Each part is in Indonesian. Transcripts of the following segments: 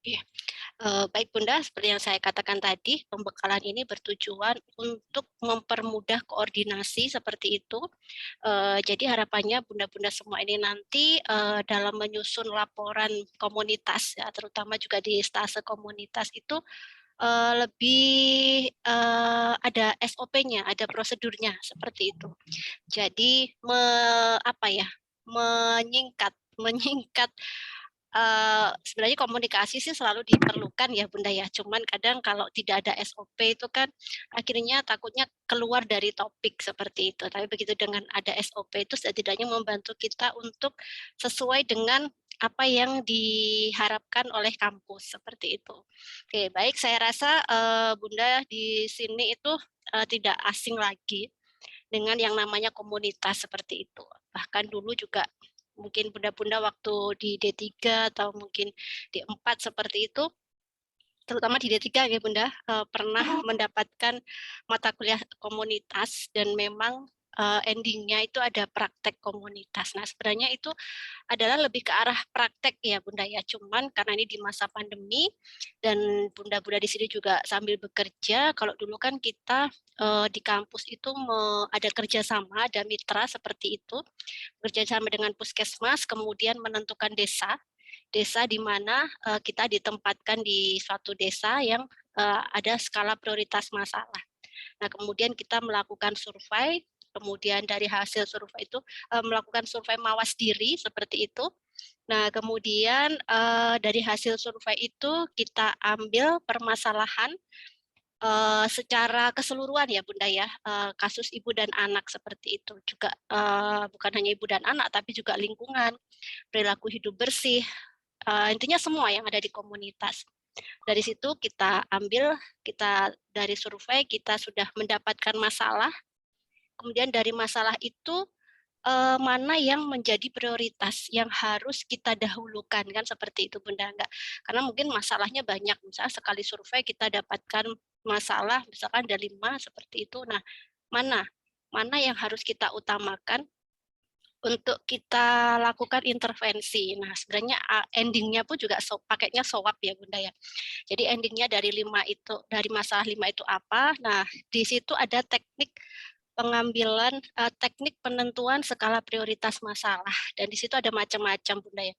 Iya. Baik Bunda, seperti yang saya katakan tadi, pembekalan ini bertujuan untuk mempermudah koordinasi seperti itu. Jadi harapannya Bunda-Bunda semua ini nanti, dalam menyusun laporan komunitas ya, terutama juga di stase komunitas itu, lebih, ada SOP-nya, ada prosedurnya, seperti itu. Jadi apa ya, menyingkat menyingkat sebenarnya komunikasi sih selalu diperlukan ya Bunda ya, cuman kadang kalau tidak ada SOP itu kan akhirnya takutnya keluar dari topik seperti itu. Tapi begitu dengan ada SOP itu setidaknya membantu kita untuk sesuai dengan apa yang diharapkan oleh kampus, seperti itu. Oke, baik saya rasa, Bunda di sini itu, tidak asing lagi dengan yang namanya komunitas seperti itu. Bahkan dulu juga mungkin bunda-bunda waktu di D3 atau mungkin D4 seperti itu, terutama di D3 ya Bunda, pernah mendapatkan mata kuliah komunitas dan memang, ending-nya itu ada praktek komunitas. Nah sebenarnya itu adalah lebih ke arah praktek ya Bunda ya, cuman karena ini di masa pandemi dan Bunda-bunda di sini juga sambil bekerja, kalau dulu kan kita, di kampus itu ada kerjasama, ada mitra seperti itu, bekerjasama dengan puskesmas, kemudian menentukan desa, desa di mana, kita ditempatkan di suatu desa yang, ada skala prioritas masalah. Nah, kemudian kita melakukan survei, kemudian dari hasil survei itu, melakukan survei mawas diri seperti itu. Nah, kemudian, dari hasil survei itu kita ambil permasalahan, secara keseluruhan ya Bunda ya, kasus ibu dan anak seperti itu. Juga, bukan hanya ibu dan anak, tapi juga lingkungan, perilaku hidup bersih, intinya semua yang ada di komunitas. Dari situ kita ambil, kita dari survei kita sudah mendapatkan masalah, kemudian dari masalah itu, mana yang menjadi prioritas yang harus kita dahulukan, kan seperti itu Bunda, enggak karena mungkin masalahnya banyak, misalnya sekali survei kita dapatkan masalah misalkan ada 5 seperti itu. Nah, mana mana yang harus kita utamakan untuk kita lakukan intervensi. Nah, sebenarnya, ending-nya pun juga pakainya SOWAP ya Bunda ya. Jadi ending-nya dari 5 itu dari masalah 5 itu apa, nah di situ ada teknik pengambilan, teknik penentuan skala prioritas masalah dan di situ ada macam-macam Bunda ya.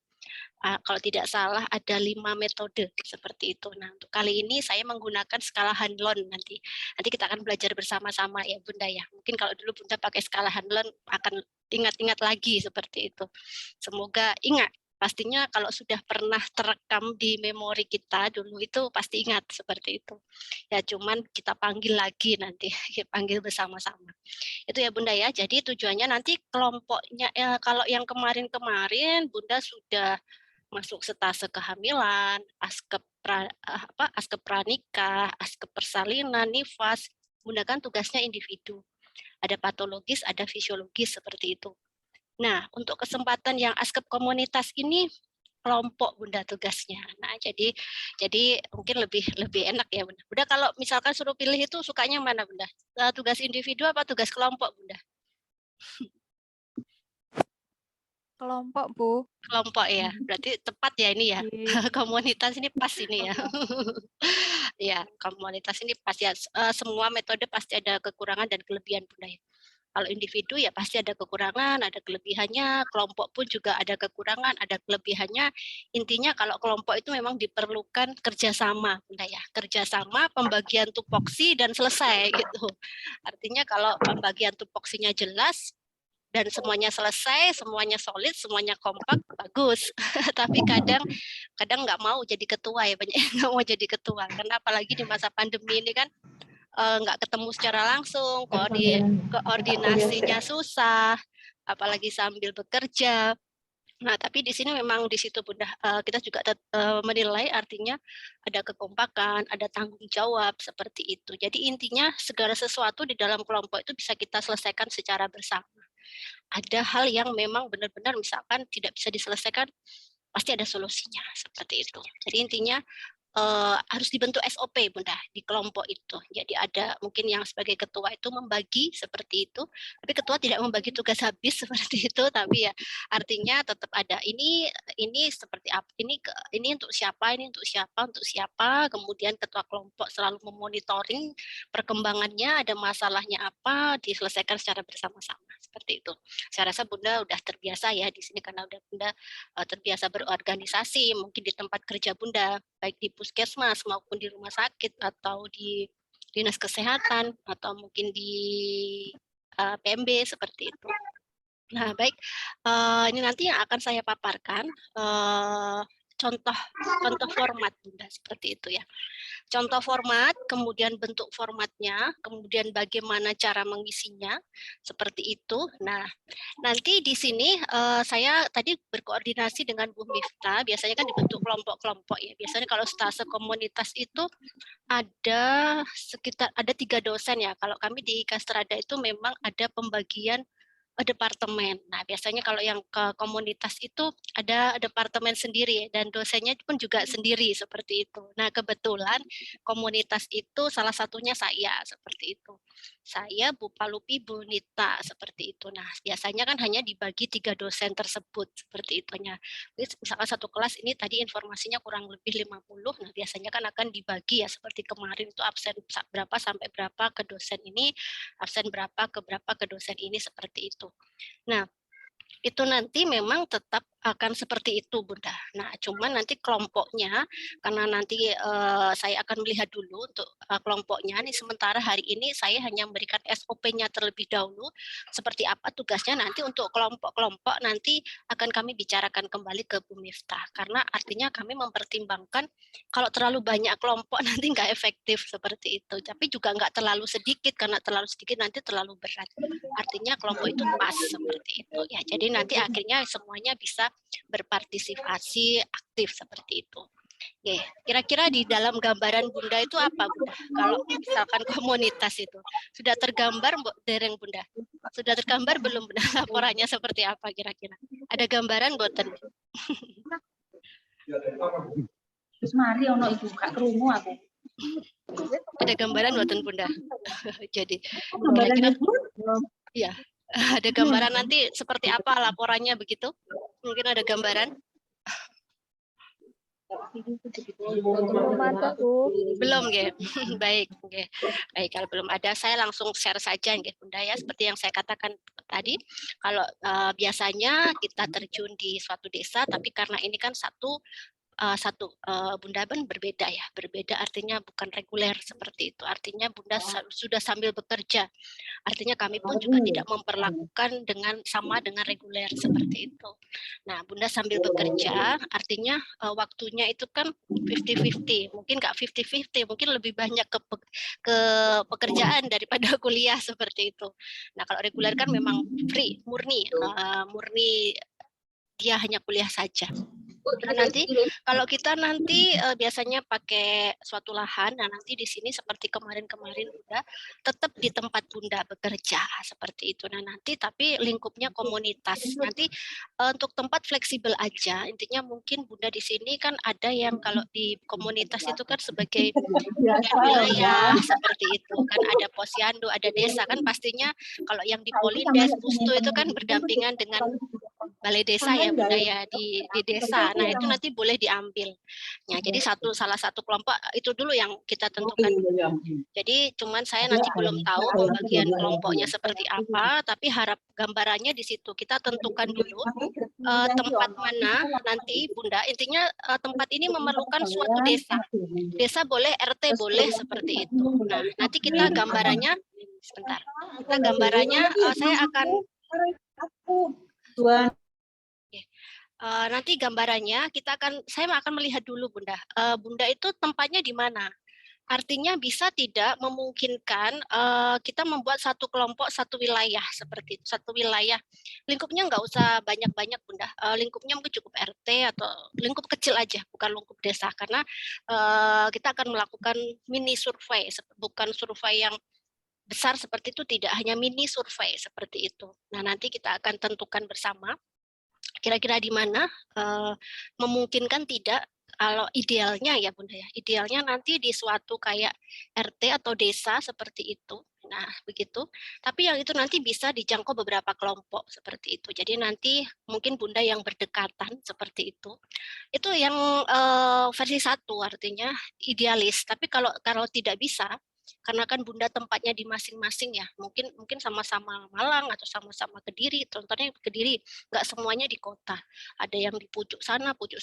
Kalau tidak salah ada 5 metode seperti itu. Nah, untuk kali ini saya menggunakan skala Hanlon nanti. Nanti kita akan belajar bersama-sama ya Bunda ya. Mungkin kalau dulu Bunda pakai skala Hanlon akan ingat-ingat lagi seperti itu. Semoga ingat, pastinya kalau sudah pernah terekam di memori kita dulu itu pasti ingat seperti itu. Ya cuman kita panggil lagi nanti, kita panggil bersama-sama. Itu ya Bunda ya. Jadi tujuannya nanti kelompoknya kalau yang kemarin-kemarin Bunda sudah masuk stase kehamilan, askep pranikah, askep persalinan, nifas, Bunda kan tugasnya individu. Ada patologis, ada fisiologis seperti itu. Nah, untuk kesempatan yang askep komunitas ini kelompok Bunda tugasnya. Nah, jadi mungkin lebih lebih enak ya Bunda. Bunda kalau misalkan suruh pilih itu sukanya mana Bunda? Tugas individu apa tugas kelompok Bunda? Kelompok, Bu. Kelompok ya, berarti tepat ya ini ya, Iya. komunitas ini pas ini ya. Ya, komunitas ini pasti semua metode pasti ada kekurangan dan kelebihan Bunda ya. Kalau individu ya pasti ada kekurangan, ada kelebihannya, kelompok pun juga ada kekurangan, ada kelebihannya. Intinya kalau kelompok itu memang diperlukan kerjasama Bunda ya, kerjasama, pembagian tupoksi dan selesai gitu. Artinya kalau pembagian tupoksinya jelas, dan semuanya selesai, semuanya solid, semuanya kompak, bagus. Tapi kadang kadang nggak mau jadi ketua ya, banyak yang nggak mau jadi ketua. Karena apalagi di masa pandemi ini kan nggak ketemu secara langsung, koordinasinya susah, apalagi sambil bekerja. Nah, tapi di sini memang di situ Bunda, kita juga menilai artinya ada kekompakan, ada tanggung jawab seperti itu. Jadi intinya segala sesuatu di dalam kelompok itu bisa kita selesaikan secara bersama. Ada hal yang memang benar-benar misalkan tidak bisa diselesaikan, pasti ada solusinya, seperti itu. Jadi intinya harus dibentuk SOP Bunda di kelompok itu. Jadi ada mungkin yang sebagai ketua itu membagi seperti itu, tapi ketua tidak membagi tugas habis seperti itu, tapi ya artinya tetap ada ini seperti apa, ini untuk siapa, ini untuk siapa, kemudian ketua kelompok selalu memonitoring perkembangannya, ada masalahnya apa, diselesaikan secara bersama-sama seperti itu. Saya rasa Bunda udah terbiasa ya di sini karena udah Bunda terbiasa berorganisasi, mungkin di tempat kerja Bunda, baik di puskesmas maupun di rumah sakit atau di dinas kesehatan atau mungkin di PMB seperti itu. Nah, baik, ini nanti yang akan saya paparkan contoh format Bunda seperti itu ya. Contoh format, kemudian bentuk formatnya, kemudian bagaimana cara mengisinya, seperti itu. Nah, nanti di sini saya tadi berkoordinasi dengan Bu Miftah, biasanya kan dibentuk kelompok-kelompok ya. Biasanya kalau stase komunitas itu ada sekitar 3 dosen ya. Kalau kami di Castrada itu memang ada pembagian departemen. Nah, biasanya kalau yang ke komunitas itu ada departemen sendiri dan dosennya pun juga sendiri seperti itu. Nah, kebetulan komunitas itu salah satunya saya seperti itu. Saya, Bu Palupi, Bu Nita seperti itu. Nah, biasanya kan hanya dibagi 3 dosen tersebut seperti itunya. Misalkan satu kelas ini tadi informasinya kurang lebih 50. Nah, biasanya kan akan dibagi ya seperti kemarin itu absen berapa sampai berapa ke dosen ini, absen berapa ke dosen ini seperti itu. Nah, itu nanti memang tetap akan seperti itu Bunda. Nah, cuman nanti kelompoknya, karena nanti saya akan melihat dulu untuk kelompoknya. Nih sementara hari ini saya hanya memberikan SOP-nya terlebih dahulu. Seperti apa tugasnya nanti untuk kelompok-kelompok nanti akan kami bicarakan kembali ke Bu Miftah. Karena artinya kami mempertimbangkan kalau terlalu banyak kelompok nanti nggak efektif seperti itu. Tapi juga nggak terlalu sedikit, karena terlalu sedikit nanti terlalu berat. Artinya kelompok itu pas seperti itu ya. Jadi nanti akhirnya semuanya bisa berpartisipasi aktif seperti itu. Oke, kira-kira di dalam gambaran Bunda itu apa Bunda? Kalau misalkan komunitas itu sudah tergambar dereng Bunda? Sudah tergambar belum Bunda laporannya seperti apa kira-kira? Ada gambaran boten? Terus mari ono ibu gak krungu aku. Ada gambaran boten Bunda? Jadi kira-kira ya, ada gambaran nanti seperti apa laporannya begitu? Mungkin ada gambaran? Belum ada, Bu. Belum ya. Baik, okay. Baik, kalau belum ada saya langsung share saja nggih Bunda ya, seperti yang saya katakan tadi. Kalau biasanya kita terjun di suatu desa, tapi karena ini kan satu Bunda kan berbeda ya, berbeda artinya bukan reguler seperti itu, artinya Bunda sudah sambil bekerja, artinya kami pun juga tidak memperlakukan sama dengan reguler seperti itu. Nah, Bunda sambil bekerja, artinya waktunya itu kan 50-50, mungkin nggak 50-50, mungkin lebih banyak ke pekerjaan daripada kuliah seperti itu. Nah, kalau reguler kan memang free, murni dia hanya kuliah saja. Nah, nanti kalau kita nanti biasanya pakai suatu lahan, nah nanti di sini seperti kemarin-kemarin Bunda tetap di tempat Bunda bekerja seperti itu. Nah nanti tapi lingkupnya komunitas. Nanti untuk tempat fleksibel aja. Intinya mungkin Bunda di sini kan ada yang kalau di komunitas itu kan sebagai wilayah seperti itu kan, ada posyandu, ada desa kan, pastinya kalau yang di Polindes, Pustu itu kan berdampingan dengan balai desa ya Bunda ya di desa. Nah itu nanti boleh diambil. Nah jadi salah satu kelompok itu dulu yang kita tentukan. Jadi cuman saya nanti belum tahu pembagian kelompoknya seperti apa, tapi harap gambarannya di situ kita tentukan dulu tempat mana nanti Bunda. Intinya tempat ini memerlukan suatu desa. Desa boleh, RT boleh seperti itu. Nah nanti kita gambarannya sebentar. Kita gambarannya saya akan nanti gambarannya saya akan melihat dulu Bunda. Bunda itu tempatnya di mana? Artinya bisa tidak memungkinkan kita membuat satu kelompok satu wilayah seperti itu, satu wilayah. Lingkupnya nggak usah banyak-banyak Bunda. Lingkupnya mungkin cukup RT atau lingkup kecil aja, bukan lingkup desa, karena kita akan melakukan mini survei, bukan survei yang besar seperti itu, tidak, hanya mini survei seperti itu. Nah nanti kita akan tentukan bersama kira-kira di mana memungkinkan tidak kalau idealnya ya Bunda ya, idealnya nanti di suatu kayak RT atau desa seperti itu. Nah, begitu. Tapi yang itu nanti bisa dijangkau beberapa kelompok seperti itu. Jadi nanti mungkin Bunda yang berdekatan seperti itu. Itu yang versi 1 artinya idealis. Tapi kalau kalau tidak bisa, karena kan Bunda tempatnya di masing-masing ya, mungkin mungkin sama-sama Malang atau sama-sama Kediri, contohnya Kediri, nggak semuanya di kota. Ada yang di pucuk sana, pucuk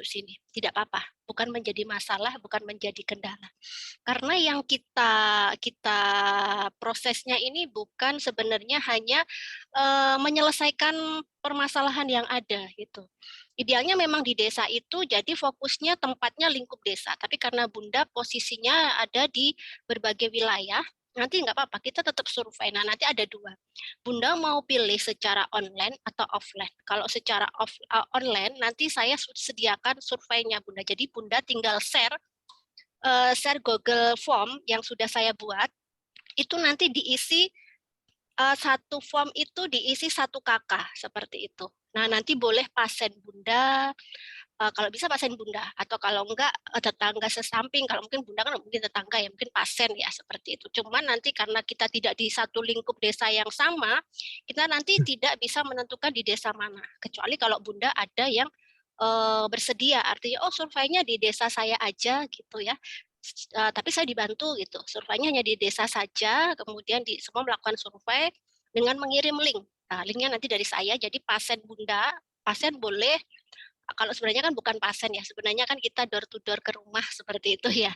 sini. Tidak apa-apa, bukan menjadi masalah, bukan menjadi kendala. Karena yang kita kita prosesnya ini bukan sebenarnya hanya menyelesaikan permasalahan yang ada gitu. Idealnya memang di desa itu jadi fokusnya tempatnya lingkup desa, tapi karena Bunda posisinya ada di berbagai wilayah, nanti nggak apa-apa, kita tetap survei. Nah, nanti ada 2. Bunda mau pilih secara online atau offline. Kalau secara online, nanti saya sediakan surveinya Bunda. Jadi Bunda tinggal share Google Form yang sudah saya buat, itu nanti diisi satu form itu diisi 1 KK seperti itu. Nah, nanti boleh pasien Bunda, kalau bisa pasien Bunda, atau kalau enggak tetangga sesamping, kalau mungkin Bunda kan mungkin tetangga ya, mungkin pasien ya seperti itu. Cuman nanti karena kita tidak di satu lingkup desa yang sama, kita nanti tidak bisa menentukan di desa mana. Kecuali kalau Bunda ada yang bersedia, artinya oh surveinya di desa saya aja gitu ya. Tapi saya dibantu gitu, surveinya hanya di desa saja, kemudian semua melakukan survei dengan mengirim link. Nah, linknya nanti dari saya, jadi pasien Bunda, pasien boleh, kalau sebenarnya kan bukan pasien ya, sebenarnya kan kita door to door ke rumah seperti itu ya,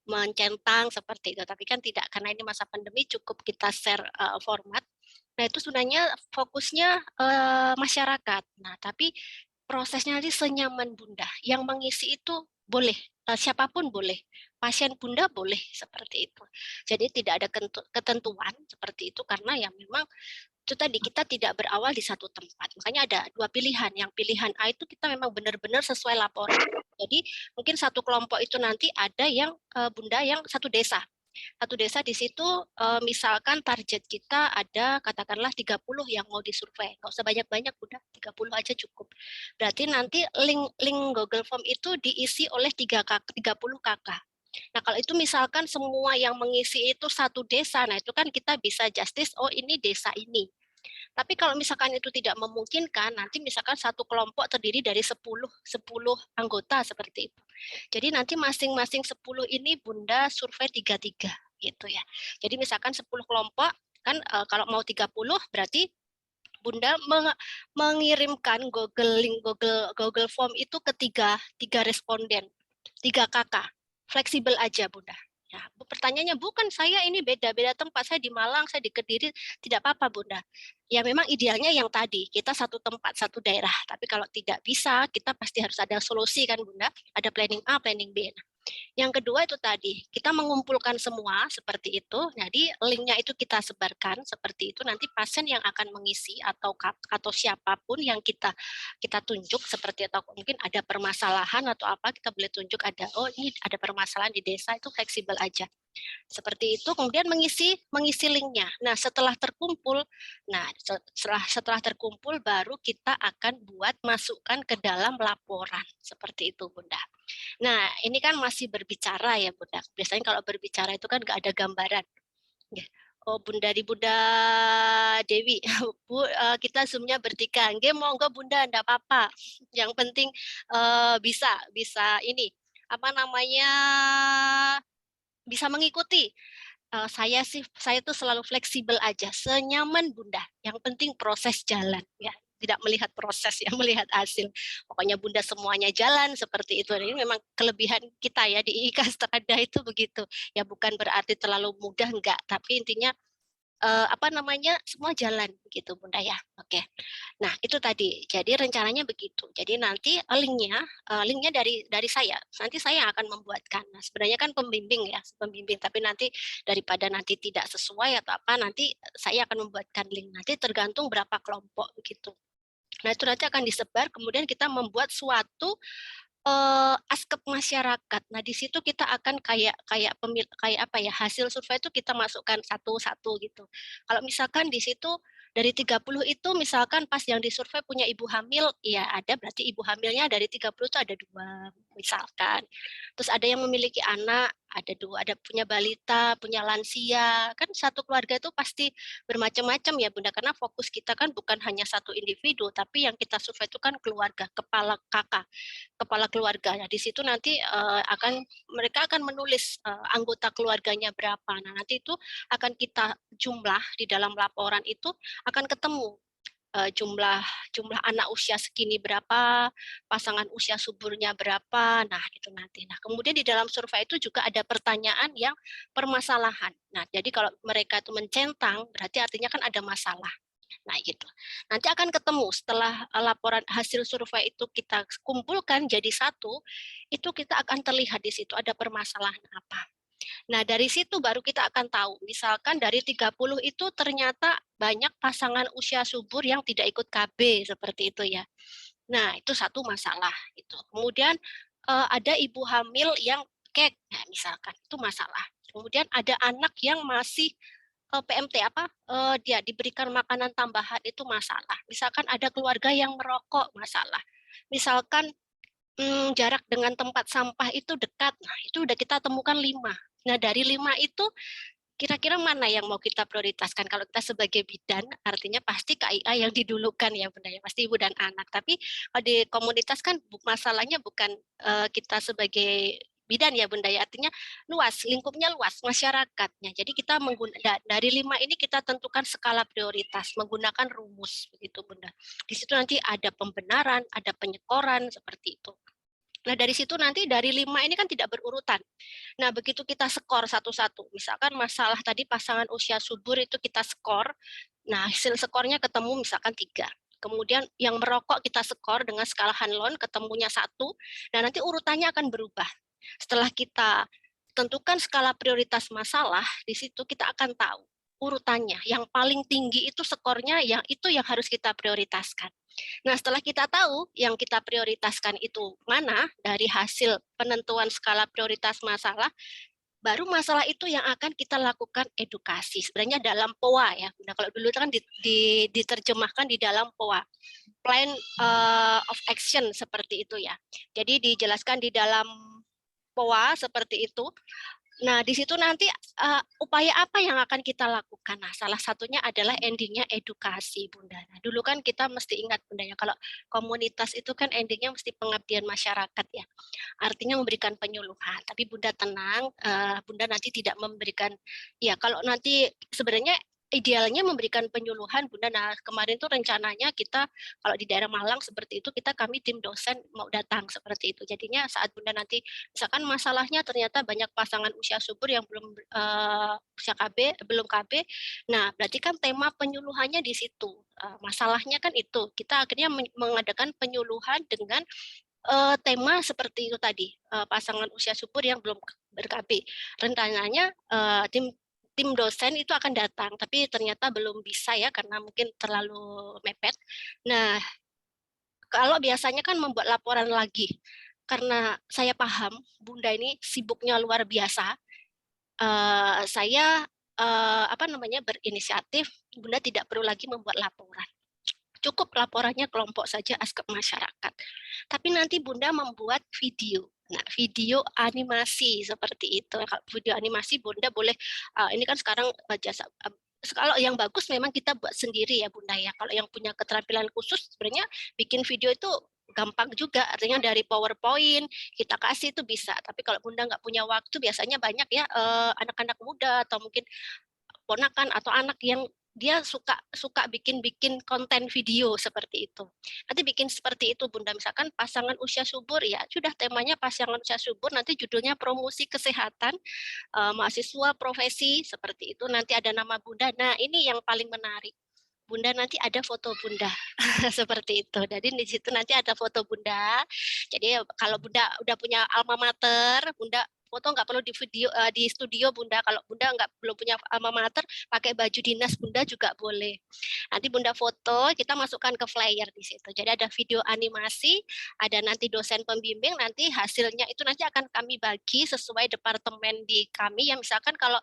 mencentang seperti itu, tapi kan tidak, karena ini masa pandemi cukup kita share format. Nah itu sebenarnya fokusnya masyarakat. Nah tapi prosesnya nanti senyaman Bunda, yang mengisi itu boleh, siapapun boleh, pasien Bunda boleh seperti itu. Jadi tidak ada ketentuan seperti itu karena ya memang itu tadi kita tidak berawal di satu tempat. Makanya ada 2 pilihan. Yang pilihan A itu kita memang benar-benar sesuai laporan. Jadi mungkin satu kelompok itu nanti ada yang Bunda yang satu desa. Satu desa di situ misalkan target kita ada katakanlah 30 yang mau disurvei. Nggak usah banyak-banyak, udah 30 aja cukup. Berarti nanti link Google Form itu diisi oleh 30 KK. Nah, kalau itu misalkan semua yang mengisi itu satu desa, nah itu kan kita bisa justice, oh ini desa ini. Tapi kalau misalkan itu tidak memungkinkan, nanti misalkan satu kelompok terdiri dari 10 anggota seperti itu. Jadi nanti masing-masing 10 ini Bunda survei 3-3 gitu ya. Jadi misalkan 10 kelompok kan kalau mau 30 berarti Bunda mengirimkan Google link Google Form itu ke tiga responden, 3 KK. Fleksibel aja Bunda. Ya, pertanyaannya bukan saya ini beda-beda tempat, saya di Malang, saya di Kediri, tidak apa-apa Bunda. Ya memang idealnya yang tadi, kita satu tempat, satu daerah. Tapi kalau tidak bisa, kita pasti harus ada solusi kan Bunda. Ada planning A, planning B. Nah, yang kedua itu tadi, kita mengumpulkan semua seperti itu. Jadi linknya itu kita sebarkan seperti itu. Nanti pasien yang akan mengisi atau siapapun yang kita tunjuk seperti atau mungkin ada permasalahan atau apa kita boleh tunjuk ada oh ini ada permasalahan di desa itu fleksibel aja. Seperti itu kemudian mengisi linknya. Nah, setelah terkumpul, setelah terkumpul baru kita akan buat masukkan ke dalam laporan. Seperti itu, Bunda. Nah, ini kan masih berbicara ya, Bunda. Biasanya kalau berbicara itu kan nggak ada gambaran. Ya. Oh, Bunda Dewi, Bu, kita zoomnya bertiga. Nggih, monggo Bunda, enggak apa-apa. Yang penting bisa ini apa namanya bisa mengikuti. Saya tuh selalu fleksibel aja, senyaman Bunda. Yang penting proses jalan ya. Tidak melihat proses ya, melihat hasil. Pokoknya Bunda semuanya jalan seperti itu. Ini memang kelebihan kita ya di IIKA Strada itu begitu. Ya bukan berarti terlalu mudah enggak, tapi intinya semua jalan begitu Bunda ya. Oke. Nah, itu tadi. Jadi rencananya begitu. Jadi nanti linknya dari saya. Nanti saya akan membuatkan. Nah, sebenarnya kan pembimbing ya, pembimbing, tapi nanti daripada nanti tidak sesuai atau apa, nanti saya akan membuatkan link. Nanti tergantung berapa kelompok begitu. Nah, itu nanti akan disebar, kemudian kita membuat suatu askep masyarakat. Nah, di situ kita akan kayak apa ya, hasil survei itu kita masukkan satu-satu gitu. Kalau misalkan di situ Dari 30 itu misalkan pas yang disurvei punya ibu hamil, ya ada berarti ibu hamilnya dari 30 itu ada 2 misalkan. Terus ada yang memiliki anak, ada 2, ada punya balita, punya lansia. Kan satu keluarga itu pasti bermacam-macam ya Bunda, karena fokus kita kan bukan hanya satu individu, tapi yang kita survei itu kan keluarga, kepala kakak, kepala keluarga. Nah, di situ nanti mereka akan menulis anggota keluarganya berapa. Nah, nanti itu akan kita jumlah di dalam laporan itu akan ketemu jumlah anak usia segini berapa, pasangan usia suburnya berapa, nah itu nanti. Nah kemudian di dalam survei itu juga ada pertanyaan yang permasalahan. Nah jadi kalau mereka itu mencentang, berarti artinya kan ada masalah. Nah gitu. Nanti akan ketemu setelah laporan hasil survei itu kita kumpulkan jadi satu, itu kita akan terlihat di situ ada permasalahan apa. Nah, dari situ baru kita akan tahu. Misalkan dari 30 itu ternyata banyak pasangan usia subur yang tidak ikut KB seperti itu ya. Nah, itu satu masalah itu. Kemudian ada ibu hamil yang kek, nah, misalkan itu masalah. Kemudian ada anak yang masih PMT dia diberikan makanan tambahan itu masalah. Misalkan ada keluarga yang merokok masalah. Misalkan jarak dengan tempat sampah itu dekat. Nah, itu udah kita temukan 5. Nah, dari 5 itu kira-kira mana yang mau kita prioritaskan? Kalau kita sebagai bidan, artinya pasti KIA yang didulukan ya Bunda ya, pasti ibu dan anak. Tapi kalau di komunitas kan masalahnya bukan kita sebagai bidan ya Bunda ya, artinya luas, lingkupnya luas, masyarakatnya. Jadi kita dari 5 ini kita tentukan skala prioritas, menggunakan rumus begitu Bunda. Di situ nanti ada pembenaran, ada penyekoran seperti itu. Nah, dari situ nanti dari 5 ini kan tidak berurutan. Nah, begitu kita skor satu-satu, misalkan masalah tadi pasangan usia subur itu kita skor, nah hasil skornya ketemu misalkan 3. Kemudian yang merokok kita skor dengan skala Hanlon, ketemunya 1. Nah, nanti urutannya akan berubah. Setelah kita tentukan skala prioritas masalah, di situ kita akan tahu urutannya. Yang paling tinggi itu skornya, yang itu yang harus kita prioritaskan. Nah, setelah kita tahu yang kita prioritaskan itu mana dari hasil penentuan skala prioritas masalah, baru masalah itu yang akan kita lakukan edukasi. Sebenarnya dalam POA ya. Nah, kalau dulu kan diterjemahkan di dalam POA, Plan of Action seperti itu ya. Jadi dijelaskan di dalam POA seperti itu. Nah, di situ nanti upaya apa yang akan kita lakukan? Nah, salah satunya adalah endingnya edukasi, Bunda. Nah, dulu kan kita mesti ingat, Bunda, ya, kalau komunitas itu kan endingnya mesti pengabdian masyarakat ya. Artinya memberikan penyuluhan. Tapi Bunda tenang, Bunda nanti tidak memberikan, ya kalau nanti sebenarnya idealnya memberikan penyuluhan Bunda. Nah, kemarin tuh rencananya kita kalau di daerah Malang seperti itu kami tim dosen mau datang seperti itu. Jadinya saat Bunda nanti misalkan masalahnya ternyata banyak pasangan usia subur yang belum usia KB, belum KB. Nah, berarti kan tema penyuluhannya di situ. Masalahnya kan itu. Kita akhirnya mengadakan penyuluhan dengan tema seperti itu tadi, pasangan usia subur yang belum ber-KB. Rencananya tim dosen itu akan datang, tapi ternyata belum bisa ya karena mungkin terlalu mepet. Nah, kalau biasanya kan membuat laporan lagi, karena saya paham Bunda ini sibuknya luar biasa. Saya berinisiatif, Bunda tidak perlu lagi membuat laporan. Cukup laporannya kelompok saja askep masyarakat. Tapi nanti Bunda membuat video. Nah, video animasi seperti itu. Kalau video animasi Bunda boleh, ini kan sekarang kalau yang bagus memang kita buat sendiri ya Bunda ya. Kalau yang punya keterampilan khusus sebenarnya bikin video itu gampang juga, artinya dari PowerPoint kita kasih itu bisa. Tapi kalau Bunda nggak punya waktu, biasanya banyak ya anak-anak muda atau mungkin ponakan atau anak yang dia suka bikin konten video seperti itu. Nanti bikin seperti itu Bunda, misalkan pasangan usia subur ya, sudah temanya pasangan usia subur, nanti judulnya promosi kesehatan mahasiswa profesi seperti itu, nanti ada nama Bunda. Nah, ini yang paling menarik. Bunda nanti ada foto Bunda seperti itu. Jadi di situ nanti ada foto Bunda. Jadi kalau Bunda udah punya alma mater, Bunda foto nggak perlu di video di studio Bunda. Kalau Bunda belum punya alma mater, pakai baju dinas Bunda juga boleh. Nanti Bunda foto, kita masukkan ke flyer di situ. Jadi ada video animasi, ada nanti dosen pembimbing, nanti hasilnya itu nanti akan kami bagi sesuai departemen di kami. Yang misalkan kalau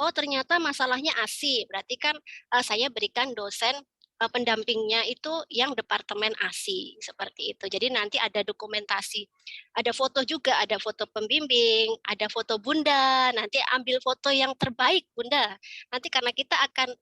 ternyata masalahnya ASI, berarti kan saya berikan dosen pendampingnya itu yang departemen ASI seperti itu. Jadi nanti ada dokumentasi, ada foto juga, ada foto pembimbing, ada foto Bunda. Nanti ambil foto yang terbaik Bunda. Nanti karena kita akan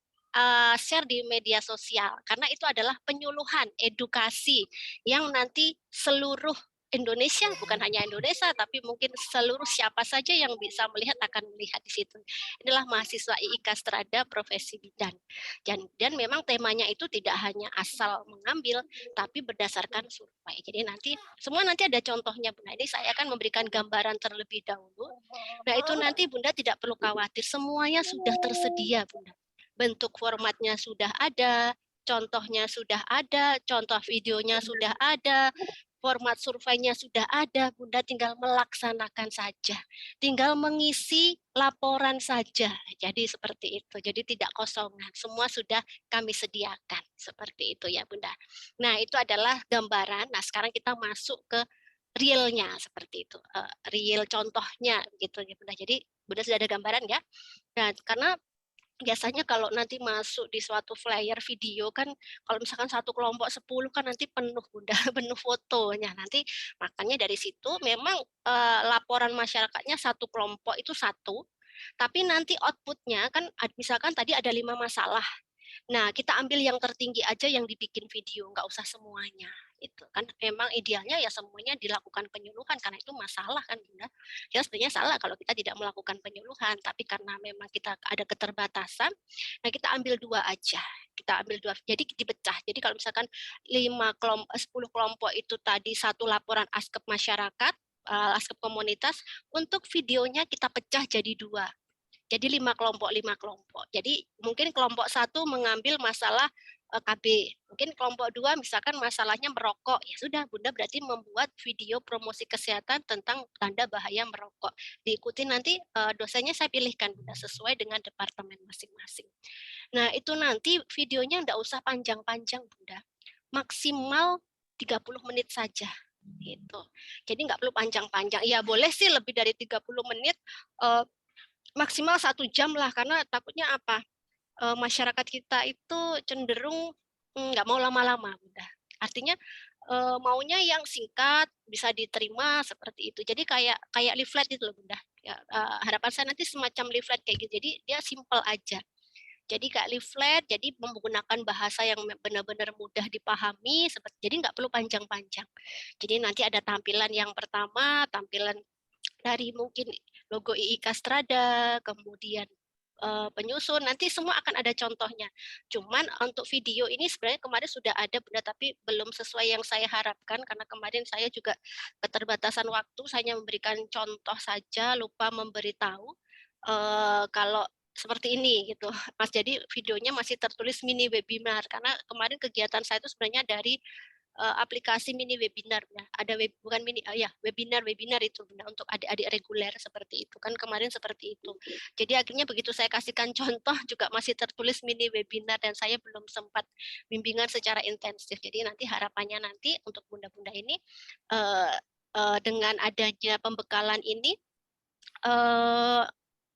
share di media sosial karena itu adalah penyuluhan edukasi yang nanti seluruh Indonesia, bukan hanya Indonesia, tapi mungkin seluruh siapa saja yang bisa melihat akan melihat di situ. Inilah mahasiswa IIK Strada Profesi Bidan. Dan memang temanya itu tidak hanya asal mengambil, tapi berdasarkan survei. Jadi semua nanti ada contohnya, Bunda. Ini saya akan memberikan gambaran terlebih dahulu. Nah itu nanti Bunda tidak perlu khawatir, semuanya sudah tersedia, Bunda. Bentuk formatnya sudah ada, contohnya sudah ada, contoh videonya sudah ada, format surveinya sudah ada, Bunda tinggal melaksanakan saja. Tinggal mengisi laporan saja. Jadi seperti itu. Jadi tidak kosongan. Semua sudah kami sediakan. Seperti itu ya Bunda. Nah itu adalah gambaran. Nah sekarang kita masuk ke realnya seperti itu. Real contohnya gitu ya Bunda. Jadi Bunda sudah ada gambaran ya. Nah karena biasanya kalau nanti masuk di suatu flyer video kan kalau misalkan satu kelompok 10 kan nanti penuh Bunda, penuh fotonya. Nanti makanya dari situ memang laporan masyarakatnya satu kelompok itu satu, tapi nanti outputnya kan misalkan tadi ada 5 masalah. Nah, kita ambil yang tertinggi aja yang dibikin video, nggak usah semuanya. Itu kan memang idealnya ya semuanya dilakukan penyuluhan karena itu masalah kan Bunda. Ya sebenarnya salah kalau kita tidak melakukan penyuluhan, tapi karena memang kita ada keterbatasan, nah kita ambil 2 aja. Kita ambil 2. Jadi dipecah. Jadi kalau misalkan 10 kelompok itu tadi satu laporan askep masyarakat, askep komunitas, untuk videonya kita pecah jadi 2. Jadi 5 kelompok. Jadi mungkin kelompok 1 mengambil masalah KB. Mungkin kelompok 2 misalkan masalahnya merokok. Ya sudah, Bunda berarti membuat video promosi kesehatan tentang tanda bahaya merokok. Diikuti nanti dosennya saya pilihkan Bunda sesuai dengan departemen masing-masing. Nah, itu nanti videonya enggak usah panjang-panjang Bunda. Maksimal 30 menit saja gitu. Jadi nggak perlu panjang-panjang. Ya boleh sih lebih dari 30 menit maksimal 1 jam lah karena takutnya apa masyarakat kita itu cenderung nggak mau lama-lama Bunda. Artinya maunya yang singkat bisa diterima seperti itu. Jadi kayak leaflet itu loh Bunda. Ya, harapan saya nanti semacam leaflet kayak gitu. Jadi dia simple aja. Jadi kayak leaflet, jadi menggunakan bahasa yang benar-benar mudah dipahami. Jadi nggak perlu panjang-panjang. Jadi nanti ada tampilan yang pertama, tampilan dari mungkin logo IIK Strada, kemudian penyusun, nanti semua akan ada contohnya. Cuman untuk video ini sebenarnya kemarin sudah ada Bunda, tapi belum sesuai yang saya harapkan karena kemarin saya juga keterbatasan waktu, saya hanya memberikan contoh saja, lupa memberitahu kalau seperti ini gitu, Mas. Jadi videonya masih tertulis mini webinar karena kemarin kegiatan saya itu sebenarnya dari aplikasi mini webinar ya. Ada bukan mini ya webinar itu Bunda untuk adik-adik reguler seperti itu kan kemarin seperti itu. Jadi akhirnya begitu saya kasihkan contoh juga masih tertulis mini webinar dan saya belum sempat bimbingan secara intensif. Jadi nanti harapannya nanti untuk Bunda-bunda ini dengan adanya pembekalan ini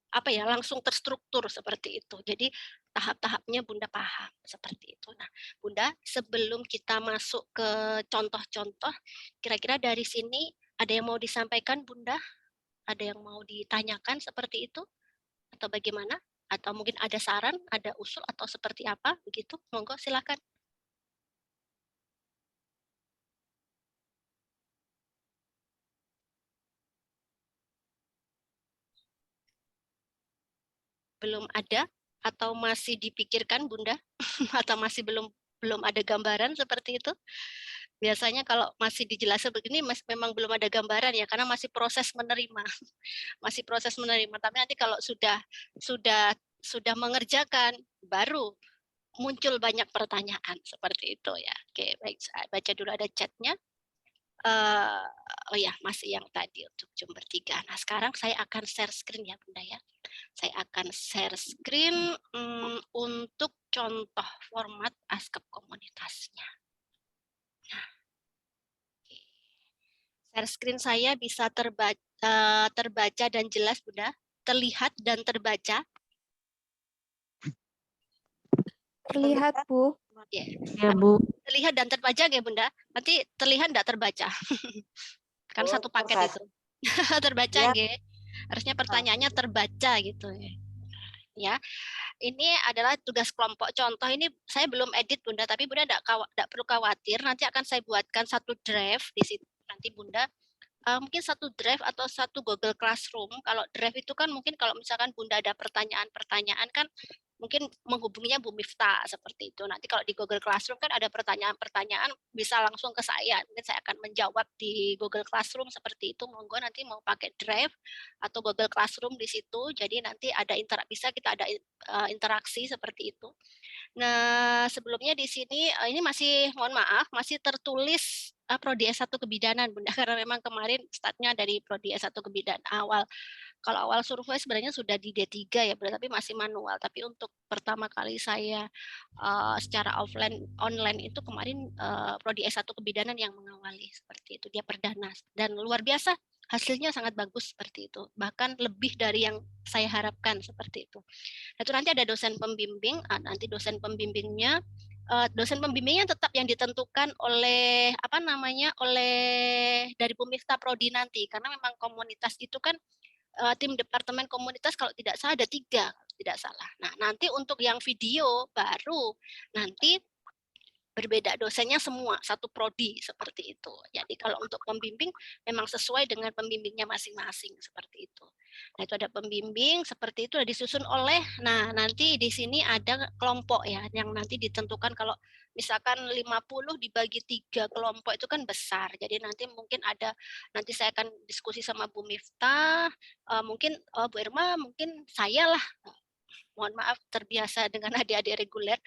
apa ya langsung terstruktur seperti itu. Jadi tahap-tahapnya Bunda paham seperti itu. Nah, Bunda, sebelum kita masuk ke contoh-contoh, kira-kira dari sini ada yang mau disampaikan Bunda? Ada yang mau ditanyakan seperti itu? Atau bagaimana? Atau mungkin ada saran, ada usul atau seperti apa? Begitu, monggo silakan. Belum ada atau masih dipikirkan Bunda? Atau masih belum ada gambaran seperti itu? Biasanya kalau masih dijelaskan begini memang belum ada gambaran ya karena masih proses menerima. Masih proses menerima. Tapi nanti kalau sudah mengerjakan baru muncul banyak pertanyaan seperti itu ya. Oke, baik, saya baca dulu ada chatnya. Oh ya, masih yang tadi untuk Jumber 3. Nah, sekarang saya akan share screen ya, Bunda ya. Saya akan share screen untuk contoh format askep komunitasnya. Nah, oke. Share screen saya bisa terbaca dan jelas, Bunda? Terlihat dan terbaca? Terlihat, Bu. Ya. Ya, Bu. Terlihat dan terbaca ya Bunda. Nanti terlihat tidak terbaca. Kan Oh, satu paket terbaca. itu. Terbaca Ya. nggih. Harusnya pertanyaannya terbaca gitu ya. Ya, ini adalah tugas kelompok. Contoh ini saya belum edit Bunda, tapi Bunda tidak perlu khawatir. Nanti akan saya buatkan satu draft di situ. Nanti Bunda mungkin satu drive atau satu Google Classroom. Kalau drive itu kan mungkin kalau misalkan Bunda ada pertanyaan-pertanyaan kan mungkin menghubunginya Bu Miftah seperti itu. Nanti kalau di Google Classroom kan ada pertanyaan-pertanyaan bisa langsung ke saya. Mungkin saya akan menjawab di Google Classroom seperti itu. Monggo nanti mau pakai drive atau Google Classroom di situ. Jadi nanti ada bisa kita ada interaksi seperti itu. Nah, sebelumnya di sini ini masih mohon maaf masih tertulis prodi S1 kebidanan Bunda karena memang kemarin startnya dari prodi S1 kebidanan awal. Kalau awal survei sebenarnya sudah di D3 ya Bunda, tapi masih manual. Tapi untuk pertama kali saya secara online itu kemarin prodi S1 kebidanan yang mengawali seperti itu. Dia perdana dan luar biasa hasilnya sangat bagus seperti itu. Bahkan lebih dari yang saya harapkan seperti itu. Nah, itu nanti ada dosen pembimbing, nanti dosen pembimbingnya tetap yang ditentukan oleh oleh dari Bu Miftah Prodi nanti karena memang komunitas itu kan tim departemen komunitas kalau tidak salah ada 3 tidak salah. Nah, nanti untuk yang video baru nanti berbeda dosennya semua satu prodi seperti itu. Jadi kalau untuk pembimbing memang sesuai dengan pembimbingnya masing-masing seperti itu. Nah, itu ada pembimbing seperti itu disusun oleh nanti di sini ada kelompok ya yang nanti ditentukan kalau misalkan 50 dibagi 3 kelompok itu kan besar. Jadi nanti mungkin nanti saya akan diskusi sama Bu Miftah, mungkin Bu Irma, mungkin saya lah mohon maaf terbiasa dengan adik-adik reguler.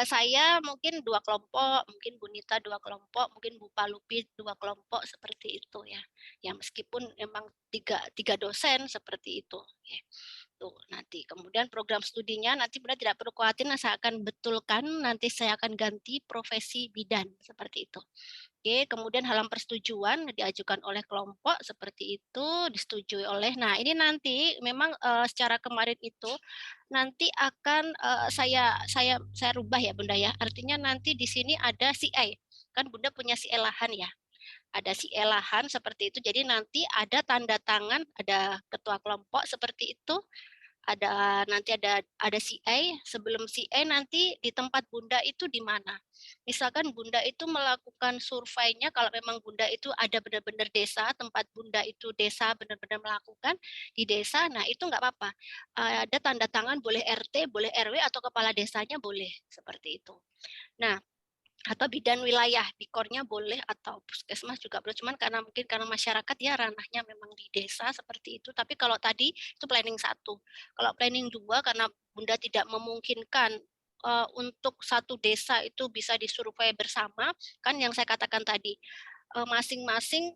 Saya mungkin 2 kelompok, mungkin Bu Nita 2 kelompok, mungkin Bu Palupi 2 kelompok seperti itu ya. Ya meskipun memang tiga dosen seperti itu. Ya. Tuh, nanti kemudian program studinya nanti Bunda tidak perlu khawatir, saya akan betulkan, nanti saya akan ganti profesi bidan seperti itu. Oke, kemudian halam persetujuan diajukan oleh kelompok seperti itu, disetujui oleh. Nah, ini nanti memang secara kemarin itu nanti akan saya rubah ya Bunda ya. Artinya nanti di sini ada CA. Kan Bunda punya CA lahan ya. Ada CA lahan seperti itu. Jadi nanti ada tanda tangan, ada ketua kelompok seperti itu. Nanti ada CA, sebelum CA nanti di tempat Bunda itu di mana. Misalkan Bunda itu melakukan surveinya, kalau memang Bunda itu ada benar-benar desa, tempat Bunda itu desa benar-benar melakukan di desa, nah itu nggak apa-apa. Ada tanda tangan boleh RT, boleh RW atau kepala desanya boleh seperti itu. Nah, atau bidan wilayah, bikornya boleh atau puskesmas juga boleh, cuman karena masyarakat ya ranahnya memang di desa seperti itu. Tapi kalau tadi itu planning 1, kalau planning 2 karena Bunda tidak memungkinkan untuk satu desa itu bisa disurvei bersama, kan yang saya katakan tadi masing-masing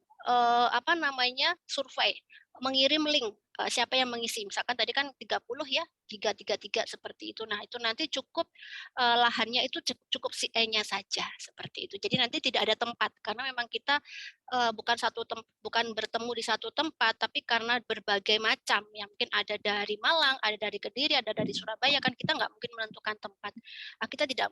survei mengirim link siapa yang mengisi, misalkan tadi kan 30 ya 333 seperti itu. Nah itu nanti cukup lahannya itu cukup CA-nya saja seperti itu. Jadi nanti tidak ada tempat karena memang kita bukan bertemu di satu tempat, tapi karena berbagai macam yang mungkin ada dari Malang, ada dari Kediri, ada dari Surabaya, kan kita nggak mungkin menentukan tempat. Kita tidak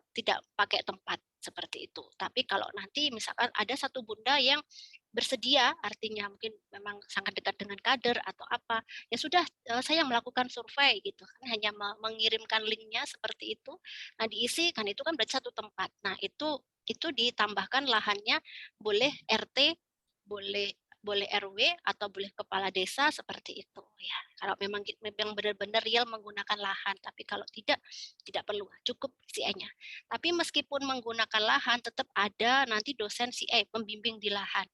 pakai tempat seperti itu. Tapi kalau nanti misalkan ada satu bunda yang bersedia, artinya mungkin memang sangat dekat dengan kader atau apa, ya sudah saya melakukan survei gitu kan, hanya mengirimkan linknya seperti itu. Nah diisi kan itu kan berarti satu tempat. Nah itu ditambahkan lahannya boleh RT, boleh RW atau boleh kepala desa seperti itu ya. Kalau memang benar-benar real menggunakan lahan, tapi kalau tidak perlu, cukup CA-nya. Tapi meskipun menggunakan lahan tetap ada nanti dosen CA pembimbing di lahan.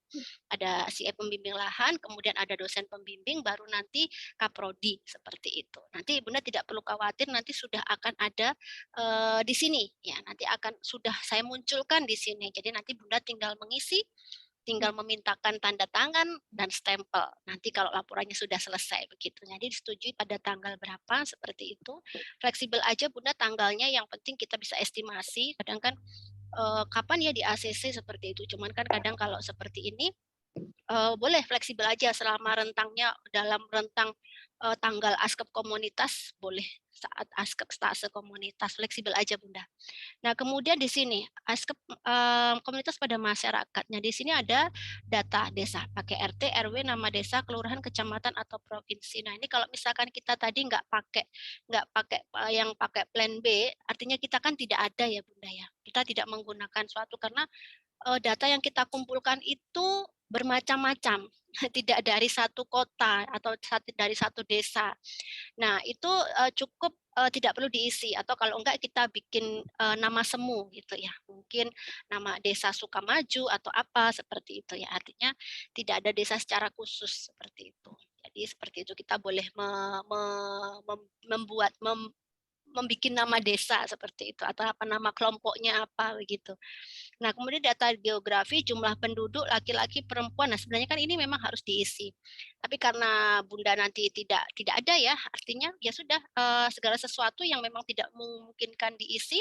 Ada CA pembimbing lahan, kemudian ada dosen pembimbing, baru nanti kaprodi seperti itu. Nanti Bunda tidak perlu khawatir, nanti sudah akan ada di sini ya. Nanti akan sudah saya munculkan di sini. Jadi nanti Bunda tinggal mengisi, tinggal memintakan tanda tangan dan stempel. Nanti kalau laporannya sudah selesai begitu. Jadi disetujui pada tanggal berapa seperti itu. Fleksibel aja Bunda tanggalnya, yang penting kita bisa estimasi. Kadang kan kapan ya di ACC seperti itu. Cuman kan kadang kalau seperti ini boleh fleksibel aja selama rentangnya dalam rentang tanggal askep komunitas boleh saat askep stase komunitas, fleksibel aja Bunda. Nah, kemudian di sini askep komunitas pada masyarakatnya. Di sini ada data desa, pakai RT, RW, nama desa, kelurahan, kecamatan atau provinsi. Nah, ini kalau misalkan kita tadi nggak pakai yang pakai plan B, artinya kita kan tidak ada ya Bunda ya. Kita tidak menggunakan suatu karena data yang kita kumpulkan itu bermacam-macam, tidak dari satu kota atau dari satu desa. Nah, itu cukup tidak perlu diisi atau kalau enggak kita bikin nama semu gitu ya. Mungkin nama desa Sukamaju atau apa seperti itu ya. Artinya tidak ada desa secara khusus seperti itu. Jadi seperti itu kita boleh membuat membuat nama desa seperti itu atau apa nama kelompoknya apa begitu. Nah, kemudian data geografi, jumlah penduduk, laki-laki, perempuan. Nah, sebenarnya kan ini memang harus diisi. Tapi karena Bunda nanti tidak ada ya, artinya ya sudah segala sesuatu yang memang tidak memungkinkan diisi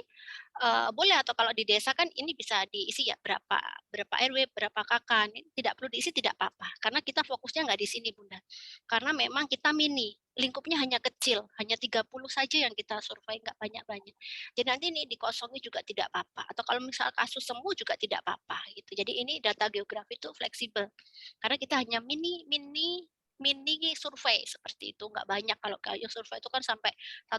boleh atau kalau di desa kan ini bisa diisi ya berapa RW, berapa kakak. Ini tidak perlu diisi tidak apa-apa karena kita fokusnya nggak di sini Bunda. Karena memang kita mini, lingkupnya hanya kecil, hanya 30 saja yang kita survei nggak banyak-banyak. Jadi nanti ini dikosongi juga tidak apa-apa atau kalau misal kasus semu juga tidak apa-apa gitu. Jadi ini data geografi itu fleksibel. Karena kita hanya mini survei seperti itu, nggak banyak. Kalau kayak survei itu kan sampai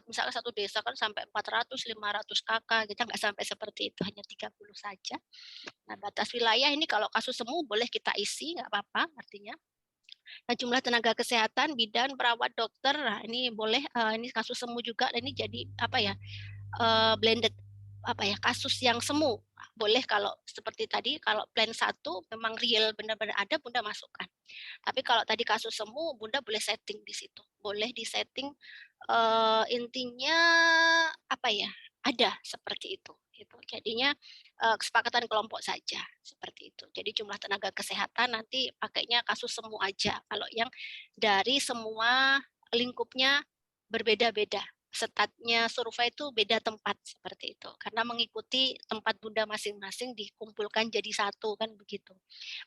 misalnya satu desa kan sampai 400 500 kakak, kita nggak sampai seperti itu, hanya 30 saja. Nah, batas wilayah ini kalau kasus semu boleh kita isi, nggak apa-apa artinya. Nah, jumlah tenaga kesehatan, bidan, perawat, dokter, nah ini boleh, ini kasus semu juga, ini jadi apa ya, blended apa ya kasus yang semu boleh kalau seperti tadi kalau plan 1 memang real benar-benar ada Bunda masukkan. Tapi kalau tadi kasus semu Bunda boleh setting di situ. Boleh di setting intinya apa ya? Ada seperti itu gitu. Jadinya kesepakatan kelompok saja seperti itu. Jadi jumlah tenaga kesehatan nanti pakainya kasus semu aja. Kalau yang dari semua lingkupnya berbeda-beda. Statnya survei itu beda tempat seperti itu karena mengikuti tempat Bunda masing-masing dikumpulkan jadi satu kan begitu.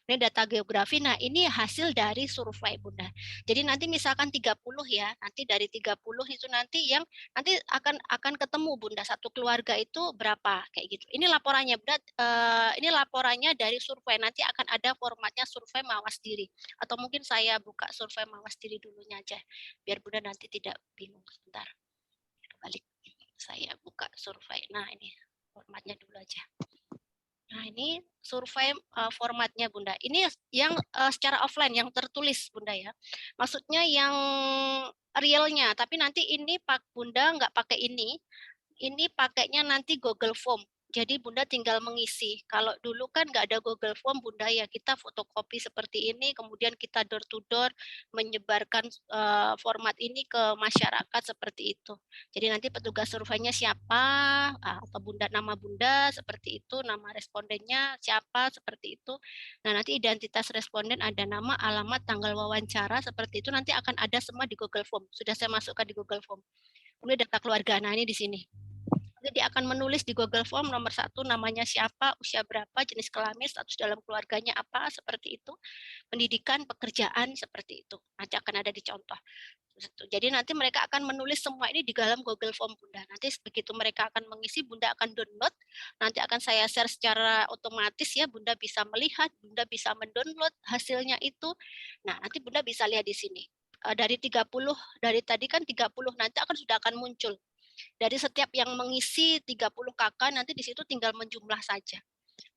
Ini data geografi. Nah, ini hasil dari survei Bunda. Jadi nanti misalkan 30 ya, nanti dari 30 itu nanti yang nanti akan ketemu Bunda satu keluarga itu berapa kayak gitu. Ini laporannya Bunda, ini laporannya dari survei. Nanti akan ada formatnya survei mawas diri atau mungkin saya buka survei mawas diri dulunya aja biar Bunda nanti tidak bingung sebentar. Balik saya buka survei. Nah, ini formatnya dulu aja. Nah, ini survei formatnya Bunda. Ini yang secara offline yang tertulis Bunda ya. Maksudnya yang realnya, tapi nanti ini Pak Bunda nggak pakai ini. Ini pakainya nanti Google Form. Jadi Bunda tinggal mengisi. Kalau dulu kan nggak ada Google Form Bunda ya, kita fotokopi seperti ini, kemudian kita door to door menyebarkan format ini ke masyarakat seperti itu. Jadi nanti petugas surveinya siapa, atau Bunda nama Bunda seperti itu, nama respondennya siapa seperti itu. Nah nanti identitas responden ada nama, alamat, tanggal wawancara seperti itu nanti akan ada semua di Google Form. Sudah saya masukkan di Google Form. Kemudian data keluarga. Nah ini di sini. Jadi dia akan menulis di Google Form nomor 1 namanya siapa, usia berapa, jenis kelamin, status dalam keluarganya apa, seperti itu. Pendidikan, pekerjaan, seperti itu. Nanti akan ada di contoh. Jadi nanti mereka akan menulis semua ini di dalam Google Form Bunda. Nanti begitu mereka akan mengisi, Bunda akan download. Nanti akan saya share secara otomatis ya, Bunda bisa melihat, Bunda bisa mendownload hasilnya itu. Nah, nanti Bunda bisa lihat di sini. Dari 30, dari tadi kan 30, nanti sudah akan muncul. Dari setiap yang mengisi 30 kakak, nanti di situ tinggal menjumlah saja.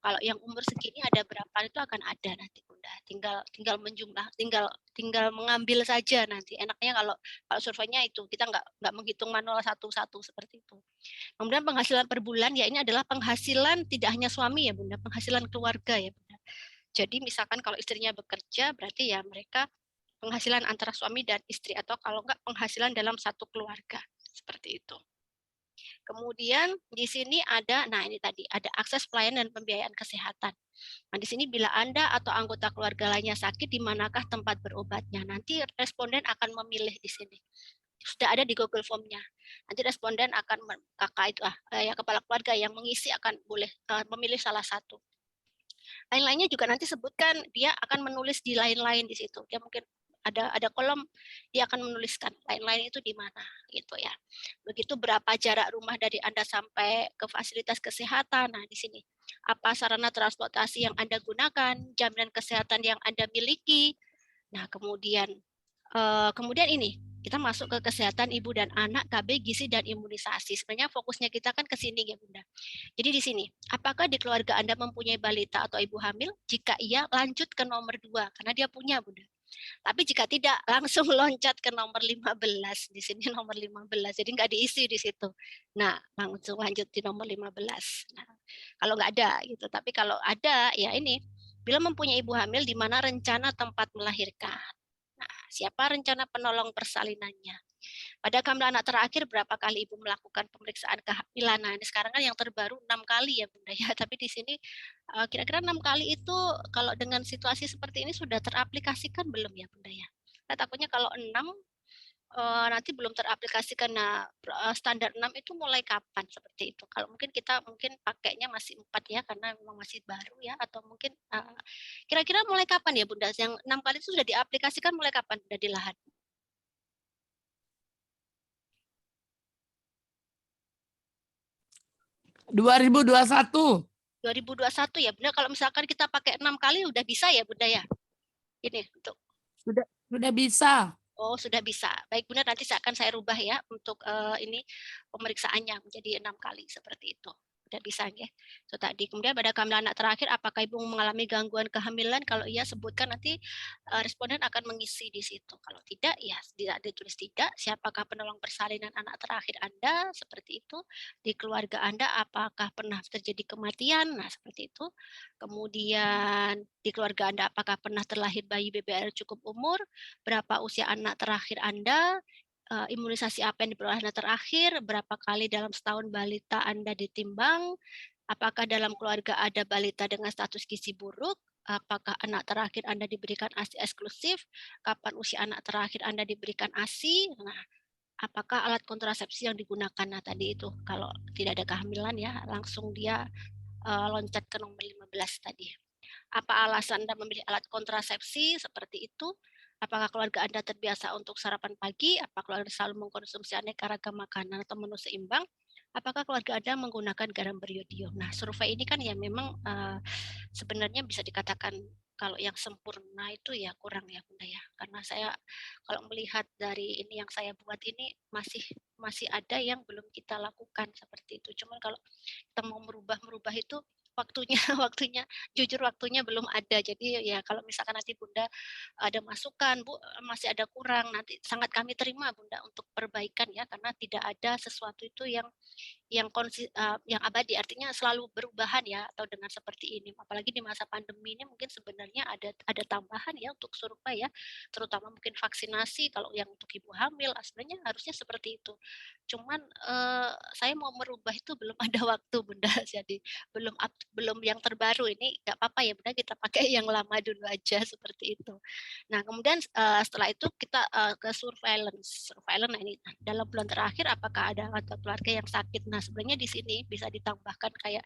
Kalau yang umur segini ada berapa itu akan ada nanti Bunda. Tinggal menjumlah, tinggal mengambil saja nanti. Enaknya kalau surveinya itu kita nggak menghitung manual satu-satu seperti itu. Kemudian penghasilan per bulan ya ini adalah penghasilan tidak hanya suami ya Bunda, penghasilan keluarga ya Bunda. Jadi misalkan kalau istrinya bekerja berarti ya mereka penghasilan antara suami dan istri atau kalau enggak penghasilan dalam satu keluarga seperti itu. Kemudian di sini ada, nah ini tadi ada akses pelayanan dan pembiayaan kesehatan. Nah di sini bila Anda atau anggota keluarga lainnya sakit, di manakah tempat berobatnya? Nanti responden akan memilih di sini. Sudah ada di Google Form-nya. Nanti responden akan kakak itu ya kepala keluarga yang mengisi akan boleh memilih salah satu. Lain-lainnya juga nanti sebutkan dia akan menulis di lain-lain di situ. Dia mungkin ada kolom dia akan menuliskan lain-lain itu di mana gitu ya. Begitu berapa jarak rumah dari Anda sampai ke fasilitas kesehatan. Nah, di sini apa sarana transportasi yang Anda gunakan, jaminan kesehatan yang Anda miliki. Nah, kemudian ini kita masuk ke kesehatan ibu dan anak, KB, gizi dan imunisasi. Sebenarnya fokusnya kita kan ke sini ya Bunda. Jadi di sini, apakah di keluarga Anda mempunyai balita atau ibu hamil? Jika iya, lanjut ke nomor 2 karena dia punya Bunda. Tapi jika tidak, langsung loncat ke nomor 15. Di sini nomor 15. Jadi nggak diisi di situ. Nah, langsung lanjut di nomor 15. Nah, kalau nggak ada gitu. Tapi kalau ada, ya ini. Bila mempunyai ibu hamil, di mana rencana tempat melahirkan. Nah, siapa rencana penolong persalinannya? Pada kehamilan anak terakhir, berapa kali ibu melakukan pemeriksaan kehamilan? Nah, ini sekarang kan yang terbaru 6 kali ya Bunda ya. Tapi di sini kira-kira 6 kali itu kalau dengan situasi seperti ini sudah teraplikasikan belum ya Bunda ya? Nah, takutnya kalau 6 nanti belum teraplikasikan. Nah, standar 6 itu mulai kapan seperti itu? Kalau mungkin kita pakainya masih 4 ya karena memang masih baru ya, atau mungkin kira-kira mulai kapan ya Bunda? Yang 6 kali itu sudah diaplikasikan mulai kapan Bunda di lahan? 2021. 2021 ya Bunda. Kalau misalkan kita pakai 6 kali udah bisa ya Bunda ya? Ini untuk Sudah bisa. Oh, sudah bisa. Baik Bunda, nanti saya rubah ya untuk ini pemeriksaannya menjadi 6 kali seperti itu. Udah bisa ya. Itu tadi. Kemudian pada kehamilan anak terakhir, apakah ibu mengalami gangguan kehamilan? Kalau iya, sebutkan, nanti responden akan mengisi di situ. Kalau tidak, ya tidak ditulis tidak. Siapakah penolong persalinan anak terakhir Anda? Seperti itu. Di keluarga Anda, apakah pernah terjadi kematian? Nah, seperti itu. Kemudian di keluarga Anda, apakah pernah terlahir bayi BBL cukup umur? Berapa usia anak terakhir Anda? Imunisasi apa yang diperoleh anak terakhir? Berapa kali dalam setahun balita Anda ditimbang? Apakah dalam keluarga ada balita dengan status gizi buruk? Apakah anak terakhir Anda diberikan ASI eksklusif? Kapan usia anak terakhir Anda diberikan ASI? Nah, apakah alat kontrasepsi yang digunakan? Nah, tadi itu kalau tidak ada kehamilan ya, langsung dia loncat ke nomor 15 tadi. Apa alasan Anda memilih alat kontrasepsi seperti itu? Apakah keluarga Anda terbiasa untuk sarapan pagi? Apakah keluarga selalu mengkonsumsi aneka ragam makanan atau menu seimbang? Apakah keluarga Anda menggunakan garam beriodium? Nah, survei ini kan ya memang sebenarnya bisa dikatakan kalau yang sempurna itu ya kurang ya Bunda ya. Karena saya kalau melihat dari ini yang saya buat ini masih ada yang belum kita lakukan seperti itu. Cuman kalau kita mau merubah itu waktunya waktunya belum ada. Jadi ya kalau misalkan nanti Bunda ada masukan, Bu, masih ada kurang, nanti sangat kami terima Bunda untuk perbaikan ya, karena tidak ada sesuatu itu yang abadi, artinya selalu berubahan ya, atau dengan seperti ini. Apalagi di masa pandemi ini mungkin sebenarnya ada tambahan ya untuk survei ya, terutama mungkin vaksinasi kalau yang untuk ibu hamil, sebenarnya harusnya seperti itu. Cuman saya mau merubah itu belum ada waktu Bunda, jadi belum yang terbaru ini nggak apa-apa ya Bunda, kita pakai yang lama dulu aja seperti itu. Nah, kemudian setelah itu kita ke surveillance. Nah ini dalam bulan terakhir apakah ada anggota keluarga yang sakit? Nah, sebenarnya di sini bisa ditambahkan kayak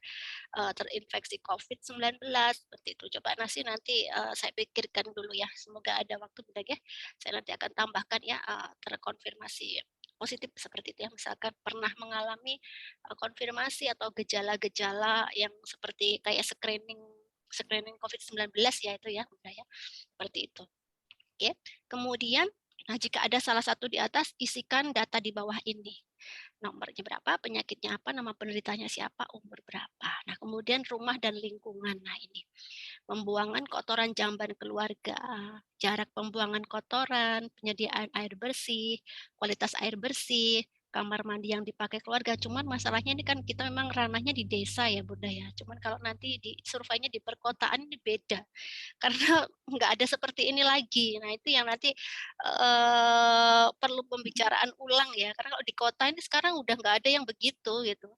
terinfeksi COVID-19 seperti itu. Coba nanti saya pikirkan dulu ya. Semoga ada waktu Bunda ya. Saya nanti akan tambahkan ya terkonfirmasi positif seperti itu ya, misalkan pernah mengalami konfirmasi atau gejala-gejala yang seperti kayak screening COVID-19 ya itu ya Bunda ya, seperti itu. Oke. Kemudian jika ada salah satu di atas, isikan data di bawah ini. Nomornya berapa, penyakitnya apa, nama penderitanya siapa, umur berapa. Nah, kemudian rumah dan lingkungan. Nah, ini pembuangan kotoran jamban keluarga, jarak pembuangan kotoran, penyediaan air bersih, kualitas air bersih, kamar mandi yang dipakai keluarga. Cuman masalahnya ini kan kita memang ranahnya di desa ya Bunda ya. Cuman kalau nanti di surveinya di perkotaan ini beda. Karena nggak ada seperti ini lagi. Nah, itu yang nanti perlu pembicaraan ulang ya. Karena kalau di kota ini sekarang udah nggak ada yang begitu gitu.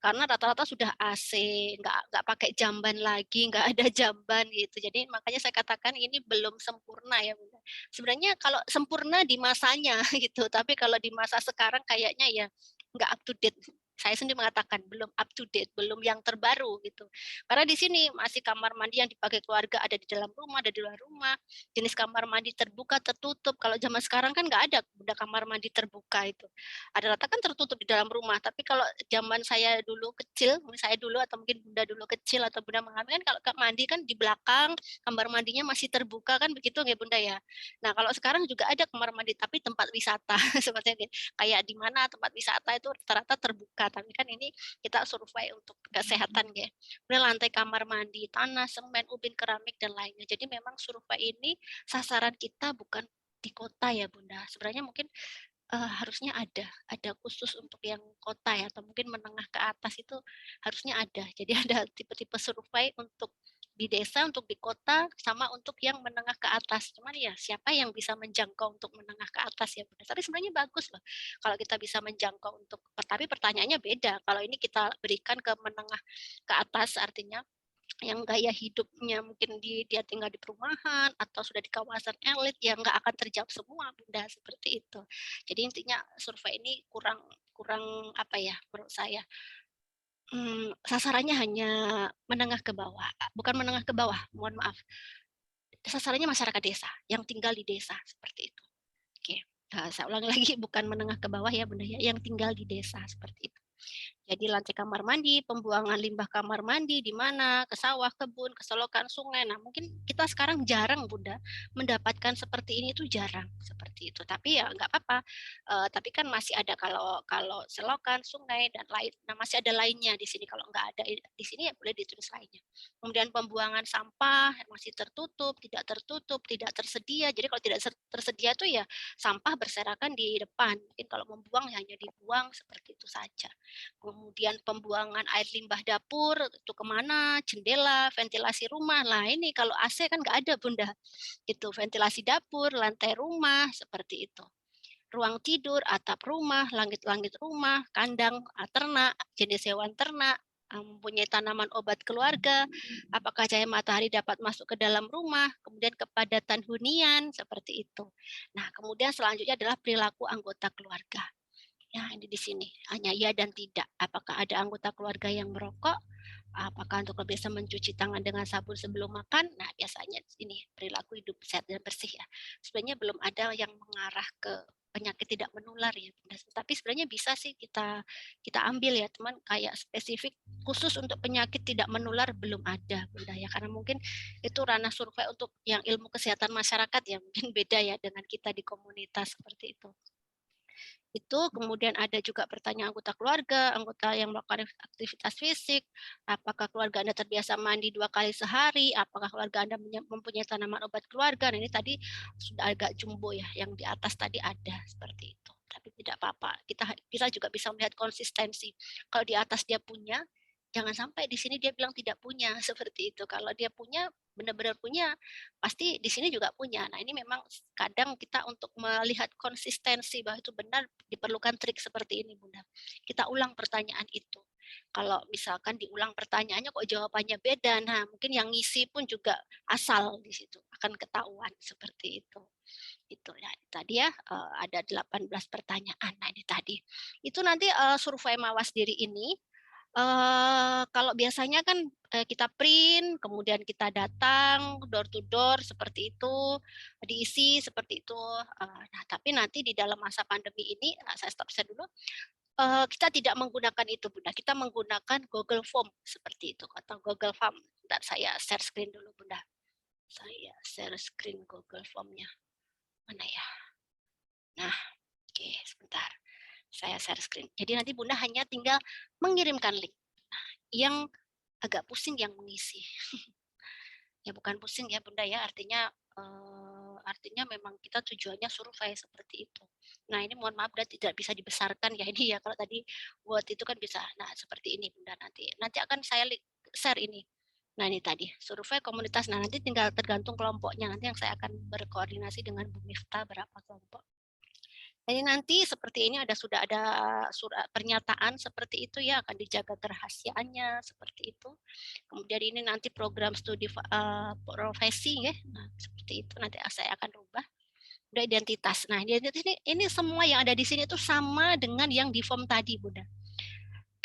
Karena rata-rata sudah AC, nggak pakai jamban lagi, nggak ada jamban gitu. Jadi makanya saya katakan ini belum sempurna ya Bunda. Sebenarnya kalau sempurna di masanya gitu, tapi kalau di masa sekarang kayaknya ya nggak up to date. saya sendiri mengatakan belum up to date, belum yang terbaru gitu. Karena di sini masih kamar mandi yang dipakai keluarga ada di dalam rumah, ada di luar rumah. Jenis kamar mandi terbuka, tertutup. Kalau zaman sekarang kan nggak ada udah kamar mandi terbuka itu. Ada rata kan tertutup di dalam rumah. Tapi kalau zaman saya dulu kecil, saya dulu atau mungkin bunda dulu kecil atau bunda mengalami kan kalau mandi kan di belakang kamar mandinya masih terbuka kan begitu nggak bunda ya. Nah kalau sekarang juga ada kamar mandi tapi tempat wisata seperti kayak di mana tempat wisata itu rata-rata terbuka. Tapi kan ini kita survei untuk kesehatan ya. Kemudian lantai kamar mandi, tanah, semen, ubin, keramik dan lainnya. Jadi memang survei ini sasaran kita bukan di kota ya Bunda. Sebenarnya mungkin harusnya ada khusus untuk yang kota ya atau mungkin menengah ke atas itu harusnya ada. Jadi ada tipe-tipe survei untuk di desa, untuk di kota, sama untuk yang menengah ke atas. Cuman ya siapa yang bisa menjangkau untuk menengah ke atas ya Bunda. Tapi sebenarnya bagus loh kalau kita bisa menjangkau untuk, tapi pertanyaannya beda. Kalau ini kita berikan ke menengah ke atas artinya yang gaya hidupnya mungkin dia tinggal di perumahan atau sudah di kawasan elit yang nggak akan terjawab semua Bunda seperti itu. Jadi intinya survei ini kurang kurang apa ya menurut saya. Sasarannya hanya menengah ke bawah, bukan menengah ke bawah, mohon maaf. Sasarannya masyarakat desa yang tinggal di desa seperti itu. Oke. Saya ulangi lagi bukan menengah ke bawah ya Bunda ya, yang tinggal di desa seperti itu. Jadi lantai kamar mandi, pembuangan limbah kamar mandi di mana, ke sawah, kebun, ke selokan sungai. Nah, mungkin kita sekarang jarang Bunda mendapatkan seperti ini itu jarang seperti itu. Tapi ya nggak apa-apa. Tapi kan masih ada kalau kalau selokan, sungai dan lain. Nah, masih ada lainnya di sini. Kalau nggak ada di sini ya boleh ditulis lainnya. Kemudian pembuangan sampah masih tertutup, tidak tersedia. Jadi kalau tidak tersedia itu ya sampah berserakan di depan. Mungkin kalau membuang hanya dibuang seperti itu saja. Kemudian pembuangan air limbah dapur itu kemana, jendela, ventilasi rumah. Nah ini kalau AC kan nggak ada Bunda. Itu ventilasi dapur, lantai rumah, seperti itu. Ruang tidur, atap rumah, langit-langit rumah, kandang ternak, jenis hewan ternak, mempunyai tanaman obat keluarga, apakah cahaya matahari dapat masuk ke dalam rumah, kemudian kepadatan hunian, seperti itu. Nah kemudian selanjutnya adalah perilaku anggota keluarga. Ya, ini di sini hanya iya dan tidak. Apakah ada anggota keluarga yang merokok? Apakah untuk biasa mencuci tangan dengan sabun sebelum makan? Nah, biasanya ini perilaku hidup sehat dan bersih ya. Sebenarnya belum ada yang mengarah ke penyakit tidak menular ya, Bunda. Tapi sebenarnya bisa sih kita ambil ya, teman kayak spesifik khusus untuk penyakit tidak menular belum ada, Bunda ya. Karena mungkin itu ranah survei untuk yang ilmu kesehatan masyarakat ya, mungkin beda ya dengan kita di komunitas seperti itu. Itu kemudian ada juga pertanyaan anggota keluarga, anggota yang melakukan aktivitas fisik, apakah keluarga Anda terbiasa mandi 2 kali sehari, apakah keluarga Anda mempunyai tanaman obat keluarga. Nah, ini tadi sudah agak jumbo ya, yang di atas tadi ada seperti itu. Tapi tidak apa-apa, kita juga bisa melihat konsistensi. Kalau di atas dia punya, jangan sampai di sini dia bilang tidak punya, seperti itu. Kalau dia punya, benar-benar punya, pasti di sini juga punya. Nah, ini memang kadang kita untuk melihat konsistensi bahwa itu benar diperlukan trik seperti ini, Bunda. Kita ulang pertanyaan itu. Kalau misalkan diulang pertanyaannya kok jawabannya beda, nah mungkin yang ngisi pun juga asal di situ akan ketahuan seperti itu. Itu ya tadi ya ada 18 pertanyaan. Nah, ini tadi. Itu nanti survei mawas diri ini kalau biasanya kan, kita print, kemudian kita datang door to door seperti itu, diisi seperti itu. Nah, tapi nanti di dalam masa pandemi ini, saya stop share dulu, kita tidak menggunakan itu, Bunda. Kita menggunakan Google Form seperti itu, atau Google Form. Bentar, saya share screen dulu, Bunda. Saya share screen Google Form-nya. Mana ya? Nah, oke, sebentar. Saya share screen. Jadi nanti Bunda hanya tinggal mengirimkan link. Nah, yang agak pusing yang mengisi. Ya bukan pusing ya Bunda ya, artinya memang kita tujuannya survei seperti itu. Nah ini mohon maaf dan tidak bisa dibesarkan ya ini ya, kalau tadi Word itu kan bisa. Nah seperti ini Bunda nanti akan saya share ini. Nah ini tadi survei komunitas. Nah nanti tinggal tergantung kelompoknya. Nanti yang saya akan berkoordinasi dengan Bu Miftah berapa kelompok. Jadi nanti seperti ini sudah ada surat pernyataan seperti itu ya, akan dijaga kerahasiaannya seperti itu. Kemudian ini nanti program studi profesi ya, nah, seperti itu nanti saya akan rubah. Udah identitas. Nah identitas ini semua yang ada di sini itu sama dengan yang di form tadi Bunda.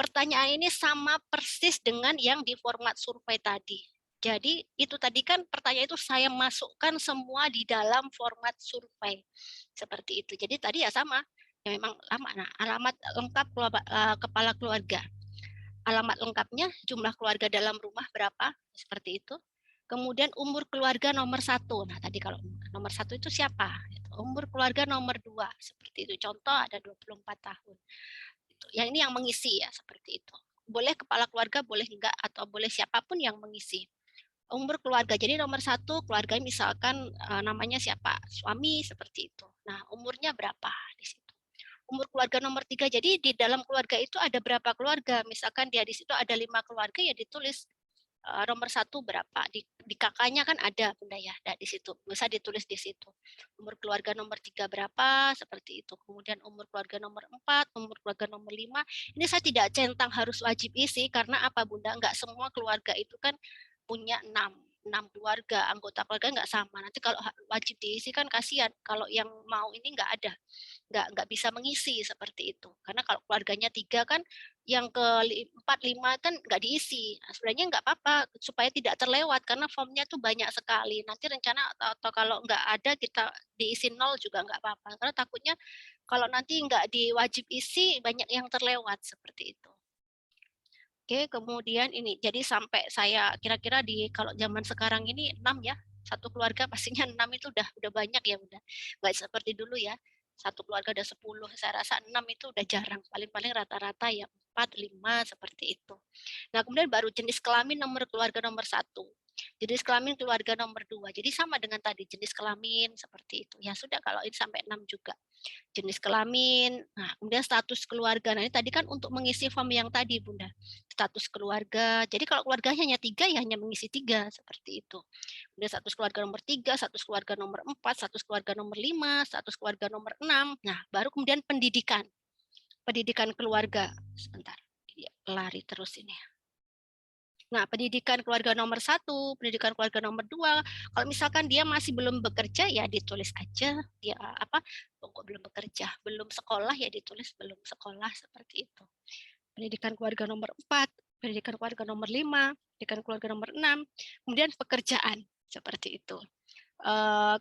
pertanyaan ini sama persis dengan yang di format survei tadi. Jadi itu tadi kan pertanyaan itu saya masukkan semua di dalam format survei. Seperti itu. Jadi tadi ya sama. Ya memang lama. Nah, alamat lengkap kepala keluarga. Alamat lengkapnya, jumlah keluarga dalam rumah berapa, seperti itu. Kemudian umur keluarga nomor 1. Nah, tadi kalau nomor 1 itu siapa? Umur keluarga nomor 2, seperti itu. Contoh ada 24 tahun. Yang ini yang mengisi ya, seperti itu. Boleh kepala keluarga, boleh enggak, atau boleh siapapun yang mengisi. Umur keluarga, jadi nomor 1 keluarga misalkan namanya siapa? Suami, seperti itu. Nah, umurnya berapa di situ. Umur keluarga nomor 3, jadi di dalam keluarga itu ada berapa keluarga, misalkan dia di situ ada 5 keluarga, ya ditulis nomor 1 berapa, di kakaknya kan ada Bunda ya, di situ bisa ditulis di situ. Umur keluarga nomor 3 berapa, seperti itu. Kemudian umur keluarga nomor 4, umur keluarga nomor 5, ini saya tidak centang harus wajib isi, karena apa Bunda, enggak semua keluarga itu kan punya 6 keluarga, anggota keluarga nggak sama. Nanti kalau wajib diisi kan kasihan, kalau yang mau ini nggak ada. Nggak bisa mengisi seperti itu. Karena kalau keluarganya 3 kan, yang ke 4, 5 kan nggak diisi. Nah, sebenarnya nggak apa-apa, supaya tidak terlewat, karena formnya tuh banyak sekali. Nanti rencana atau kalau nggak ada kita diisi 0 juga nggak apa-apa. Karena takutnya kalau nanti nggak diwajib isi, banyak yang terlewat, seperti itu. Oke, kemudian ini, jadi sampai saya kira-kira kalau zaman sekarang ini 6 ya, satu keluarga pastinya 6 itu udah banyak ya Bunda. Nggak seperti dulu ya, satu keluarga udah 10, saya rasa 6 itu udah jarang, paling-paling rata-rata ya 4, 5 seperti itu. Nah, kemudian baru jenis kelamin nomor keluarga nomor 1. Jenis kelamin keluarga nomor 2. Jadi sama dengan tadi jenis kelamin seperti itu. Ya sudah kalau ini sampai 6 juga. Jenis kelamin, nah kemudian status keluarga. Nah ini tadi kan untuk mengisi form yang tadi Bunda, status keluarga. Jadi kalau keluarganya hanya 3 ya hanya mengisi 3 seperti itu. Kemudian status keluarga nomor 3, status keluarga nomor 4, status keluarga nomor 5, status keluarga nomor 6. Nah baru kemudian pendidikan. Pendidikan keluarga. Sebentar, lari terus ini. Nah, pendidikan keluarga nomor 1, pendidikan keluarga nomor 2, kalau misalkan dia masih belum bekerja, ya ditulis aja dia kok belum bekerja, belum sekolah ya ditulis belum sekolah, seperti itu. Pendidikan keluarga nomor 4, pendidikan keluarga nomor 5, pendidikan keluarga nomor 6, kemudian pekerjaan, seperti itu.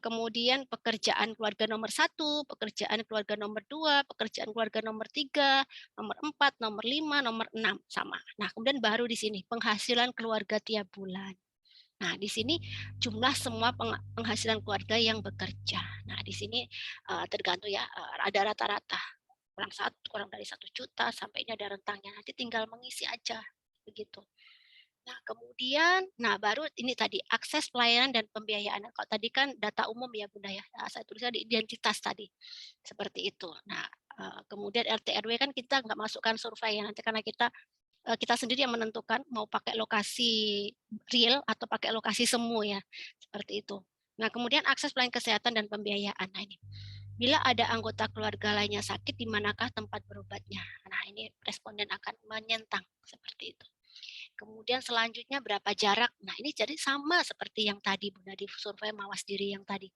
Kemudian pekerjaan keluarga nomor 1, pekerjaan keluarga nomor 2, pekerjaan keluarga nomor 3, nomor 4, nomor 5, nomor 6 sama. Nah, kemudian baru di sini penghasilan keluarga tiap bulan. Nah, di sini jumlah semua penghasilan keluarga yang bekerja. Nah, di sini tergantung ya, ada rata-rata. Kurang dari 1 juta sampai ini ada rentangnya. Nanti tinggal mengisi aja begitu. Nah, kemudian, baru ini tadi akses pelayanan dan pembiayaan. Kalau tadi kan data umum ya Bunda ya, saya tulisnya di identitas tadi, seperti itu. Nah, kemudian RT RW kan kita nggak masukkan survei ya, nanti karena kita sendiri yang menentukan mau pakai lokasi real atau pakai lokasi semu ya, seperti itu. Nah, kemudian akses pelayanan kesehatan dan pembiayaan. Nah ini, bila ada anggota keluarga lainnya sakit, di manakah tempat berobatnya? Nah ini responden akan menyentang seperti itu. Kemudian selanjutnya berapa jarak. Nah ini jadi sama seperti yang tadi Bunda di survei mawas diri yang tadi.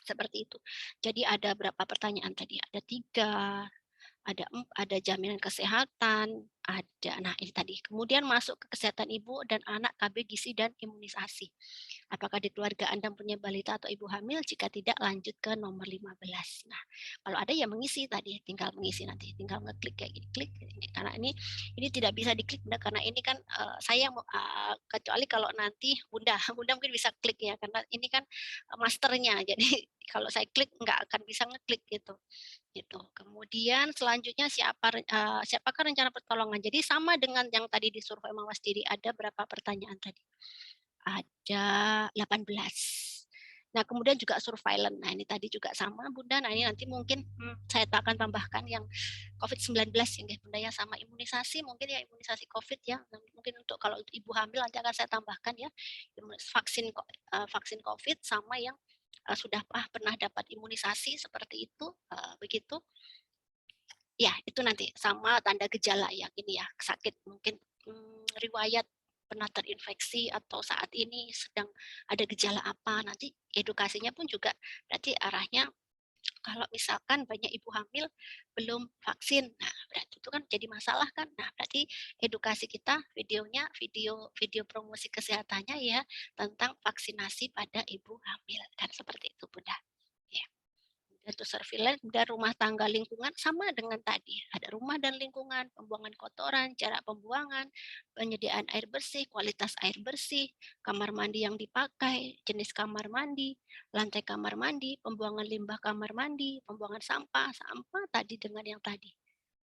Seperti itu. Jadi ada berapa pertanyaan tadi? Ada 3, ada jaminan kesehatan, ada. Nah ini tadi. Kemudian masuk ke kesehatan ibu dan anak, KB, gizi, dan imunisasi. Apakah di keluarga Anda punya balita atau ibu hamil? Jika tidak, lanjut ke nomor 15. Nah, kalau ada ya mengisi tadi, tinggal mengisi nanti, tinggal ngeklik kayak gini, klik. Karena ini tidak bisa diklik Bunda, karena ini kan saya kecuali kalau nanti Bunda mungkin bisa klik ya, karena ini kan masternya. Jadi kalau saya klik nggak akan bisa ngeklik gitu. Gitu. Kemudian selanjutnya siapakah rencana pertolongan? Jadi sama dengan yang tadi di survei mawas diri, ada berapa pertanyaan tadi? Ada 18. Nah, kemudian juga surveillance. Nah, ini tadi juga sama, Bunda. Nah, ini nanti mungkin saya akan tambahkan yang COVID-19 ya, Bunda ya, sama imunisasi, mungkin ya imunisasi COVID ya. Mungkin untuk kalau ibu hamil nanti akan saya tambahkan ya, vaksin COVID sama yang sudah pernah dapat imunisasi seperti itu, begitu. Ya, itu nanti sama tanda gejala ya, ini ya, sakit mungkin riwayat pernah terinfeksi atau saat ini sedang ada gejala apa, nanti edukasinya pun juga berarti arahnya kalau misalkan banyak ibu hamil belum vaksin. Nah, berarti itu kan jadi masalah kan. Nah, berarti edukasi kita videonya video promosi kesehatannya ya tentang vaksinasi pada ibu hamil. Kan seperti itu, Bunda. Ya. Untuk surveillance dan rumah tangga lingkungan sama dengan tadi. Ada rumah dan lingkungan, pembuangan kotoran, jarak pembuangan, penyediaan air bersih, kualitas air bersih, kamar mandi yang dipakai, jenis kamar mandi, lantai kamar mandi, pembuangan limbah kamar mandi, pembuangan sampah tadi dengan yang tadi.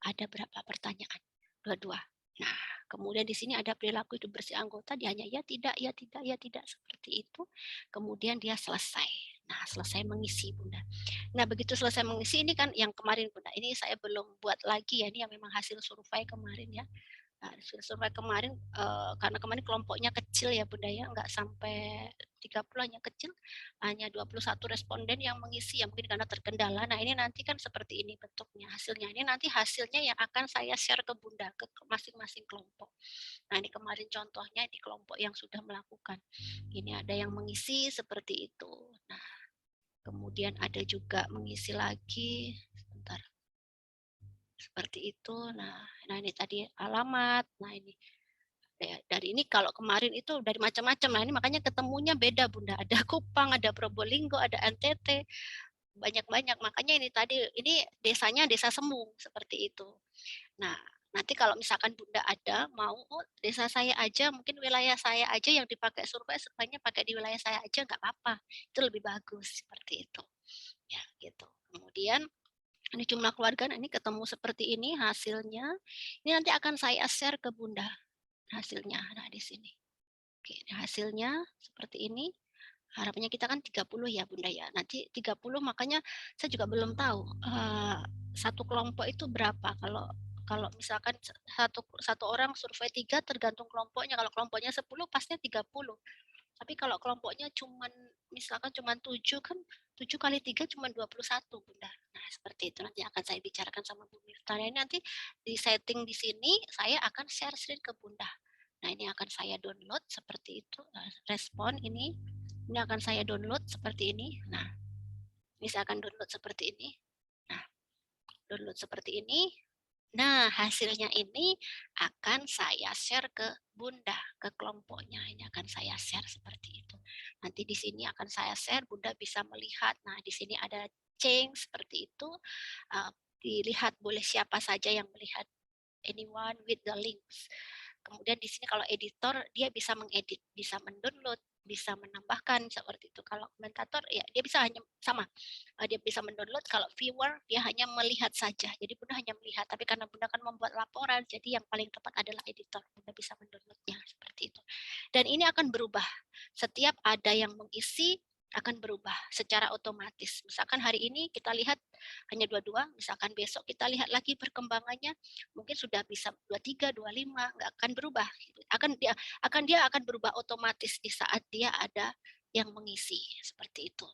Ada berapa pertanyaan? Dua-dua. Nah, kemudian di sini ada perilaku hidup bersih anggota, dia hanya ya tidak, ya tidak, ya tidak, seperti itu. Kemudian dia selesai. Nah, selesai mengisi, Bunda. Nah, begitu selesai mengisi ini kan yang kemarin, Bunda. Ini saya belum buat lagi ya, ini yang memang hasil survei kemarin ya. Nah, hasil survei kemarin karena kemarin kelompoknya kecil ya, Bunda ya, nggak sampai 30, hanya kecil, hanya 21 responden yang mengisi ya, mungkin karena terkendala. Nah, ini nanti kan seperti ini bentuknya hasilnya. Ini nanti hasilnya yang akan saya share ke Bunda ke masing-masing kelompok. Nah, ini kemarin contohnya di kelompok yang sudah melakukan. Ini ada yang mengisi seperti itu. Nah, kemudian ada juga mengisi lagi, sebentar, seperti itu. Nah ini tadi alamat. Nah ini dari ini kalau kemarin itu dari macam-macam. Nah ini makanya ketemunya beda, Bunda. Ada Kupang, ada Probolinggo, ada NTT, banyak-banyak. Makanya ini tadi ini desanya desa Semung seperti itu. Nah nanti kalau misalkan Bunda ada mau desa saya aja, mungkin wilayah saya aja yang dipakai surveinya pakai di wilayah saya aja nggak apa-apa. Itu lebih bagus seperti itu. Ya, gitu. Kemudian ini jumlah keluarga, nah ini ketemu seperti ini hasilnya. Ini nanti akan saya share ke Bunda hasilnya. Nah, di sini. Oke, hasilnya seperti ini. Harapannya kita kan 30 ya, Bunda ya. Nanti 30 makanya saya juga belum tahu satu kelompok itu berapa. Kalau misalkan satu orang survei 3 tergantung kelompoknya. Kalau kelompoknya 10 pasnya 30. Tapi kalau kelompoknya misalkan cuman 7 kan 7 kali 3 cuma 21, Bunda. Nah, seperti itu nanti akan saya bicarakan sama Bu Mirta. Nah, ini nanti di setting di sini saya akan share screen ke Bunda. Nah, ini akan saya download seperti itu. Respon ini akan saya download seperti ini. Nah, ini saya akan download seperti ini. Nah, download seperti ini. Nah, hasilnya ini akan saya share ke Bunda, ke kelompoknya. Ini akan saya share seperti itu. Nanti di sini akan saya share, Bunda bisa melihat. Nah, di sini ada change seperti itu. Dilihat boleh siapa saja yang melihat, anyone with the links. Kemudian di sini kalau editor dia bisa mengedit, bisa mendownload, bisa menambahkan seperti itu. Kalau komentator ya dia bisa hanya sama, dia bisa mendownload. Kalau viewer dia hanya melihat saja. Jadi Bunda hanya melihat. Tapi karena Bunda kan membuat laporan, jadi yang paling tepat adalah editor. Bunda bisa mendownloadnya seperti itu. Dan ini akan berubah. Setiap ada yang mengisi akan berubah secara otomatis. Misalkan hari ini kita lihat hanya 22, misalkan besok kita lihat lagi perkembangannya, mungkin sudah bisa 23, 25, nggak akan berubah. Dia akan berubah otomatis di saat dia ada yang mengisi seperti itu.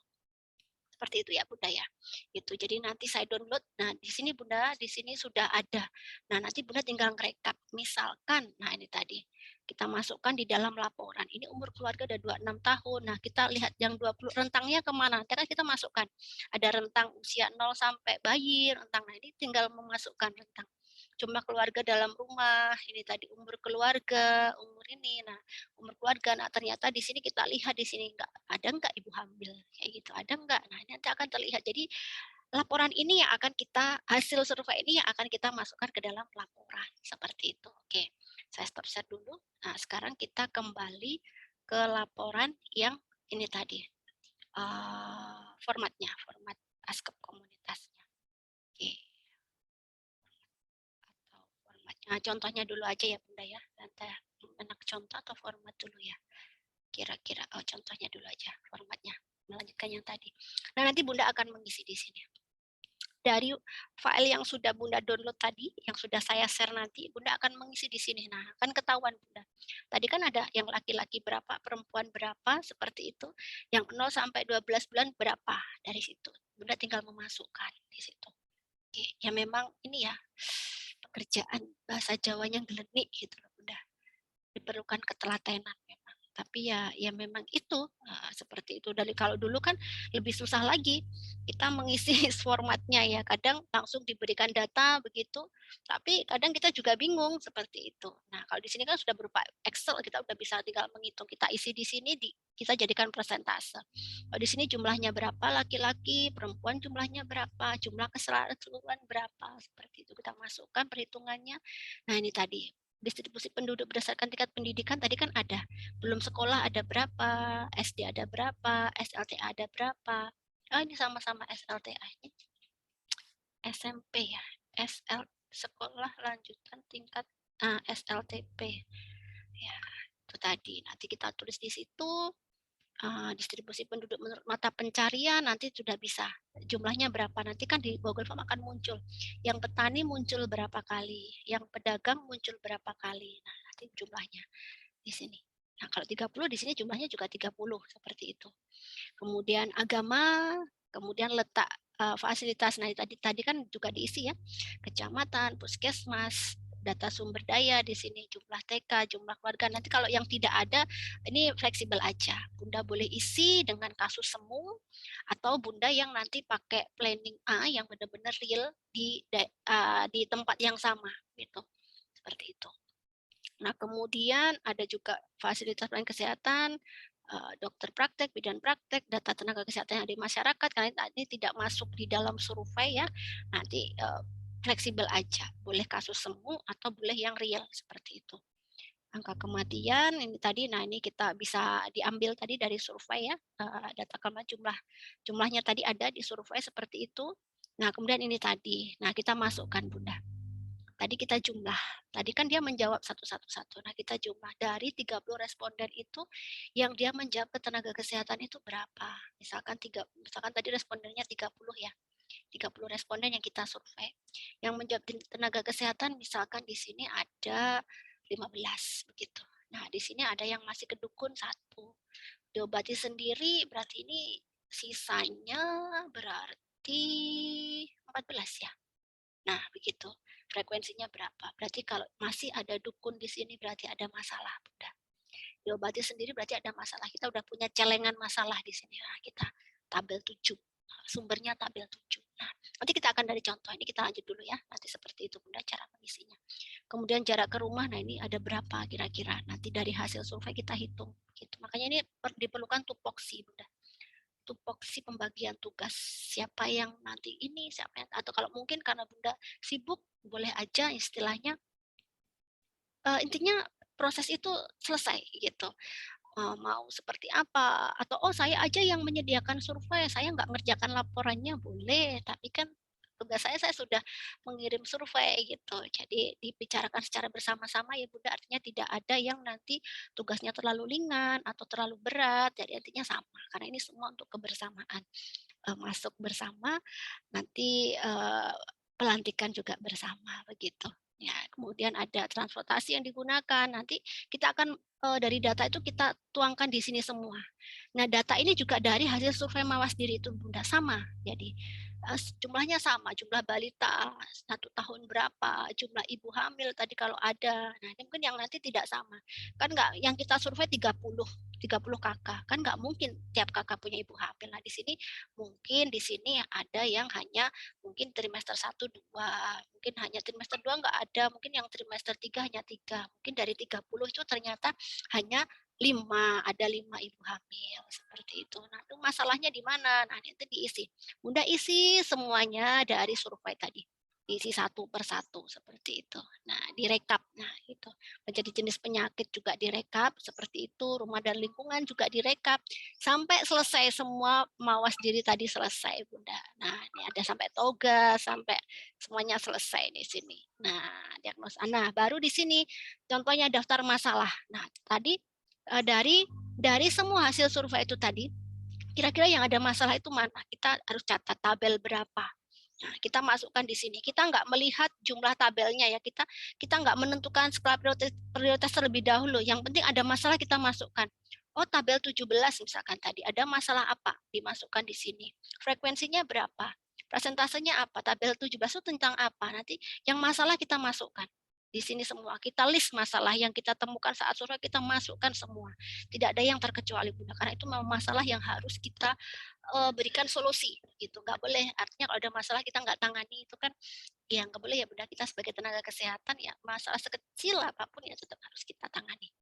Seperti itu ya, Bunda ya. Itu. Jadi nanti saya download. Nah, di sini Bunda, di sini sudah ada. Nah, nanti Bunda tinggal ngerekap. Misalkan, nah ini tadi kita masukkan di dalam laporan. Ini umur keluarga ada 26 tahun. Nah, kita lihat yang 20 rentangnya kemana? Nanti kan kita masukkan. Ada rentang usia 0 sampai bayi, rentang. Nah, ini tinggal memasukkan rentang jumlah keluarga dalam rumah, ini tadi umur keluarga, umur ini. Nah, umur keluarga. Nah, ternyata di sini kita lihat di sini enggak ibu hamil kayak gitu. Ada enggak? Nah, nanti akan terlihat. Jadi laporan ini yang akan kita hasil survei ini yang akan kita masukkan ke dalam laporan seperti itu. Oke. Saya stop share dulu. Nah, sekarang kita kembali ke laporan yang ini tadi. Format ASKEP komunitasnya. Oke. Nah, contohnya dulu aja ya Bunda ya. Nanti enak contoh atau format dulu ya. Kira-kira contohnya dulu aja formatnya. Melanjutkan yang tadi. Nah, nanti Bunda akan mengisi di sini. Dari file yang sudah Bunda download tadi, yang sudah saya share nanti, Bunda akan mengisi di sini. Nah, kan ketahuan Bunda. Tadi kan ada yang laki-laki berapa, perempuan berapa, seperti itu. Yang 0 sampai 12 bulan berapa dari situ. Bunda tinggal memasukkan di situ. Oke, ya memang ini ya pekerjaan bahasa Jawanya gelenik gitu loh Bunda. Diperlukan ketelatenan memang. Tapi ya memang itu seperti itu. Dari kalau dulu kan lebih susah lagi kita mengisi formatnya ya. Kadang langsung diberikan data begitu, tapi kadang kita juga bingung seperti itu. Nah, kalau di sini kan sudah berupa Excel, kita udah bisa tinggal menghitung. Kita isi di sini, kita jadikan persentase. Kalau di sini jumlahnya berapa laki-laki, perempuan jumlahnya berapa, jumlah keseluruhan berapa, seperti itu kita masukkan perhitungannya. Nah, ini tadi distribusi penduduk berdasarkan tingkat pendidikan tadi kan ada. Belum sekolah ada berapa, SD ada berapa, SLTA ada berapa. Oh, ini sama-sama SLTA ini. SMP ya. Sekolah lanjutan tingkat SLTP. Ya, itu tadi. Nanti kita tulis di situ distribusi penduduk menurut mata pencarian, nanti sudah bisa jumlahnya berapa, nanti kan di Google Form akan muncul yang petani muncul berapa kali, yang pedagang muncul berapa kali. Nah, nanti jumlahnya di sini. Nah, kalau 30 di sini jumlahnya juga 30 seperti itu. Kemudian agama, kemudian letak fasilitas. Nah, tadi kan juga diisi ya. Kecamatan, puskesmas, data sumber daya di sini, jumlah TK, jumlah keluarga. Nanti kalau yang tidak ada, ini fleksibel aja. Bunda boleh isi dengan kasus semu, atau Bunda yang nanti pakai planning A yang benar-benar real di tempat yang sama, gitu. Seperti itu. Nah, kemudian ada juga fasilitas pelayanan kesehatan, dokter praktek, bidan praktek, data tenaga kesehatan yang di masyarakat, karena ini tidak masuk di dalam survei ya. Nanti fleksibel aja, boleh kasus semu atau boleh yang real seperti itu. Angka kematian ini tadi, nah ini kita bisa diambil tadi dari survei ya, data kematian jumlahnya tadi ada di survei seperti itu. Nah, kemudian ini tadi, nah kita masukkan Bunda. Tadi kita jumlah, tadi kan dia menjawab satu-satu. Nah, kita jumlah dari 30 responden itu yang dia menjawab ke tenaga kesehatan itu berapa. Misalkan tadi respondennya 30 ya. 30 responden yang kita survei. Yang menjawab tenaga kesehatan misalkan di sini ada 15 begitu. Nah, di sini ada yang masih kedukun 1. Diobati sendiri berarti ini sisanya berarti 14 ya. Nah, begitu. Frekuensinya berapa? Berarti kalau masih ada dukun di sini berarti ada masalah, Bunda. Diobati sendiri berarti ada masalah. Kita udah punya celengan masalah di sini. Nah, kita tabel 7. Sumbernya tabel 7. Nah, nanti kita akan dari contoh. Ini kita lanjut dulu ya. Nanti seperti itu Bunda cara mengisinya. Kemudian jarak ke rumah, nah ini ada berapa kira-kira. Nanti dari hasil survei kita hitung. Gitu. Makanya ini diperlukan tupoksi, Bunda. Tupoksi pembagian tugas, siapa yang nanti ini, siapa yang, atau kalau mungkin karena Bunda sibuk, boleh aja istilahnya intinya proses itu selesai gitu. Mau seperti apa, atau saya aja yang menyediakan survei, saya nggak ngerjakan laporannya, boleh, tapi kan tugas saya sudah mengirim survei gitu. Jadi dibicarakan secara bersama-sama ya Bunda, artinya tidak ada yang nanti tugasnya terlalu ringan atau terlalu berat, jadi artinya sama, karena ini semua untuk kebersamaan. Masuk bersama, nanti pelantikan juga bersama begitu. Ya, kemudian ada transportasi yang digunakan. Nanti kita akan dari data itu kita tuangkan di sini semua. Nah, data ini juga dari hasil survei mawas diri itu Bunda sama. Jadi jumlahnya sama, jumlah balita 1 tahun berapa, jumlah ibu hamil tadi kalau ada. Nah, ini mungkin yang nanti tidak sama. Kan enggak yang kita survei 30 kakak. Kan enggak mungkin tiap kakak punya ibu hamil. Nah, di sini mungkin di sini ada yang hanya mungkin trimester 1 2, mungkin hanya trimester 2 enggak ada, mungkin yang trimester 3 hanya 3. Mungkin dari 30 itu ternyata hanya 5, ada 5 ibu hamil seperti itu. Nah, itu masalahnya di mana? Nah, nanti diisi. Bunda isi semuanya dari survei tadi. Diisi satu per satu seperti itu. Nah, direkap. Nah, itu. Menjadi jenis penyakit juga direkap seperti itu. Rumah dan lingkungan juga direkap sampai selesai semua mawas diri tadi selesai, Bunda. Nah, ini ada sampai toga, sampai semuanya selesai di sini. Nah, diagnosa. Nah, baru di sini contohnya daftar masalah. Nah, tadi dari semua hasil survei itu tadi, kira-kira yang ada masalah itu mana? Kita harus catat tabel berapa. Nah, kita masukkan di sini. Kita nggak melihat jumlah tabelnya ya. Kita nggak menentukan skala prioritas terlebih dahulu. Yang penting ada masalah kita masukkan. Oh, tabel 17 misalkan tadi. Ada masalah apa? Dimasukkan di sini. Frekuensinya berapa? Presentasenya apa? Tabel 17 itu tentang apa? Nanti yang masalah kita masukkan. Di sini semua kita list masalah yang kita temukan saat survei, kita masukkan semua. Tidak ada yang terkecuali Bunda, karena itu memang masalah yang harus kita berikan solusi gitu. Nggak boleh, artinya kalau ada masalah kita nggak tangani itu kan ya nggak boleh ya Bunda. Kita sebagai tenaga kesehatan ya masalah sekecil apapun ya tetap harus kita tangani.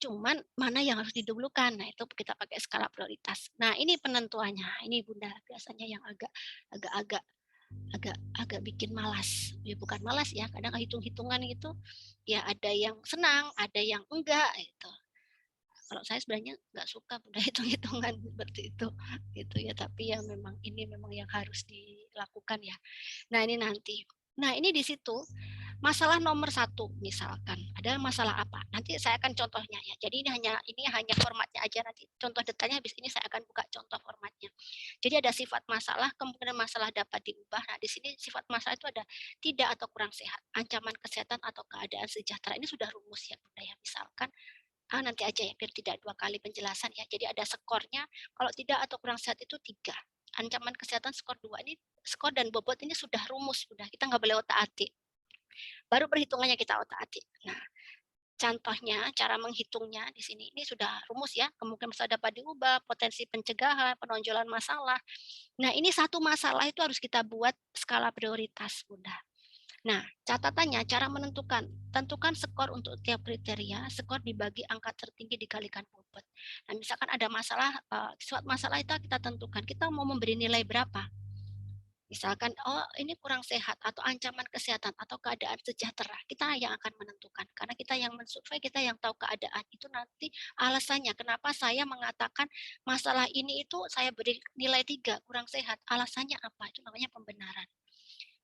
Cuman mana yang harus didahulukan, nah itu kita pakai skala prioritas. Nah ini penentuannya, ini Bunda biasanya yang agak agak bikin malas. Ya bukan malas ya, kadang hitung-hitungan gitu, ya ada yang senang, ada yang enggak gitu. Kalau saya sebenarnya nggak suka Bunda hitung-hitungan seperti itu, gitu ya. Tapi ya memang ini memang yang harus dilakukan ya. Nah ini nanti. Nah ini di situ masalah nomor 1 misalkan ada masalah apa? Nanti saya akan contohnya ya. Jadi ini hanya formatnya aja, nanti contoh detailnya habis ini saya akan buka contoh formatnya. Jadi ada sifat masalah, kemungkinan masalah dapat diubah. Nah di sini sifat masalah itu ada tidak atau kurang sehat, ancaman kesehatan atau keadaan sejahtera. Ini sudah rumus ya Bunda ya. Misalkan nanti aja ya biar tidak 2 kali penjelasan ya. Jadi ada skornya, kalau tidak atau kurang sehat itu 3. Ancaman kesehatan skor 2. Ini skor dan bobot ini sudah rumus, sudah kita nggak boleh otak-atik. Baru perhitungannya kita otak-atik. Nah, contohnya cara menghitungnya di sini ini sudah rumus ya, kemungkinan masalah dapat diubah, potensi pencegahan, penonjolan masalah. Nah, ini satu masalah itu harus kita buat skala prioritas, Bunda. Nah, catatannya cara menentukan, tentukan skor untuk tiap kriteria, skor dibagi angka tertinggi dikalikan bobot. Nah, misalkan ada masalah, suatu masalah itu kita tentukan, kita mau memberi nilai berapa. Misalkan, oh ini kurang sehat, atau ancaman kesehatan, atau keadaan sejahtera, kita yang akan menentukan. Karena kita yang mensurvei, kita yang tahu keadaan. Itu nanti alasannya, kenapa saya mengatakan masalah ini itu saya beri nilai 3, kurang sehat. Alasannya apa? Itu namanya pembenaran.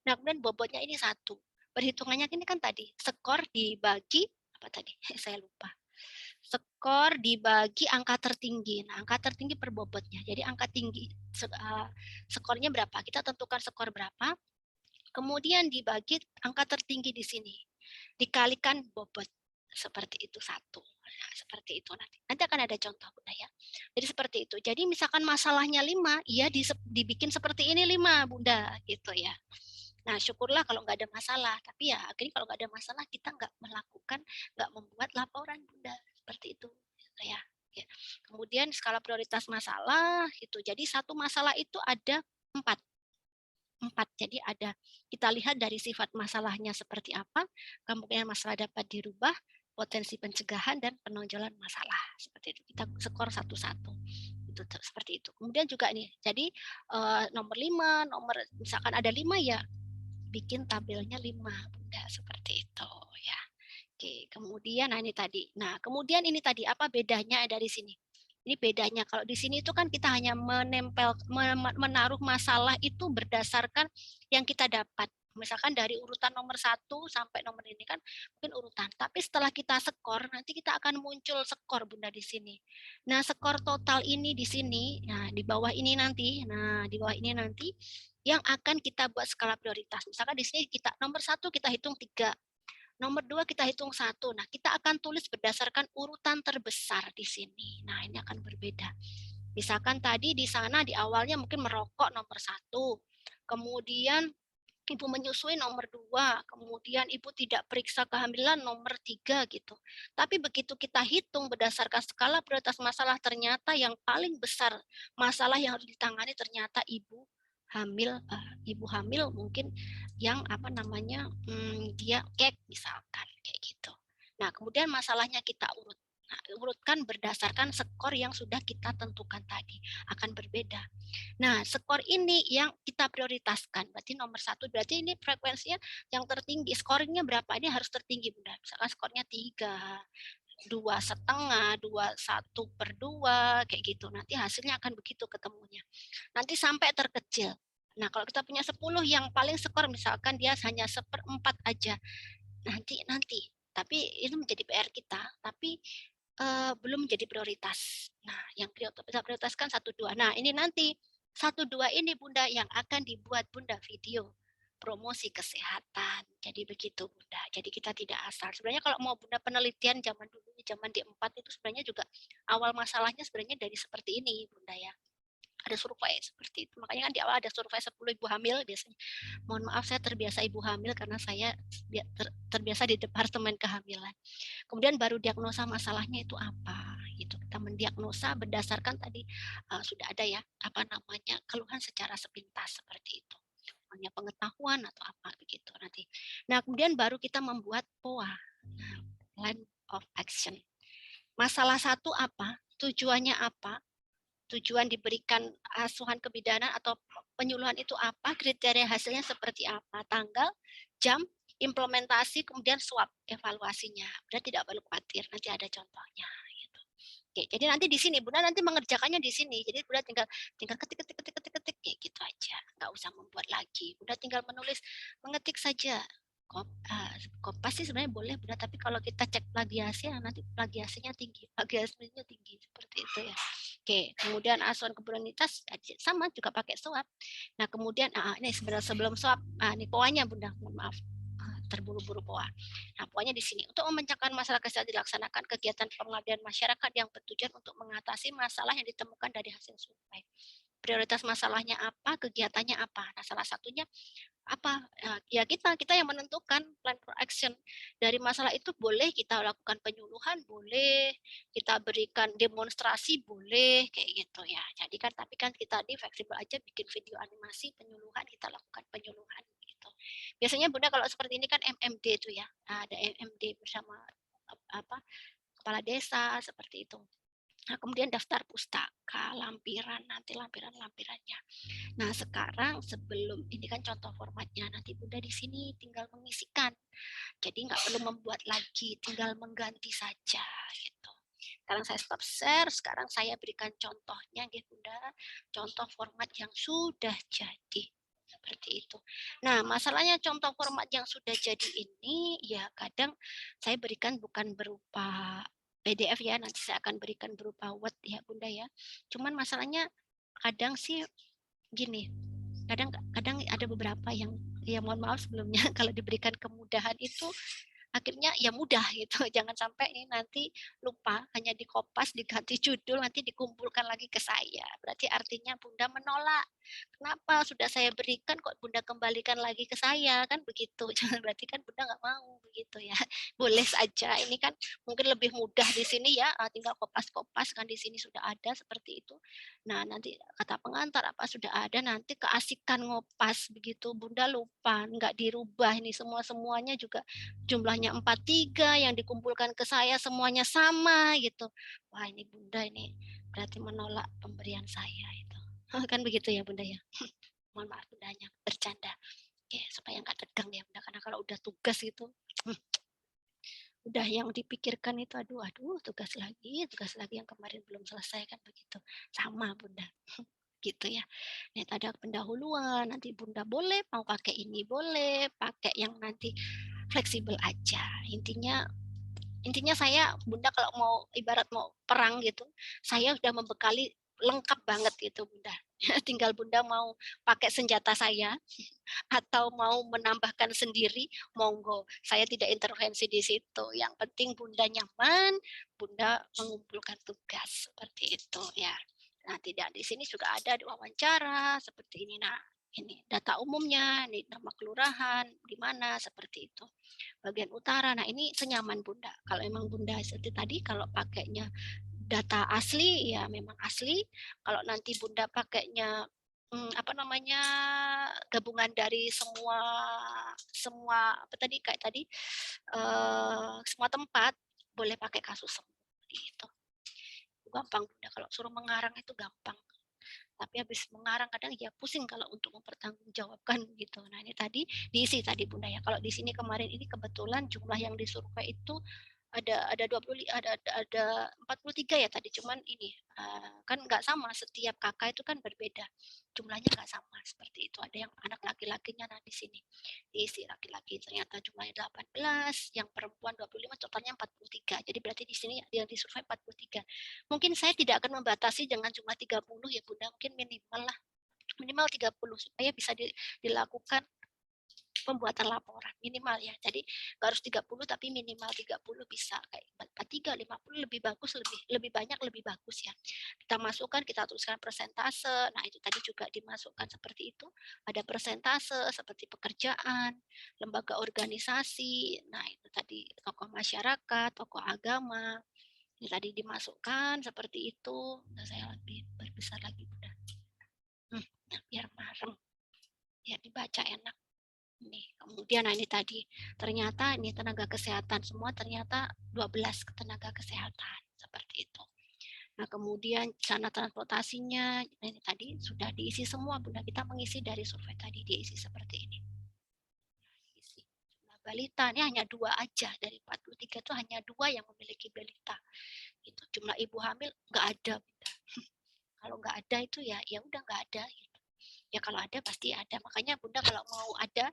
Nah, kemudian bobotnya ini 1. Perhitungannya ini kan tadi, skor dibagi, apa tadi? Saya lupa. Skor dibagi angka tertinggi. Nah, angka tertinggi per bobotnya. Jadi angka tinggi, skornya berapa? Kita tentukan skor berapa. Kemudian dibagi angka tertinggi di sini. Dikalikan bobot. Seperti itu 1. Nah, seperti itu nanti. Nanti akan ada contoh Bunda ya. Jadi seperti itu. Jadi misalkan masalahnya 5, ya dibikin seperti ini 5 Bunda gitu ya. Nah, syukurlah kalau nggak ada masalah. Tapi ya akhirnya kalau nggak ada masalah kita nggak melakukan, nggak membuat laporan Bunda. Seperti itu. Gitu ya. Kemudian skala prioritas masalah gitu. Jadi satu masalah itu ada 4. Jadi ada, kita lihat dari sifat masalahnya seperti apa, kemungkinan masalah dapat dirubah, potensi pencegahan dan penonjolan masalah. Seperti itu. Kita skor satu-satu. Itu seperti itu. Kemudian juga nih, jadi nomor 5, misalkan ada 5 ya bikin tabelnya 5 Bunda seperti itu ya. Oke, kemudian nah ini tadi. Nah, kemudian ini tadi apa bedanya dari sini? Ini bedanya kalau di sini itu kan kita hanya menaruh masalah itu berdasarkan yang kita dapat. Misalkan dari urutan nomor 1 sampai nomor ini kan mungkin urutan. Tapi setelah kita skor, nanti kita akan muncul skor Bunda di sini. Nah, skor total ini di sini, nah di bawah ini nanti, yang akan kita buat skala prioritas. Misalkan di sini kita nomor 1 kita hitung 3. Nomor 2 kita hitung 1. Nah, kita akan tulis berdasarkan urutan terbesar di sini. Nah, ini akan berbeda. Misalkan tadi di sana di awalnya mungkin merokok nomor 1. Kemudian ibu menyusui nomor 2. Kemudian ibu tidak periksa kehamilan nomor 3 gitu. Tapi begitu kita hitung berdasarkan skala prioritas masalah, ternyata yang paling besar masalah yang harus ditangani ternyata ibu hamil mungkin yang dia kek misalkan kayak gitu. Nah, kemudian masalahnya kita urutkan berdasarkan skor yang sudah kita tentukan tadi, akan berbeda. Nah, skor ini yang kita prioritaskan. Berarti nomor 1 berarti ini frekuensinya yang tertinggi. Skornya berapa? Ini harus tertinggi Bunda. Misalkan skornya 3, 2,5, 1/2 kayak gitu. Nanti hasilnya akan begitu ketemunya. Nanti sampai terkecil. Nah, kalau kita punya 10 yang paling skor misalkan dia hanya 1/4 aja. Nanti. Tapi itu menjadi PR kita, tapi belum menjadi prioritas. Nah, yang kita prioritaskan 1, 2. Nah, ini nanti 1, 2 ini Bunda yang akan dibuat Bunda video promosi kesehatan. Jadi begitu Bunda. Jadi kita tidak asal. Sebenarnya kalau mau Bunda penelitian zaman dulu, zaman D4 itu sebenarnya juga awal masalahnya sebenarnya dari seperti ini Bunda ya. ada survei seperti itu. Makanya kan di awal ada survei 10 ibu hamil biasanya. Mohon maaf saya terbiasa ibu hamil karena saya terbiasa di departemen kehamilan. Kemudian baru diagnosa masalahnya itu apa gitu. Kita mendiagnosa berdasarkan tadi sudah ada ya apa namanya keluhan secara sepintas seperti itu. Hanya pengetahuan atau apa begitu nanti. Nah, kemudian baru kita membuat POA, Plan of Action. Masalah satu apa? Tujuannya apa? Tujuan diberikan asuhan kebidanan atau penyuluhan itu apa, kriteria hasilnya seperti apa, tanggal, jam, implementasi, kemudian swab evaluasinya. Bunda tidak perlu khawatir, nanti ada contohnya. Gitu. Oke, jadi nanti di sini Bunda nanti mengerjakannya di sini. Jadi Bunda tinggal ketik kayak gitu aja, nggak usah membuat lagi. Bunda tinggal mengetik saja. Kompas sih sebenarnya boleh Bunda, tapi kalau kita cek plagiasi nanti plagiasinya tinggi seperti itu ya. Oke, kemudian asuhan komunitas sama juga pakai swab. Nah, kemudian ini sebenarnya sebelum swab, ini POA-nya Bunda, mohon maaf. Terburu-buru POA. Nah, POA-nya di sini. Untuk memecahkan masalah kesehatan dilaksanakan kegiatan pengabdian masyarakat yang bertujuan untuk mengatasi masalah yang ditemukan dari hasil survei. Prioritas masalahnya apa, kegiatannya apa. Nah, salah satunya apa ya kita yang menentukan plan for action dari masalah itu. Boleh kita lakukan penyuluhan, boleh kita berikan demonstrasi, boleh kayak gitu ya. Jadi kan tapi kan kita di fleksibel aja, bikin video animasi penyuluhan, kita lakukan penyuluhan gitu. Biasanya Bunda kalau seperti ini kan MMD itu ya, ada MMD bersama apa kepala desa seperti itu. Nah, kemudian daftar pustaka, lampiran, nanti lampirannya. Nah, sekarang sebelum ini kan contoh formatnya, nanti Bunda di sini tinggal mengisikan. Jadi nggak perlu membuat lagi, tinggal mengganti saja gitu. Sekarang saya stop share, sekarang saya berikan contohnya ya Bunda, contoh format yang sudah jadi. Seperti itu. Nah, masalahnya contoh format yang sudah jadi ini, ya kadang saya berikan bukan berupa PDF ya, nanti saya akan berikan berupa Word ya Bunda ya. Cuman masalahnya kadang sih gini, kadang ada beberapa yang ya mohon maaf sebelumnya kalau diberikan kemudahan itu akhirnya ya mudah gitu. Jangan sampai ini nanti lupa, hanya dikopas, diganti judul, nanti dikumpulkan lagi ke saya. Berarti artinya Bunda menolak. Kenapa sudah saya berikan kok Bunda kembalikan lagi ke saya, kan begitu. Jangan berarti kan Bunda nggak mau begitu ya. Boleh saja, ini kan mungkin lebih mudah di sini ya, tinggal kopas-kopas kan di sini sudah ada seperti itu. Nah, nanti kata pengantar apa sudah ada, nanti keasikan ngopas begitu Bunda lupa, nggak dirubah ini semuanya juga jumlahnya 43 yang dikumpulkan ke saya semuanya sama gitu. Wah, ini Bunda ini berarti menolak pemberian saya itu. Kan begitu ya Bunda ya. Mohon maaf Bunda, hanya bercanda. Oke, supaya nggak tegang ya Bunda, karena kalau udah tugas itu udah yang dipikirkan itu aduh tugas lagi yang kemarin belum selesai kan begitu. Sama Bunda. Gitu ya. Ini ada pendahuluan, nanti Bunda boleh mau pakai ini, boleh pakai yang nanti fleksibel aja. Intinya saya Bunda kalau mau ibarat mau perang gitu, saya sudah membekali lengkap banget gitu Bunda. Tinggal Bunda mau pakai senjata saya atau mau menambahkan sendiri, monggo. Saya tidak intervensi di situ. Yang penting Bunda nyaman, Bunda mengumpulkan tugas seperti itu ya. Nah, tidak di sini juga ada wawancara seperti ini. Nah, ini data umumnya, ini nama kelurahan, di mana seperti itu. Bagian utara. Nah, ini senyaman Bunda. Kalau emang Bunda seperti tadi kalau pakainya data asli ya memang asli. Kalau nanti Bunda pakainya apa namanya gabungan dari semua apa tadi kayak tadi semua tempat boleh pakai kasus semua gitu. Gampang Bunda, kalau suruh mengarang itu gampang. Tapi habis mengarang kadang ya pusing kalau untuk mempertanggungjawabkan gitu. Nah, ini tadi diisi tadi Bunda ya. Kalau di sini kemarin ini kebetulan jumlah yang disurvei itu ada 20 ada 43 ya tadi, cuman ini kan nggak sama, setiap kakak itu kan berbeda. Jumlahnya nggak sama seperti itu. Ada yang anak laki-lakinya nah di sini. Diisi laki-laki ternyata jumlahnya 18, yang perempuan 25, totalnya 43. Jadi berarti di sini yang disurvei 43. Mungkin saya tidak akan membatasi dengan jumlah 30 ya Bunda, mungkin minimal 30 supaya bisa dilakukan pembuatan laporan minimal ya. Jadi nggak harus 30 tapi minimal 30 bisa kayak 43, 50 lebih bagus, lebih banyak lebih bagus ya. Kita masukkan, kita tuliskan persentase. Nah, itu tadi juga dimasukkan seperti itu. Ada persentase seperti pekerjaan, lembaga organisasi. Nah, itu tadi tokoh masyarakat, tokoh agama. Ini tadi dimasukkan seperti itu. Nah, saya lebih berbesar lagi udah. Nah, biar marem. Ya dibaca enak. Nih, kemudian nah ini tadi ternyata ini tenaga kesehatan semua ternyata 12 tenaga kesehatan seperti itu. Nah, kemudian sarana transportasinya ini tadi sudah diisi semua Bunda, kita mengisi dari survei tadi diisi seperti ini. Isi. Jumlah balita ini hanya 2 aja dari 43 itu hanya 2 yang memiliki balita. Itu jumlah ibu hamil nggak ada Bunda. Kalau nggak ada itu ya udah nggak ada gitu. Ya kalau ada pasti ada. Makanya Bunda kalau mau ada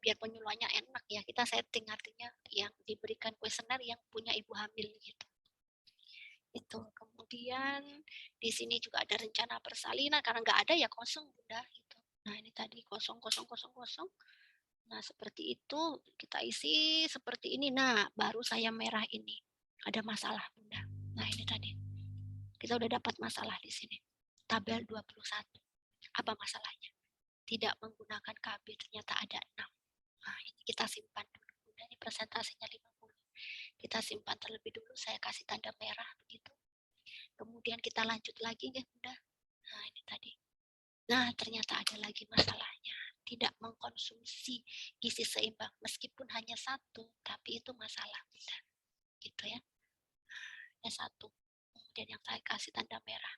biar penyuluhannya enak ya kita setting artinya yang diberikan kuesioner yang punya ibu hamil gitu. Itu kemudian di sini juga ada rencana persalinan karena nggak ada ya kosong Bunda gitu. Nah ini tadi kosong. Nah seperti itu kita isi seperti ini. Nah baru saya merah ini ada masalah Bunda. Nah ini tadi kita udah dapat masalah di sini tabel 21. Apa masalahnya? Tidak menggunakan KB ternyata ada 6. Nah, ini kita simpan dulu. Bunda, ini persentasenya 50. Kita simpan terlebih dulu, saya kasih tanda merah begitu. Kemudian kita lanjut lagi ya, Bunda. Nah, ini tadi. Nah, ternyata ada lagi masalahnya. Tidak mengkonsumsi gizi seimbang meskipun hanya 1, tapi itu masalah, Bunda. Gitu ya. Ada 1. Kemudian yang saya kasih tanda merah.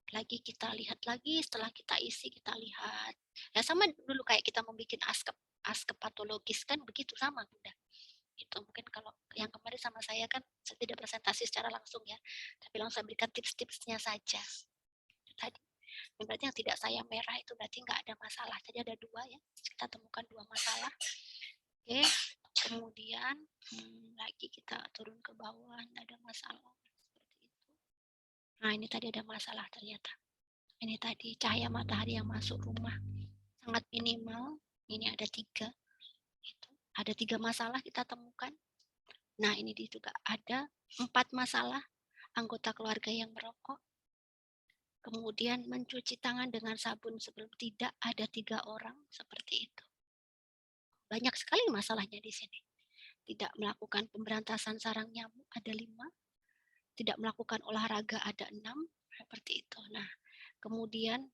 Lagi kita lihat lagi, setelah kita isi kita lihat. Ya sama dulu kayak kita membuat askep patologis kan begitu sama Bunda. Itu mungkin kalau yang kemarin sama saya kan saya tidak presentasi secara langsung ya, tapi langsung berikan tips-tipsnya saja. Tadi berarti yang tidak saya merah itu berarti nggak ada masalah. Jadi ada 2 ya, kita temukan 2 masalah. Oke, kemudian lagi kita turun ke bawah, ada masalah seperti itu. Nah ini tadi ada masalah ternyata. Ini tadi cahaya matahari yang masuk rumah sangat minimal. Ini ada 3. Itu ada 3 masalah kita temukan. Nah ini juga ada 4 masalah anggota keluarga yang merokok. Kemudian mencuci tangan dengan sabun sebelum tidak ada 3 orang seperti itu. Banyak sekali masalahnya di sini. Tidak melakukan pemberantasan sarang nyamuk ada 5. Tidak melakukan olahraga ada 6 seperti itu. Nah kemudian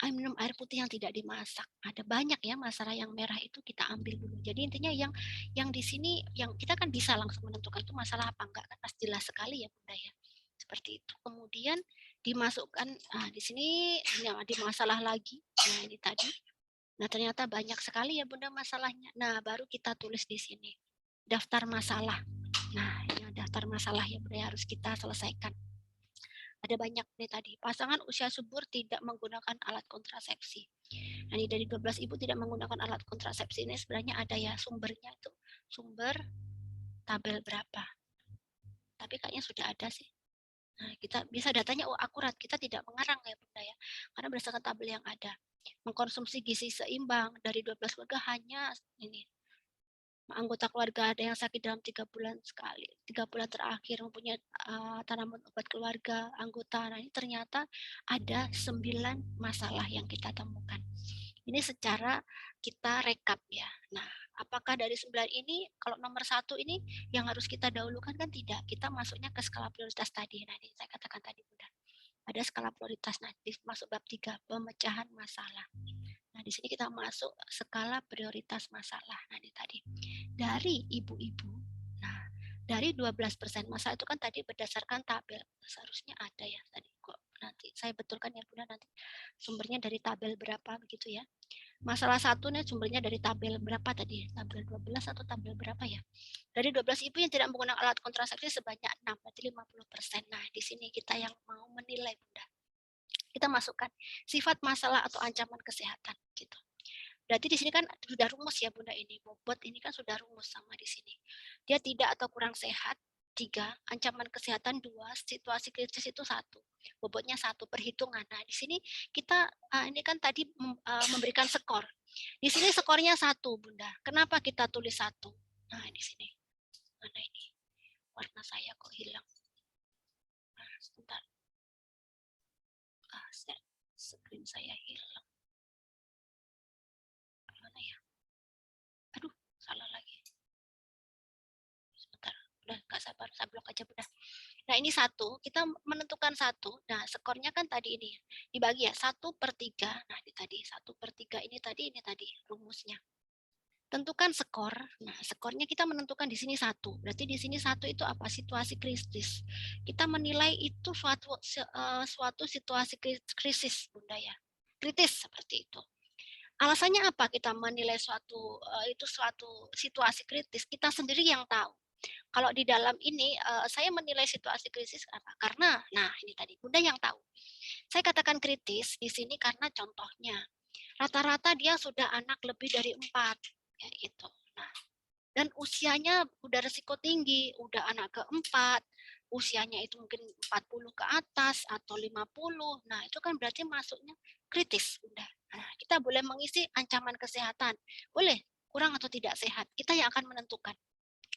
minum air putih yang tidak dimasak. Ada banyak ya masalah yang merah itu kita ambil dulu. Jadi intinya yang di sini yang kita kan bisa langsung menentukan itu masalah apa enggak kan pasti jelas sekali ya Bunda ya. Seperti itu. Kemudian dimasukkan di sini di masalah lagi. Nah, ini tadi. Nah, ternyata banyak sekali ya Bunda masalahnya. Nah, baru kita tulis di sini daftar masalah. Nah, ini daftar masalah yang Bunda harus kita selesaikan. Ada banyak nih tadi. Pasangan usia subur tidak menggunakan alat kontrasepsi. Nah, ini dari 12 ibu tidak menggunakan alat kontrasepsi ini sebenarnya ada ya sumbernya itu. Sumber tabel berapa. Tapi kayaknya sudah ada sih. Nah, kita bisa datanya akurat. Kita tidak mengarang ya Bunda ya. Karena berdasarkan tabel yang ada. Mengkonsumsi gizi seimbang dari 12 keluarga hanya ini. Anggota keluarga ada yang sakit dalam 3 bulan sekali, 3 bulan terakhir mempunyai tanaman obat keluarga anggota. Nah ini ternyata ada 9 masalah yang kita temukan. Ini secara kita rekap ya. Nah apakah dari 9 ini kalau nomor 1 ini yang harus kita dahulukan kan tidak. Kita masuknya ke skala prioritas tadi. Nah ini saya katakan tadi Bunda. Ada skala prioritas nanti masuk bab 3 pemecahan masalah. Nah, di sini kita masuk skala prioritas masalah. Nah, ini tadi. Dari ibu-ibu, nah, dari 12% masalah itu kan tadi berdasarkan tabel. Seharusnya ada ya tadi kok. Nanti saya betulkan ya Bunda nanti sumbernya dari tabel berapa begitu ya. Masalah 1 nih sumbernya dari tabel berapa tadi? Tabel 12 atau tabel berapa ya? Dari 12 ibu yang tidak menggunakan alat kontrasepsi sebanyak 6, berarti 50%. Nah, di sini kita yang mau menilai Bunda. Kita masukkan sifat masalah atau ancaman kesehatan gitu. Berarti di sini kan sudah rumus ya Bunda ini. Bobot ini kan sudah rumus sama di sini. Dia tidak atau kurang sehat, 3, ancaman kesehatan 2, situasi kritis itu 1. Bobotnya 1, perhitungan. Nah, di sini kita ini kan tadi memberikan skor. Di sini skornya 1, Bunda. Kenapa kita tulis 1? Nah, di sini. Mana ini? Warna saya kok hilang. Nah, sebentar. Screen saya hilang. Mana ya? Aduh, salah lagi. Sebentar. Udah, nggak sabar. Saya blok aja, Bunda. Nah, ini 1. Kita menentukan 1. Nah, skornya kan tadi ini. Dibagi ya, 1/3. Nah, ini tadi 1/3 ini tadi rumusnya. Tentukan skor. Nah, skornya kita menentukan di sini 1. Berarti di sini 1 itu apa? Situasi kritis. Kita menilai itu suatu situasi krisis, Bunda ya. Kritis seperti itu. Alasannya apa kita menilai suatu situasi kritis? Kita sendiri yang tahu. Kalau di dalam ini saya menilai situasi krisis apa? Karena, nah ini tadi Bunda yang tahu. Saya katakan kritis di sini karena contohnya rata-rata dia sudah anak lebih dari 4, ya itu. Nah, dan usianya udah resiko tinggi, udah anak keempat, usianya itu mungkin 40 ke atas atau 50. Nah, itu kan berarti masuknya kritis, Bunda. Nah, kita boleh mengisi ancaman kesehatan. Boleh, kurang atau tidak sehat. Kita yang akan menentukan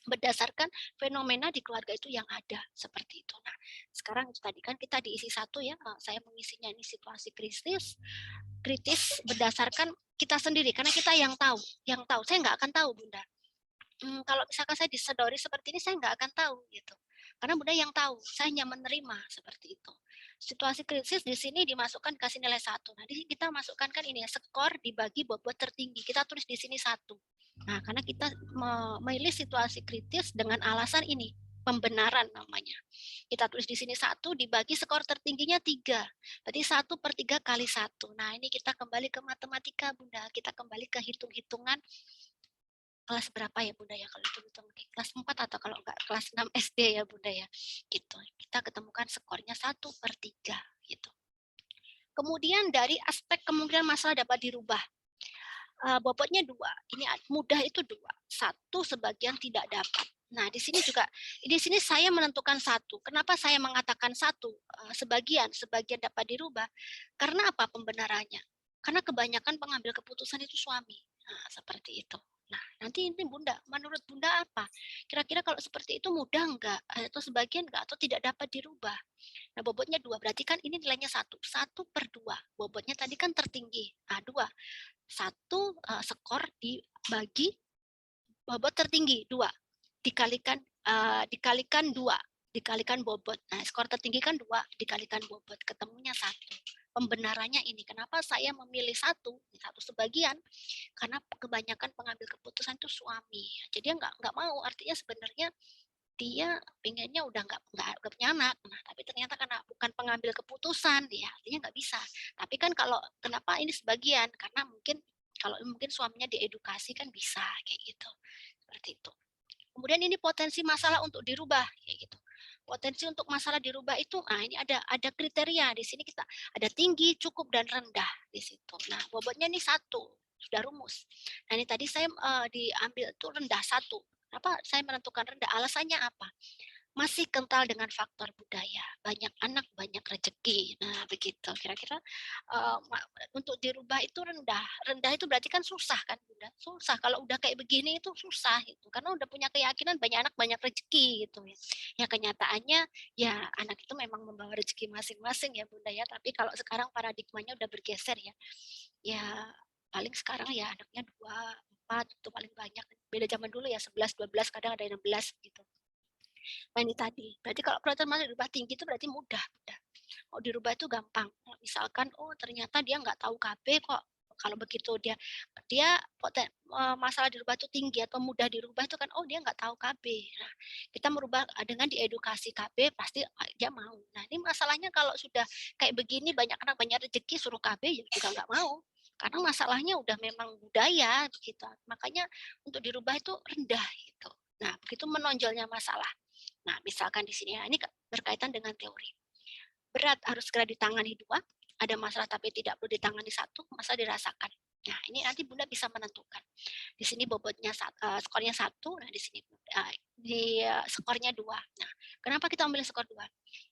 berdasarkan fenomena di keluarga itu yang ada seperti itu. Nah, sekarang itu tadi kan kita diisi 1 ya. Saya mengisinya ini situasi kritis berdasarkan kita sendiri karena kita yang tahu. Saya nggak akan tahu, Bunda. Kalau misalkan saya disedori seperti ini, saya nggak akan tahu gitu. Karena Bunda yang tahu, saya hanya menerima seperti itu. Situasi krisis di sini dimasukkan kasih nilai 1. Nah, di sini kita masukkan kan ini ya, skor dibagi bobot tertinggi. Kita tulis di sini 1. Nah, karena kita memilih situasi kritis dengan alasan ini, pembenaran namanya. Kita tulis di sini 1 dibagi skor tertingginya 3. Berarti 1/3 kali 1. Nah, ini kita kembali ke matematika, Bunda. Kita kembali ke hitung-hitungan kelas berapa ya, Bunda ya, kalau hitung-hitung kelas 4 atau kalau enggak kelas 6 SD ya, Bunda ya. Gitu. Kita ketemukan skornya 1/3 gitu. Kemudian dari aspek kemungkinan masalah dapat dirubah. Bobotnya 2. Ini mudah itu 2. 1 sebagian tidak dapat. Nah, di sini juga di sini saya menentukan 1. Kenapa saya mengatakan 1 sebagian dapat dirubah? Karena apa pembenarannya? Karena kebanyakan pengambil keputusan itu suami. Nah, seperti itu. Nah, nanti ini Bunda, menurut Bunda apa? Kira-kira kalau seperti itu mudah enggak? Atau sebagian enggak? Atau tidak dapat dirubah? Nah, bobotnya 2. Berarti kan ini nilainya 1. 1/2. Bobotnya tadi kan tertinggi. Nah, 2. 1 skor dibagi bobot tertinggi 2. Dikalikan 2. Dikalikan bobot. Nah, skor tertinggi kan 2 dikalikan bobot. Ketemunya 1. Pembenarannya ini. Kenapa saya memilih 1 sebagian? Karena kebanyakan pengambil keputusan itu suami. Jadi dia nggak mau. Artinya sebenarnya dia pengennya udah nggak punya anak. Nah, tapi ternyata karena bukan pengambil keputusan, ya artinya nggak bisa. Tapi kan kalau kenapa ini sebagian? Karena mungkin kalau mungkin suaminya diedukasi kan bisa kayak gitu. Seperti itu. Kemudian ini potensi masalah untuk dirubah kayak gitu. Potensi untuk masalah dirubah itu, ini ada kriteria di sini kita ada tinggi, cukup dan rendah di situ. Nah, bobotnya ini 1, sudah rumus. Nah, ini tadi saya diambil itu rendah 1. Kenapa saya menentukan rendah? Alasannya apa? Masih kental dengan faktor budaya. Banyak anak, banyak rezeki. Nah, begitu. Kira-kira untuk dirubah itu rendah. Rendah itu berarti kan susah kan, Bunda? Susah. Kalau udah kayak begini itu susah gitu. Karena udah punya keyakinan banyak anak, banyak rezeki gitu ya. Ya kenyataannya ya anak itu memang membawa rezeki masing-masing ya, Bunda ya. Tapi kalau sekarang paradigmanya udah bergeser ya. Ya paling sekarang ya anaknya 2, 4 itu paling banyak. Beda zaman dulu ya 11, 12, kadang ada 16 gitu. Nah, ini tadi. Berarti kalau kelihatan masih dirubah tinggi itu berarti mudah. Kalau dirubah itu gampang. Misalkan, oh ternyata dia nggak tahu KB kok. Kalau begitu dia masalah dirubah itu tinggi atau mudah dirubah itu kan, oh dia nggak tahu KB. Nah, kita merubah dengan diedukasi KB pasti dia mau. Nah, ini masalahnya kalau sudah kayak begini banyak anak banyak rezeki suruh KB ya juga nggak mau. Karena masalahnya udah memang budaya begitu. Makanya untuk dirubah itu rendah gitu. Nah, begitu menonjolnya masalah. Nah, misalkan di sini ya, ini berkaitan dengan teori. Berat harus segera ditangani 2, ada masalah tapi tidak perlu ditangani 1, masalah dirasakan. Nah, ini nanti Bunda bisa menentukan. Di sini bobotnya skornya 1, nah di sini skornya 2. Nah, kenapa kita ambil skor 2?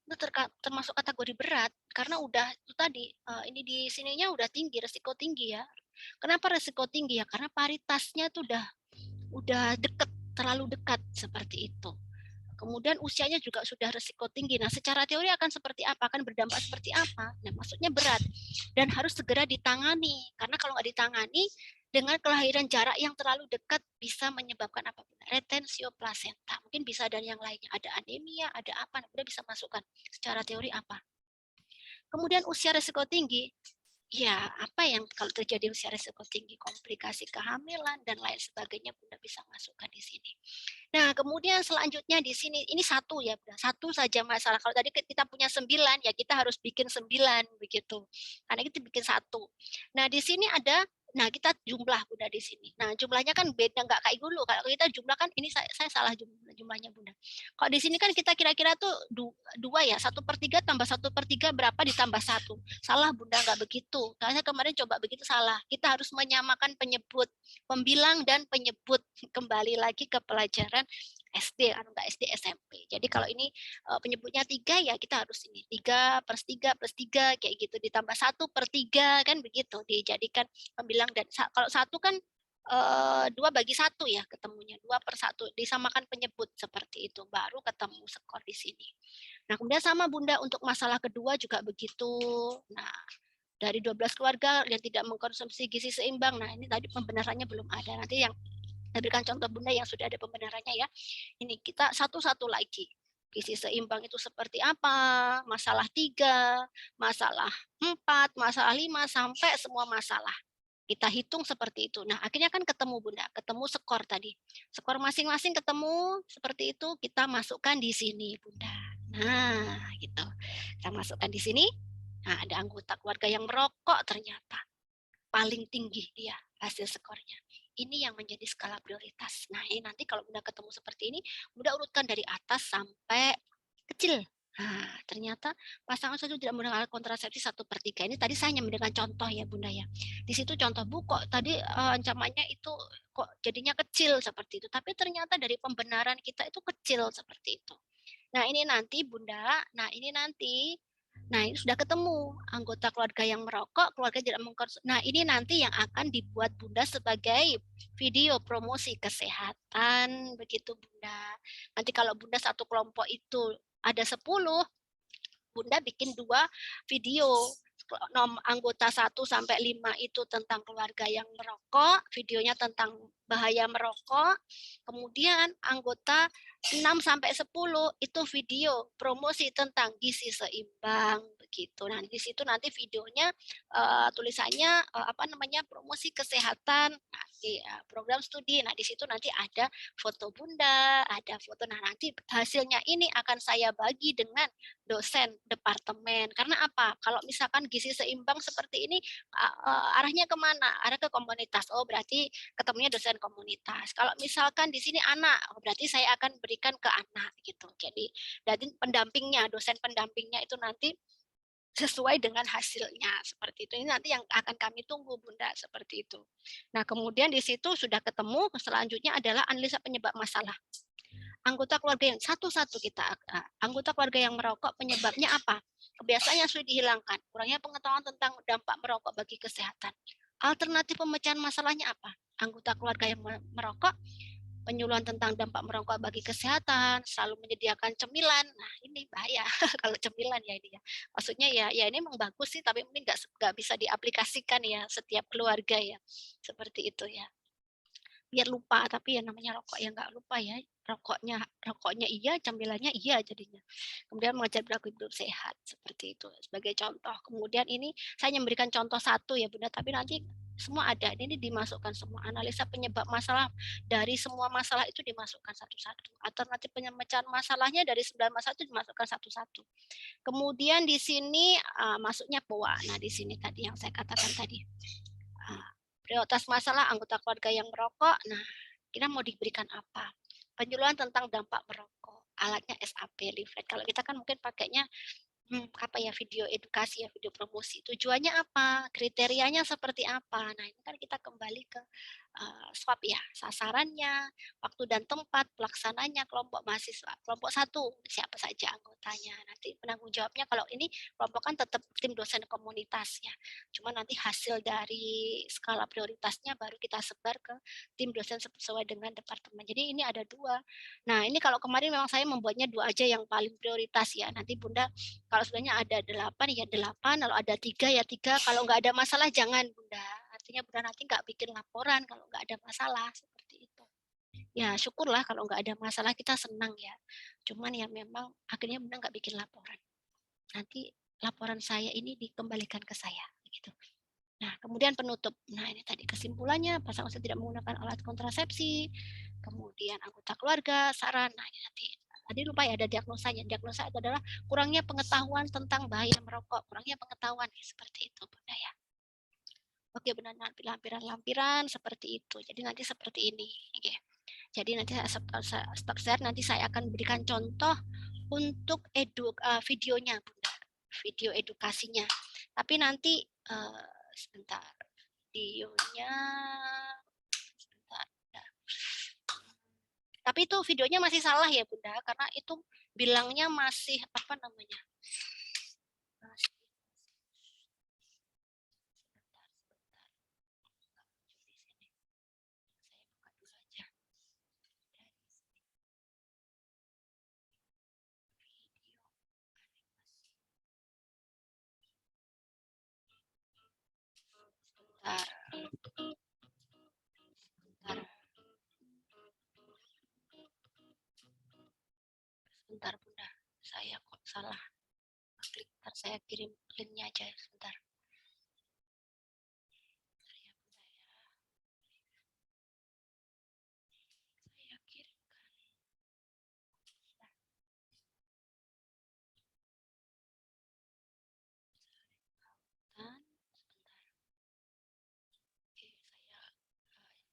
Itu termasuk kategori berat karena udah itu tadi ini di sininya udah tinggi, resiko tinggi ya. Kenapa resiko tinggi ya? Karena paritasnya tuh udah dekat, terlalu dekat seperti itu. Kemudian usianya juga sudah resiko tinggi. Nah, secara teori akan seperti apa? Akan berdampak seperti apa? Nah, maksudnya berat dan harus segera ditangani. Karena kalau nggak ditangani, dengan kelahiran jarak yang terlalu dekat bisa menyebabkan apa? Retensio plasenta. Mungkin bisa dari yang lainnya. Ada anemia, ada apa? Udah bisa masukkan. Secara teori apa? Kemudian usia resiko tinggi, ya, apa yang kalau terjadi usia resiko tinggi, komplikasi kehamilan dan lain sebagainya, Bunda bisa masukkan di sini. Nah, kemudian selanjutnya di sini, ini satu ya, satu saja masalah. Kalau tadi kita punya 9, ya kita harus bikin 9 begitu. Karena kita bikin satu. Nah, di sini ada, nah kita jumlah Bunda di sini. Nah, jumlahnya kan beda, nggak kayak dulu. Kalau kita jumlah kan, ini saya salah jumlahnya Bunda. Kalau di sini kan kita kira-kira tuh 2 ya, 1/3 tambah 1/3 berapa ditambah 1. Salah Bunda, nggak begitu. Karena kemarin coba begitu salah. Kita harus menyamakan penyebut, pembilang dan penyebut. Kembali lagi ke pelajaran SD, enggak SD, SMP. Jadi kalau ini penyebutnya 3 ya kita harus ini 3/3 + 3 kayak gitu ditambah 1/3 kan begitu dijadikan pembilang dan kalau 1 kan 2/1 ya ketemunya 2/1 disamakan penyebut seperti itu baru ketemu skor di sini. Nah, kemudian sama Bunda untuk masalah kedua juga begitu. Nah, dari 12 keluarga yang tidak mengkonsumsi gizi seimbang. Nah, ini tadi pembenarannya belum ada. Nanti yang saya berikan contoh Bunda yang sudah ada pembenarannya ya. Ini kita satu-satu lagi. Gizi seimbang itu seperti apa? Masalah 3, masalah 4, masalah 5, sampai semua masalah. Kita hitung seperti itu. Nah, akhirnya kan ketemu Bunda, ketemu skor tadi. Skor masing-masing ketemu seperti itu, kita masukkan di sini Bunda. Nah, gitu. Kita masukkan di sini. Nah, ada anggota keluarga yang merokok ternyata paling tinggi dia hasil skornya. Ini yang menjadi skala prioritas. Nah, ini nanti kalau Bunda ketemu seperti ini, Bunda urutkan dari atas sampai kecil. Nah, ternyata pasangan sudah tidak menggunakan kontrasepsi 1/3. Ini tadi saya hanya memberikan contoh ya Bunda ya. Di situ contoh Bu kok tadi ancamannya itu kok jadinya kecil seperti itu. Tapi ternyata dari pembenaran kita itu kecil seperti itu. Nah, ini nanti Bunda, nah ini sudah ketemu anggota keluarga yang merokok, keluarga tidak mengkonsumsi. Nah, ini nanti yang akan dibuat Bunda sebagai video promosi kesehatan, begitu Bunda. Nanti kalau Bunda satu kelompok itu ada 10, Bunda bikin 2 video. Anggota 1-5 itu tentang keluarga yang merokok, videonya tentang bahaya merokok. Kemudian anggota 6-10 itu video promosi tentang gizi seimbang begitu. Nah, di situ nanti videonya tulisannya promosi kesehatan, nah, di program studi. Nah, di situ nanti ada foto Bunda, ada foto. Nah, nanti hasilnya ini akan saya bagi dengan dosen departemen. Karena apa? Kalau misalkan gizi seimbang seperti ini arahnya kemana? Arah ke komunitas. Oh, berarti ketemunya dosen komunitas. Kalau misalkan di sini anak, oh, berarti saya akan berikan ke anak gitu. Jadi pendampingnya, dosen pendampingnya itu nanti sesuai dengan hasilnya seperti itu. Ini nanti yang akan kami tunggu Bunda seperti itu. Nah, kemudian di situ sudah ketemu, selanjutnya adalah analisa penyebab masalah. Anggota keluarga yang satu-satu kita anggota keluarga yang merokok penyebabnya apa? Kebiasaan yang sulit dihilangkan, kurangnya pengetahuan tentang dampak merokok bagi kesehatan. Alternatif pemecahan masalahnya apa? Anggota keluarga yang merokok penyuluhan tentang dampak merokok bagi kesehatan, selalu menyediakan cemilan. Nah, ini bahaya kalau cemilan ya ini ya. Maksudnya ya ini memang bagus sih, tapi mungkin nggak bisa diaplikasikan ya setiap keluarga ya. Seperti itu ya. Biar lupa, tapi ya namanya rokok ya nggak lupa ya. Rokoknya iya, cemilannya iya jadinya. Kemudian mengajar perilaku hidup sehat seperti itu sebagai contoh. Kemudian ini saya memberikan contoh satu ya Bunda, tapi nanti semua ada. Ini dimasukkan semua analisa penyebab masalah dari semua masalah itu dimasukkan satu-satu. Alternatif pemecahan masalahnya dari 9 masalah itu dimasukkan satu-satu. Kemudian di sini masuknya POA. Nah, di sini tadi yang saya katakan tadi. Prioritas masalah anggota keluarga yang merokok. Nah, kita mau diberikan apa? Penyuluhan tentang dampak merokok. Alatnya SAP, leaflet. Kalau kita kan mungkin pakainya apa ya, video edukasi ya, video promosi. Tujuannya apa? Kriterianya seperti apa? Nah, ini kan kita kembali ke swab ya, sasarannya, waktu dan tempat, pelaksananya, kelompok mahasiswa. Kelompok 1, siapa saja anggotanya. Nanti penanggung jawabnya kalau ini kelompok kan tetap tim dosen komunitas ya. Cuma nanti hasil dari skala prioritasnya baru kita sebar ke tim dosen sesuai dengan departemen. Jadi ini ada 2. Nah, ini kalau kemarin memang saya membuatnya 2 aja yang paling prioritas ya. Nanti Bunda kalau sebenarnya ada 8 ya 8, kalau ada 3 ya 3, kalau nggak ada masalah jangan Bunda. Artinya Bunda nanti nggak bikin laporan kalau nggak ada masalah, seperti itu. Ya syukurlah kalau nggak ada masalah, kita senang ya. Cuman ya memang akhirnya Bunda nggak bikin laporan. Nanti laporan saya ini dikembalikan ke saya. Gitu. Nah, kemudian penutup. Nah, ini tadi kesimpulannya, pasangan usia tidak menggunakan alat kontrasepsi, kemudian anggota keluarga, saran. Nah, ini nanti tadi lupa ya ada diagnosanya. Diagnosa itu adalah kurangnya pengetahuan tentang bahaya merokok, kurangnya pengetahuan seperti itu, Bunda ya. Oke, benar, lampiran-lampiran seperti itu. Jadi nanti seperti ini. Oke. Jadi nanti stop share, nanti saya akan berikan contoh untuk videonya, Bunda. Video edukasinya. Tapi nanti sebentar, videonya sebentar. Tapi itu videonya masih salah ya Bunda, karena itu bilangnya masih apa namanya? Sebentar Bunda, saya kok salah klik. Saya kirim linknya aja sebentar. Saya kirimkan. Oke, saya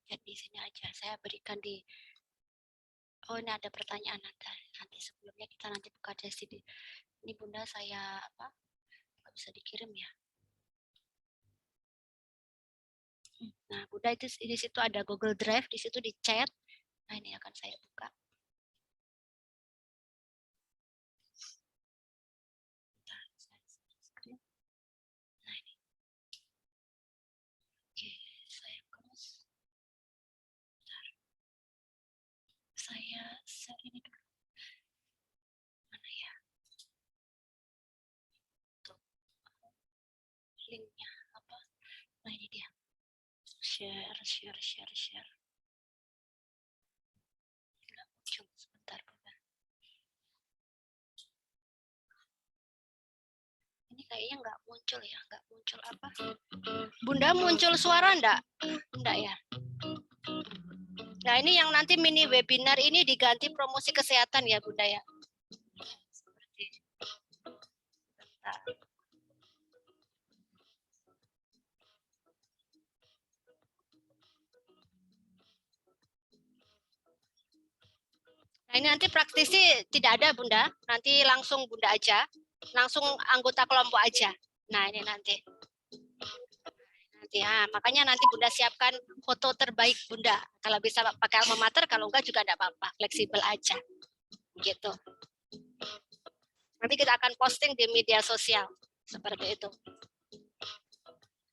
chat di sini aja. Saya berikan di. Oh, ini ada pertanyaan nanti sebelumnya kita nanti buka di sini. Ini Bunda saya apa? Nggak bisa dikirim ya. Nah, Bunda itu di situ ada Google Drive, di situ di chat. Nah, ini akan saya buka. Nah, ini. Oke, saya close. Saya share ini dulu. Mana ya? Tuh. Linknya apa? Nah, ini dia. Share. Nggak muncul, sebentar Bunda. Ini kayaknya nggak muncul ya, nggak muncul apa? Bunda muncul suara enggak? Enggak ya. Nah, ini yang nanti mini webinar ini diganti promosi kesehatan ya Bunda ya. Seperti bentar. Nah, ini nanti praktisi tidak ada Bunda, nanti langsung Bunda aja, langsung anggota kelompok aja. Nah, ini nanti ya, makanya nanti Bunda siapkan foto terbaik Bunda. Kalau bisa pakai alma mater, kalau enggak juga enggak apa-apa, fleksibel aja. Gitu. Nanti kita akan posting di media sosial seperti itu.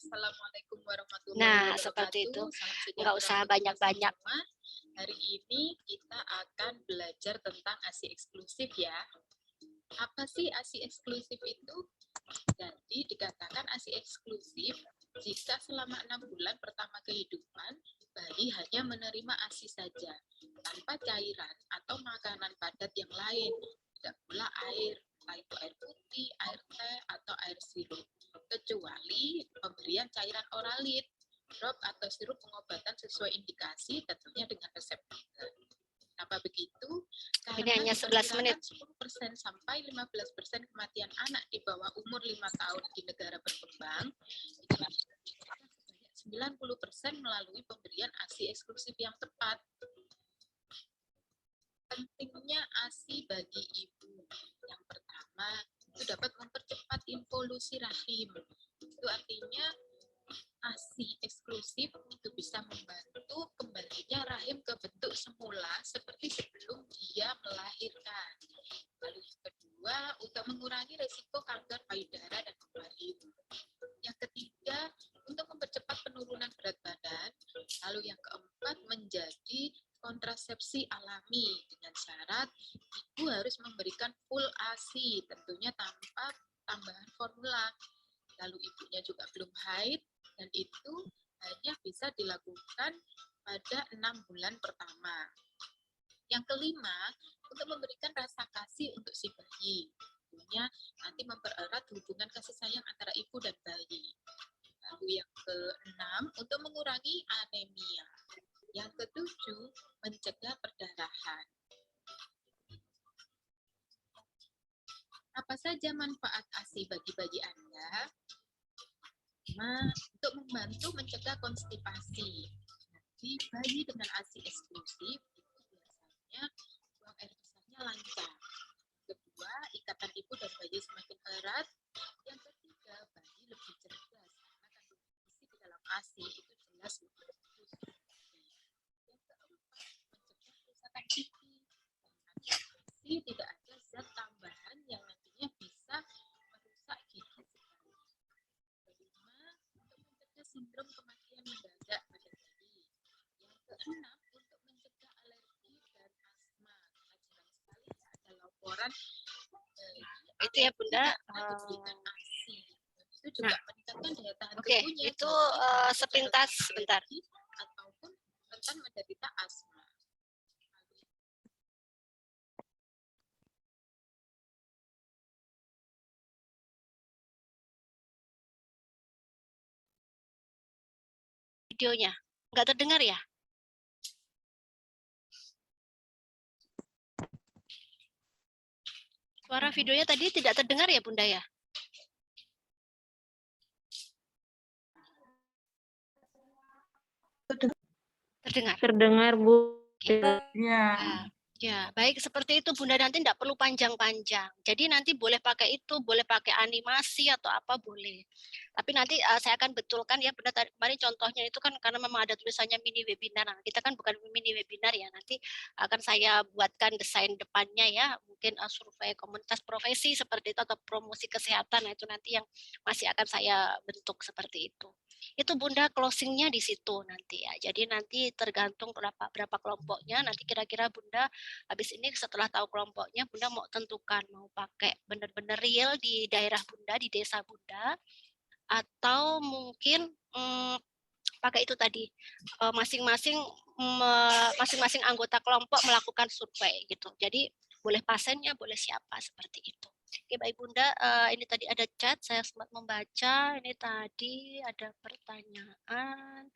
Assalamualaikum warahmatullahi Nah, wabarakatuh. seperti itu. Salam Enggak usah banyak-banyak. Hari ini kita akan belajar tentang ASI eksklusif ya. Apa sih ASI eksklusif itu? Jadi dikatakan ASI eksklusif jika selama 6 bulan pertama kehidupan bayi hanya menerima ASI saja, tanpa cairan atau makanan padat yang lain, tidak pula air, entah itu air putih, air teh, atau air sirup, kecuali pemberian cairan oralit, drop atau sirup pengobatan sesuai indikasi, tentunya dengan resep dokter. Kenapa begitu? Ini hanya 11 menit. 10% sampai 15% kematian anak di bawah umur 5 tahun di negara berkembang, 90% melalui pemberian ASI eksklusif yang tepat. Pentingnya ASI bagi ibu. Yang pertama, itu dapat mempercepat involusi rahim. Itu artinya ASI eksklusif itu bisa membantu kembalinya rahim ke bentuk semula seperti sebelum dia melahirkan. Lalu yang kedua, untuk mengurangi resiko kanker payudara dan ovari. Yang ketiga, untuk mempercepat penurunan berat badan. Lalu yang keempat, menjadi kontrasepsi alami dengan syarat ibu harus memberikan full ASI, tentunya tanpa tambahan formula. Lalu ibunya juga belum haid, dan itu hanya bisa dilakukan pada 6 bulan pertama. Yang kelima, untuk memberikan rasa kasih untuk si bayi. Tentunya nanti mempererat hubungan kasih sayang antara ibu dan bayi. Lalu yang keenam, untuk mengurangi anemia. Yang ketujuh, mencegah perdarahan. Apa saja manfaat ASI bagi bayi Anda? Untuk membantu mencegah konstipasi. Jadi bayi dengan ASI eksklusif itu biasanya buang air besarnya lancar. Kedua, ikatan ibu dan bayi semakin erat. Yang ketiga, bayi lebih cerdas karena kandungan gizi di dalam ASI itu jelas lebih bagus. Yang keempat, mencegah kerusakan pipi. Karena ASI tidak ada zat tambahan yang nantinya bisa merusak gigi sekali. Kelima, untuk mencegah sindrom kematian mendadak pada bayi. Yang keenam, untuk mencegah alergi dan asma. Karena jarang sekali ada laporan Itu ya Bunda. diberikan ASI. Itu juga meningkatkan daya tahan Oke, tubuhnya. itu jadi sepintas alergi sebentar. ataupun rentan menderita asma. Videonya nggak terdengar ya? Suara videonya tadi tidak terdengar ya Bunda ya? Terdengar. Terdengar, Bu. Ya. Ya, baik seperti itu Bunda, nanti tidak perlu panjang-panjang. Jadi nanti boleh pakai itu, boleh pakai animasi atau apa boleh. Tapi nanti saya akan betulkan ya Bunda, kemarin contohnya itu kan karena memang ada tulisannya mini webinar. Nah, kita kan bukan mini webinar ya, nanti akan saya buatkan desain depannya ya, mungkin survei komunitas profesi seperti itu atau promosi kesehatan. Nah, itu nanti yang masih akan saya bentuk seperti itu. Itu Bunda closingnya di situ nanti ya. Jadi nanti tergantung berapa kelompoknya, nanti kira-kira Bunda habis ini setelah tahu kelompoknya, Bunda mau tentukan mau pakai benar-benar real di daerah Bunda, di desa Bunda, atau mungkin pakai itu tadi masing-masing anggota kelompok melakukan survei gitu. Jadi boleh pasiennya, boleh siapa seperti itu. Oke, baik Bunda, ini tadi ada chat, saya sempat membaca. Ini tadi ada pertanyaan.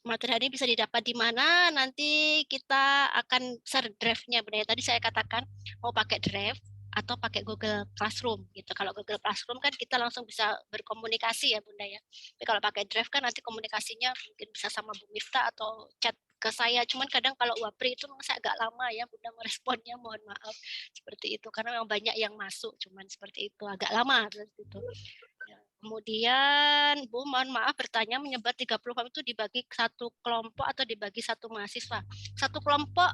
Materi hari ini bisa didapat di mana? Nanti kita akan share draft-nya, Bunda. Tadi saya katakan mau pakai draft atau pakai Google Classroom gitu. Kalau Google Classroom kan kita langsung bisa berkomunikasi ya, Bunda ya. Tapi kalau pakai draft kan nanti komunikasinya mungkin bisa sama Bu Miftah atau chat ke saya. Cuman kadang kalau Wapri itu saya agak lama ya, Bunda meresponnya, mohon maaf seperti itu karena memang banyak yang masuk, cuman seperti itu agak lama seperti itu. Kemudian Bu mohon maaf bertanya, menyebar 30 form itu dibagi satu kelompok atau dibagi satu mahasiswa? Satu kelompok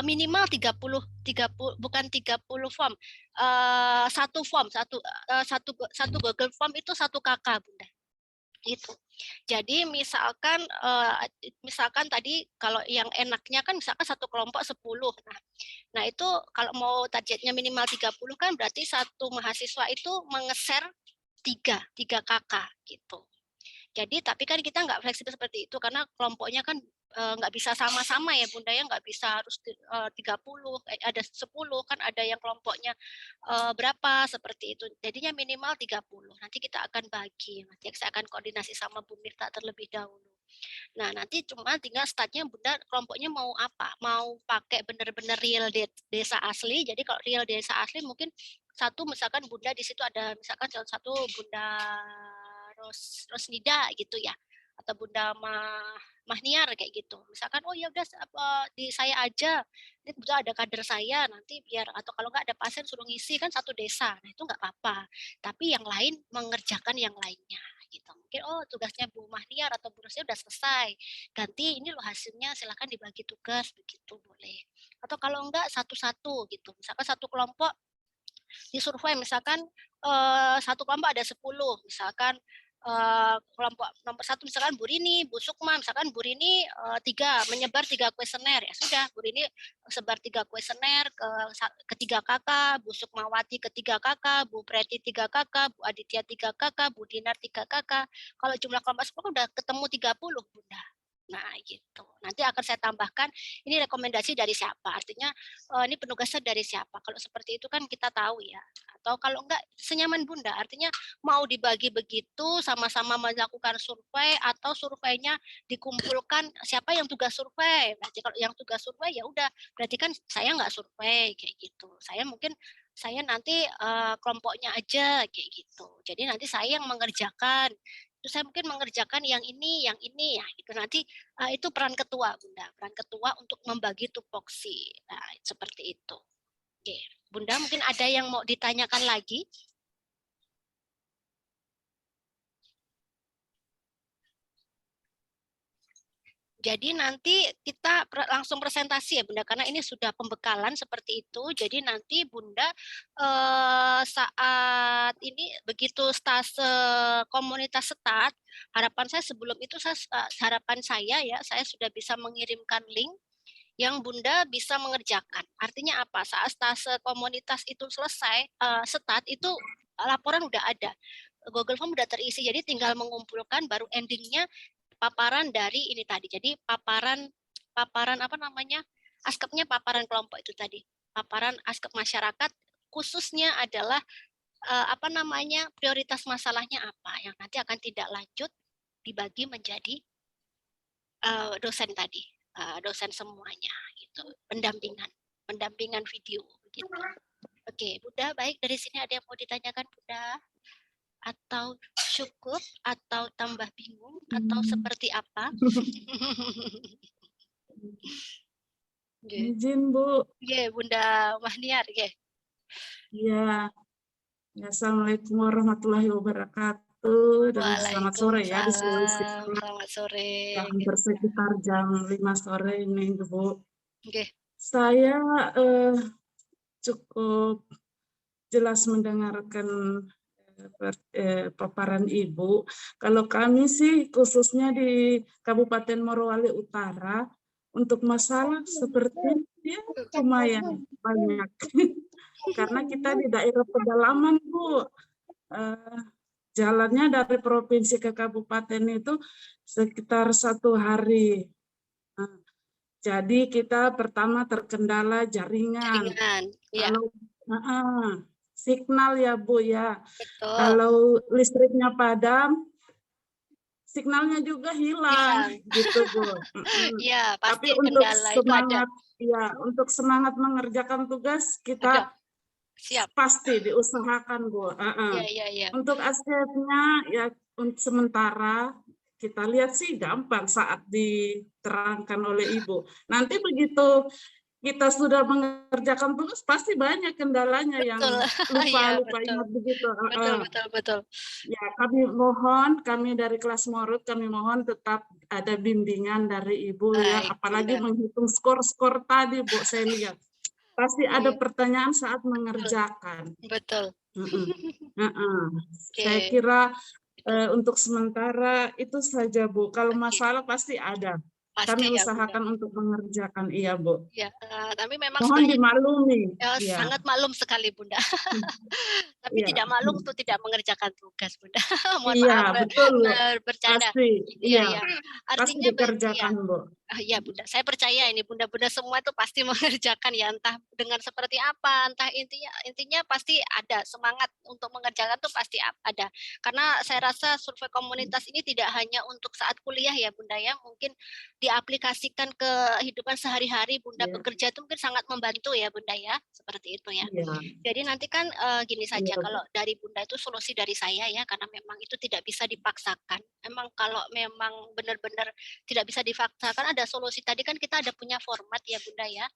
minimal 30 bukan 30 form. Satu form, satu Google Form itu satu kakak Bunda. Itu. Jadi misalkan tadi kalau yang enaknya kan misalkan satu kelompok 10. Nah, itu kalau mau targetnya minimal 30 kan berarti satu mahasiswa itu mengeser tiga kakak gitu. Jadi tapi kan kita nggak fleksibel seperti itu karena kelompoknya kan nggak bisa sama-sama ya Bunda ya, nggak bisa harus 30, ada 10 kan ada yang kelompoknya berapa seperti itu. Jadinya minimal 30. Nanti kita akan bagi, nanti saya akan koordinasi sama Bu Miftah terlebih dahulu. Nah, nanti cuma tinggal startnya Bunda kelompoknya mau apa? Mau pakai benar-benar real desa asli. Jadi kalau real desa asli mungkin satu misalkan Bunda di situ ada misalkan satu Bunda Rosnida gitu ya. Atau Bunda Mahniar kayak gitu. Misalkan oh ya udah di saya aja, ini kebetulan ada kader saya nanti biar atau kalau nggak ada pasien suruh ngisi kan satu desa. Nah itu nggak apa-apa. Tapi yang lain mengerjakan yang lainnya gitu. Mungkin oh tugasnya Bu Mahniar atau Bu Rosia udah selesai. Ganti ini loh hasilnya silakan dibagi tugas begitu boleh. Atau kalau enggak satu-satu gitu. Misalkan satu kelompok disurvei misalkan satu kelompok ada 10 misalkan kelompok nomor 1 misalkan Bu Rini, Bu Sukma, misalkan Bu Rini 3 menyebar 3 kuesioner ya sudah Bu Rini sebar 3 kuesioner ke 3 kakak, Bu Sukmawati ke 3 kakak, Bu Preti 3 kakak, Bu Aditya 3 kakak, Bu Dinar 3 kakak. Kalau jumlah kelompok 10 udah ketemu 30 Bunda. Nah gitu. Nanti akan saya tambahkan ini rekomendasi dari siapa. Artinya ini penugasan dari siapa. Kalau seperti itu kan kita tahu ya. Atau kalau enggak senyaman Bunda. Artinya mau dibagi begitu sama-sama melakukan survei atau surveinya dikumpulkan siapa yang tugas survei. Berarti kalau yang tugas survei ya udah berarti kan saya enggak survei kayak gitu. Saya mungkin saya nanti kelompoknya aja kayak gitu. Jadi nanti saya yang mengerjakan terus saya mungkin mengerjakan yang ini ya gitu nanti itu peran ketua Bunda, peran ketua untuk membagi tupoksi. Nah, seperti itu. Oke, Bunda mungkin ada yang mau ditanyakan lagi? Jadi nanti kita langsung presentasi ya Bunda, karena ini sudah pembekalan seperti itu. Jadi nanti Bunda saat ini begitu stase komunitas start, harapan saya sebelum itu harapan saya ya, saya sudah bisa mengirimkan link yang Bunda bisa mengerjakan. Artinya apa? Saat stase komunitas itu selesai, start itu laporan udah ada. Google Form udah terisi, jadi tinggal mengumpulkan baru endingnya paparan dari ini tadi. Jadi paparan apa namanya? Askepnya paparan kelompok itu tadi. Paparan askep masyarakat khususnya adalah apa namanya? Prioritas masalahnya apa yang nanti akan tidak lanjut dibagi menjadi dosen tadi. Dosen semuanya gitu. Pendampingan video gitu. Oke, Bunda, baik dari sini ada yang mau ditanyakan Bunda? Atau cukup atau tambah bingung atau seperti apa? Izin Bu. Bunda Mahniar, Iya. Assalamualaikum warahmatullahi wabarakatuh dan selamat sore ya di Sulawesi. Selamat sore. Hampir sekitar jam 5 sore ini Bu. Okay. Saya cukup jelas mendengarkan paparan Ibu. Kalau kami sih khususnya di Kabupaten Morowali Utara untuk masalah seperti ya lumayan banyak karena kita di daerah pedalaman Bu. Jalannya dari provinsi ke kabupaten itu sekitar 1 hari. Jadi kita pertama terkendala jaringan. Ya. Kalau signal ya Bu ya. Betul. Kalau listriknya padam, signalnya juga hilang gitu Bu. Ya, pasti. Tapi untuk semangat ya untuk semangat mengerjakan tugas kita siap. Pasti diusahakan Bu. Ya. Untuk asetnya ya sementara kita lihat sih gampang saat diterangkan oleh Ibu. Nanti begitu kita sudah mengerjakan tugas pasti banyak kendalanya yang lupa ingat begitu. Betul. Ya kami dari kelas Morut kami mohon tetap ada bimbingan dari Ibu ya, apalagi menghitung skor tadi Bu saya lihat. Pasti ada pertanyaan saat mengerjakan. Betul. Saya kira untuk sementara itu saja Bu. Kalau masalah pasti ada. Kami usahakan untuk mengerjakan, iya Bu. Ya, tapi memang mohon dimaklumi. Sangat maklum sekali Bunda. Tapi tidak maklum untuk tidak mengerjakan tugas Bunda. Mohon maaf. Betul. Bercanda. Pasti. Iya. Artinya pasti dikerjakan Bu. Iya Bunda, saya percaya ini Bunda-bunda semua itu pasti mengerjakan ya, entah dengan seperti apa, entah intinya pasti ada semangat untuk mengerjakan tuh pasti ada. Karena saya rasa survei komunitas ini tidak hanya untuk saat kuliah ya Bunda ya, mungkin diaplikasikan ke kehidupan sehari-hari Bunda bekerja itu mungkin sangat membantu ya Bunda ya, seperti itu ya. Jadi nanti kan gini saja saja. Kalau dari Bunda itu solusi dari saya ya, karena memang itu tidak bisa dipaksakan. Memang kalau memang benar-benar tidak bisa dipaksakan, ada solusi. Tadi kan kita ada punya format ya Bunda ya.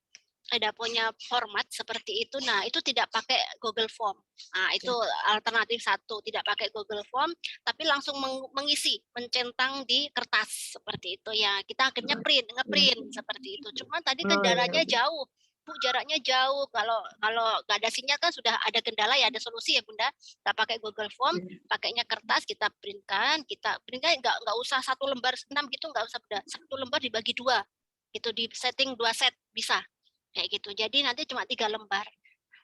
Ada punya format seperti itu. Nah, itu tidak pakai Google Form. Nah, itu alternatif satu, tidak pakai Google Form, tapi langsung mengisi, mencentang di kertas seperti itu ya. Kita akhirnya ngeprint seperti itu. Cuma tadi kan jaraknya jauh. Bu, jaraknya jauh. Kalau nggak ada sinyal kan sudah ada kendala ya, ada solusi ya Bunda. Kita pakai Google Form, pakainya kertas, kita printkan nggak usah 1 lembar 6 gitu, nggak usah Bunda. 1 lembar dibagi 2. Gitu di setting 2 set bisa. Kayak gitu. Jadi nanti cuma 3 lembar.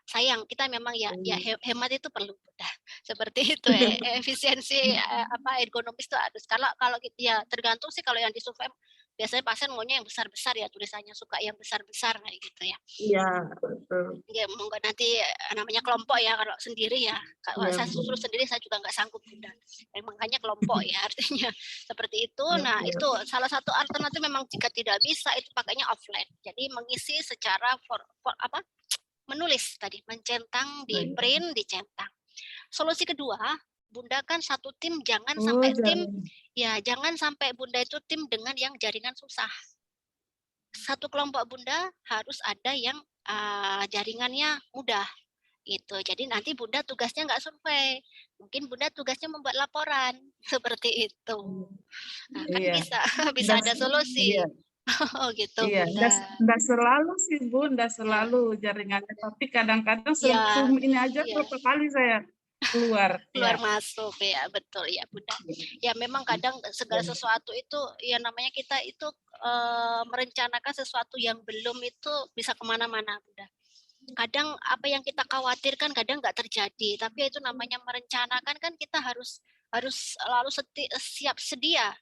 Sayang, kita memang ya hemat itu perlu Bunda. Seperti itu efisiensi ergonomis itu harus. Kalau ya tergantung sih, kalau yang di survei biasanya pasien maunya yang besar-besar ya, tulisannya suka yang besar-besar kayak gitu ya. Iya, betul. Ya monggo nanti namanya kelompok ya, kalau sendiri ya. Kalau saya suruh sendiri saya juga nggak sanggup Bunda. Makanya kelompok ya artinya seperti itu. Nah, itu salah satu alternatif memang jika tidak bisa itu pakainya offline. Jadi mengisi secara menulis tadi, mencentang, di print, dicentang. Solusi kedua, Bunda kan satu tim jangan sampai jangan sampai Bunda itu tim dengan yang jaringan susah. Satu kelompok Bunda harus ada yang jaringannya mudah gitu. Jadi nanti Bunda tugasnya nggak survei, mungkin Bunda tugasnya membuat laporan seperti itu. Nah, kan bisa ada solusi. Oh gitu. Iya, enggak selalu sih Bu, enggak selalu jaringannya, tapi kadang-kadang Zoom ini aja berapa kali saya keluar masuk ya, betul ya Bunda. Ya memang kadang segala sesuatu itu ya namanya kita itu merencanakan sesuatu yang belum itu bisa kemana-mana Bunda. Kadang apa yang kita khawatirkan kadang nggak terjadi, tapi itu namanya merencanakan kan, kita harus selalu siap sedia.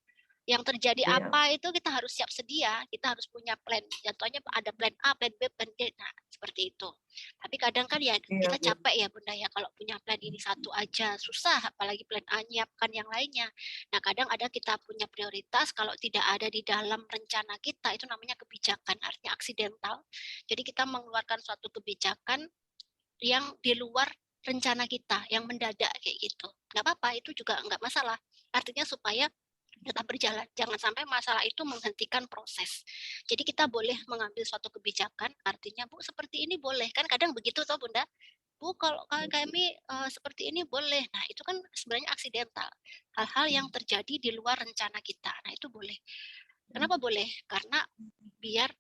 Yang terjadi apa itu kita harus siap sedia, kita harus punya plan. Jatuhnya ada plan A, plan B, plan D. Nah, seperti itu. Tapi kadang kan ya kita capek ya Bunda ya, kalau punya plan ini satu aja susah, apalagi plan A nyiapkan yang lainnya. Nah, kadang ada kita punya prioritas, kalau tidak ada di dalam rencana kita, itu namanya kebijakan, artinya aksidental. Jadi kita mengeluarkan suatu kebijakan yang di luar rencana kita, yang mendadak kayak gitu. Nggak apa-apa, itu juga nggak masalah. Artinya supaya tetap berjalan, jangan sampai masalah itu menghentikan proses. Jadi kita boleh mengambil suatu kebijakan, artinya Bu seperti ini boleh, kan kadang begitu toh Bunda. Bu kalau kami seperti ini boleh. Nah itu kan sebenarnya aksidental, hal-hal yang terjadi di luar rencana kita. Nah itu boleh. Kenapa boleh? Karena biar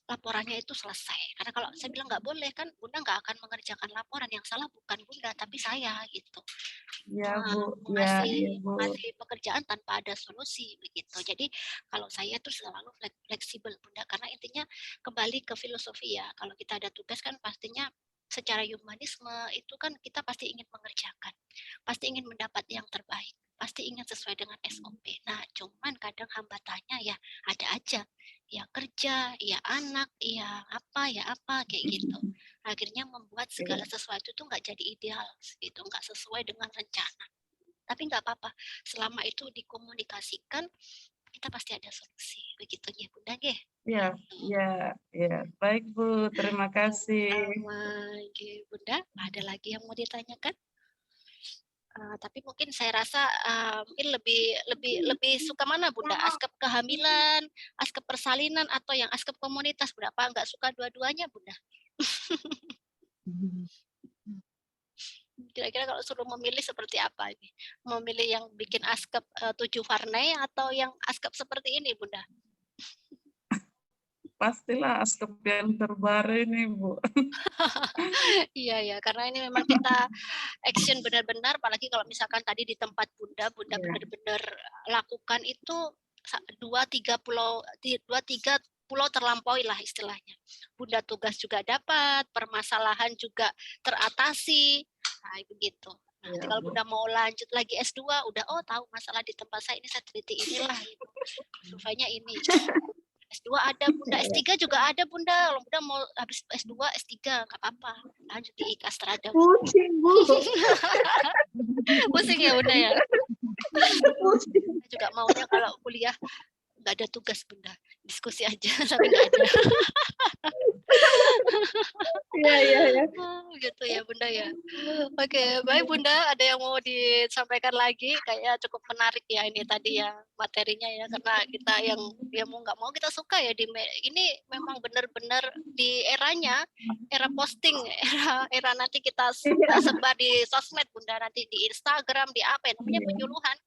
laporannya itu selesai. Karena kalau saya bilang nggak boleh kan Bunda nggak akan mengerjakan laporan, yang salah bukan Bunda tapi saya gitu. Ya Bu, masih pekerjaan tanpa ada solusi begitu. Jadi kalau saya tuh selalu fleksibel Bunda, karena intinya kembali ke filosofi ya. Kalau kita ada tugas kan pastinya secara humanisme itu kan kita pasti ingin mengerjakan, pasti ingin mendapat yang terbaik, pasti ingin sesuai dengan SOP. Nah, cuman kadang hambatannya ya ada aja, ya kerja, ya anak, ya apa kayak gitu. Akhirnya membuat segala sesuatu itu nggak jadi ideal, itu nggak sesuai dengan rencana. Tapi nggak apa-apa, selama itu dikomunikasikan, kita pasti ada solusi. Begitu ya Bunda nggih? Ya. Baik Bu, terima kasih. Bunda, ada lagi yang mau ditanyakan? Tapi mungkin saya rasa mungkin lebih suka mana Bunda? Askep kehamilan, askep persalinan, atau yang askep komunitas Bunda? Apa nggak suka dua-duanya Bunda? Kira-kira kalau suruh memilih seperti apa ini? Memilih yang bikin askep 7 Varney atau yang askep seperti ini Bunda? Pastilah askep yang terbaru ini Bu. Iya, karena ini memang kita action benar-benar, apalagi kalau misalkan tadi di tempat Bunda benar-benar lakukan itu 2-3 pulau terlampaui lah istilahnya. Bunda tugas juga dapat, permasalahan juga teratasi, nah begitu. Nah, kalau Bunda mau lanjut lagi S2, udah tahu masalah di tempat saya ini, saya teliti inilah, gitu. Surveinya ini. S2 ada Bunda, S3 juga ada Bunda. Kalau Bunda mau habis S2, S3 nggak apa-apa. Lanjut di Kastrada. Pusing Bu. Pusing ya Bunda ya. Saya juga maunya kalau kuliah nggak ada tugas Bunda, diskusi aja tapi nggak ada. Iya. gitu ya Bunda ya. Oke, baik Bunda, ada yang mau disampaikan lagi? Kayaknya cukup menarik ya ini tadi ya materinya ya, karena kita yang ya mau nggak mau kita suka ya ini memang benar-benar di eranya, era posting, era nanti kita sebar di sosmed Bunda, nanti di Instagram, di apa ya, namanya penyuluhan.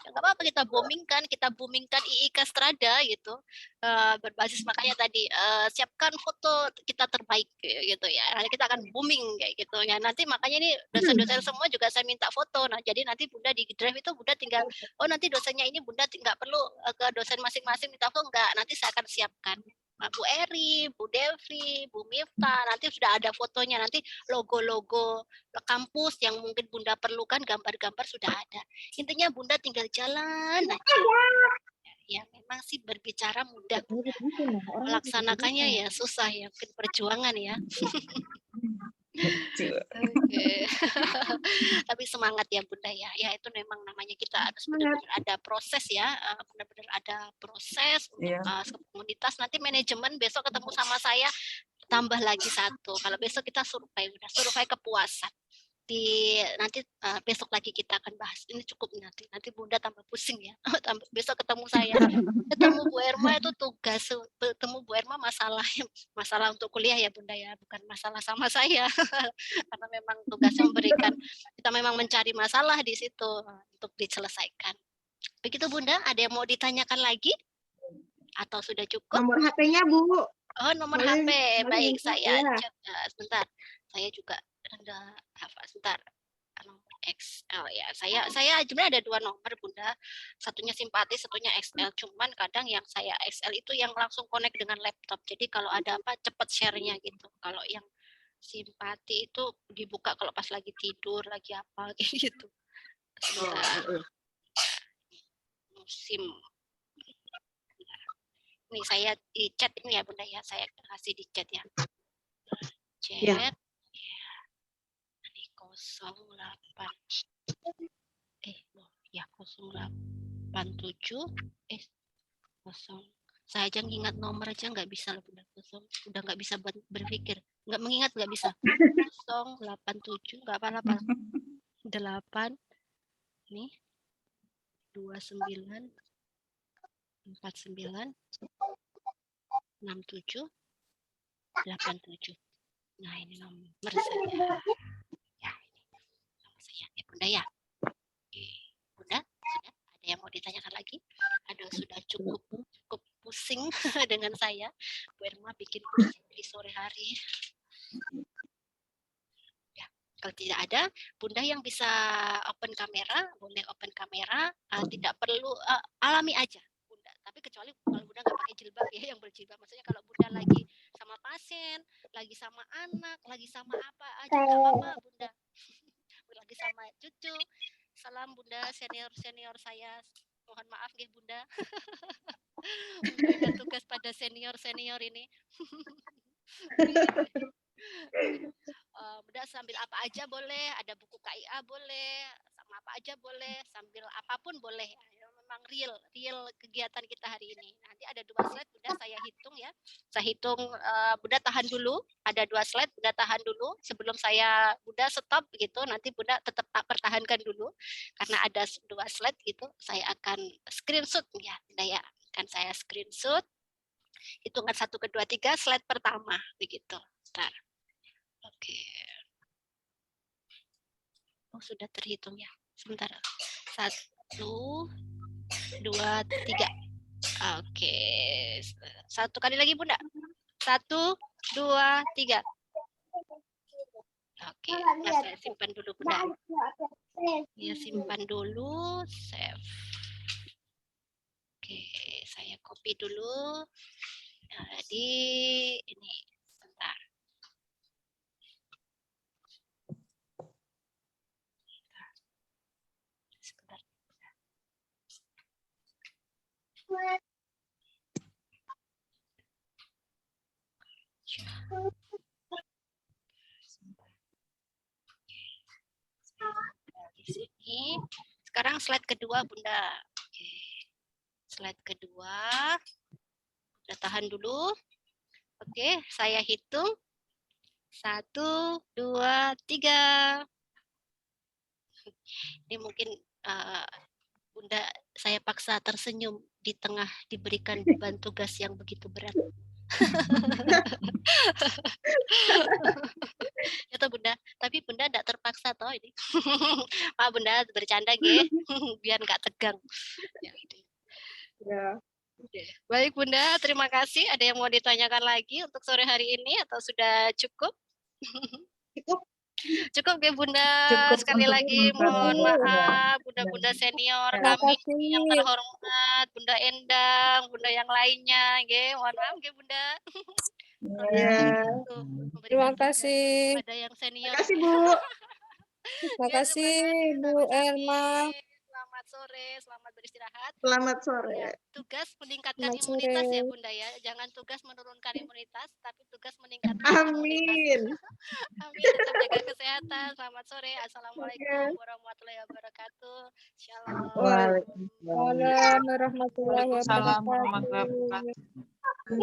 Ya nggak apa-apa kita boomingkan II Castrada gitu. Berbasis makanya tadi siapkan foto kita terbaik gitu ya. Nanti kita akan booming kayak gitu ya. Nanti makanya ini dosen-dosen semua juga saya minta foto. Nah, jadi nanti Bunda di drive itu Bunda tinggal nanti dosennya ini Bunda nggak perlu ke dosen masing-masing minta foto, enggak. Nanti saya akan siapkan. Bu Eri, Bu Devi, Bu Mifta, nanti sudah ada fotonya, nanti logo-logo kampus yang mungkin Bunda perlukan, gambar-gambar sudah ada. Intinya Bunda tinggal jalan aja. Ya memang sih berbicara mudah, melaksanakannya ya susah ya, mungkin perjuangan ya. Oke. Tapi semangat ya Bunda ya. Ya itu memang namanya kita harus benar-benar ada proses ya, benar-benar ada proses untuk komunitas. Nanti manajemen besok ketemu sama saya tambah lagi satu. Kalau besok kita survei kepuasan. Nanti besok lagi kita akan bahas. Ini cukup nanti Bunda tambah pusing ya. Besok ketemu saya, ketemu Bu Erma itu tugas, ketemu Bu Erma masalah untuk kuliah ya Bunda ya, bukan masalah sama saya. Karena memang tugasnya memberikan, kita memang mencari masalah di situ untuk diselesaikan. Begitu Bunda, ada yang mau ditanyakan lagi? Atau sudah cukup? Nomor HP-nya Bu. Oh, nomor HP. Baik, saya sebentar. Saya juga sebentar. Nomor XL ya. Saya sebenarnya ada 2 nomor Bunda. Satunya simpatis, satunya XL. Cuman kadang yang saya XL itu yang langsung connect dengan laptop. Jadi kalau ada apa cepat share-nya gitu. Kalau yang simpati itu dibuka kalau pas lagi tidur, lagi apa kayak gitu. Musim. Nih saya di chat ini ya Bunda ya. Saya kasih di chat ya. Chat. Ya. Ini 08 087 saya aja ngingat nomor aja nggak bisa lah Bunda. Udah nggak bisa berpikir, nggak mengingat, nggak bisa. 087 nggak apa-apa, 8 nih 29 49 67 87. Nah ini nomor saya. Ya ini nomor saya ya Bunda ya. Oke. Bunda sudah ada yang mau ditanyakan lagi? Ada sudah cukup pusing dengan saya. Bu Erma bikin pusing di sore hari. Ya, kalau tidak ada, Bunda yang bisa open kamera, boleh open kamera, tidak perlu alami aja Bunda. Tapi kecuali kalau Bunda nggak pakai jilbab ya, yang berjilbab. Maksudnya kalau Bunda lagi sama pasien, lagi sama anak, lagi sama apa aja nggak apa-apa Bunda. Lagi sama cucu. Salam Bunda, senior saya. Mohon maaf ya Bunda. Memberikan tugas pada senior ini. Bunda sambil apa aja boleh, ada buku KIA boleh, sama apa aja boleh, sambil apapun boleh. Memang real kegiatan kita hari ini. Nanti ada 2 slide Bunda saya hitung ya. Saya hitung, Bunda tahan dulu. Ada 2 slide Bunda tahan dulu sebelum Bunda stop gitu. Nanti Bunda tetap pertahankan dulu karena ada 2 slide gitu. Saya akan screenshot ya Bunda ya. Kan saya screenshot. Hitungan 1, 2, 3 slide pertama begitu. Bentar. Oke. Oh, sudah terhitung ya. Sebentar. 1, 2, 3. Oke. 1 kali lagi Bunda. 1, 2, 3. Oke, saya simpan dulu Bunda. Ya, simpan dulu, save. Oke, saya copy dulu. Jadi ini sebentar. Di sini. Sekarang slide kedua Bunda. Oke. Slide kedua. Bunda tahan dulu. Oke, saya hitung 1, 2, 3. Ini mungkin Bunda saya paksa tersenyum di tengah diberikan beban tugas yang begitu berat. Ya toh Bunda, tapi Bunda tidak terpaksa toh ini. Pak Bunda bercanda nggih, biar nggak tegang. Ya, gitu. Ya. Baik Bunda, terima kasih. Ada yang mau ditanyakan lagi untuk sore hari ini atau sudah cukup? Cukup. Cukup ya Bunda. Cukup Sekali untuk lagi mohon materi. maaf Bunda-bunda senior Terima kami kasih. yang terhormat, Bunda Endang, Bunda yang lainnya, nggih. Mohon maaf nggih Bunda. Ya. Untuk Terima memberikan tugas kasih. pada yang senior. Terima kasih, Bu. Terima Ya, kasih, Bu sama-sama. Elma. Selamat sore, selamat beristirahat. Selamat sore. Ya, tugas meningkatkan Selamat imunitas sore. ya Bunda ya. Jangan tugas menurunkan imunitas, tapi tugas meningkatkan imunitas. Amin. Amin. Tetap jaga kesehatan. Selamat sore. Assalamualaikum warahmatullahi wabarakatuh. Shalom. Waalaikumsalam warahmatullahi Waalaikumsalam warahmatullahi wabarakatuh. wabarakatuh.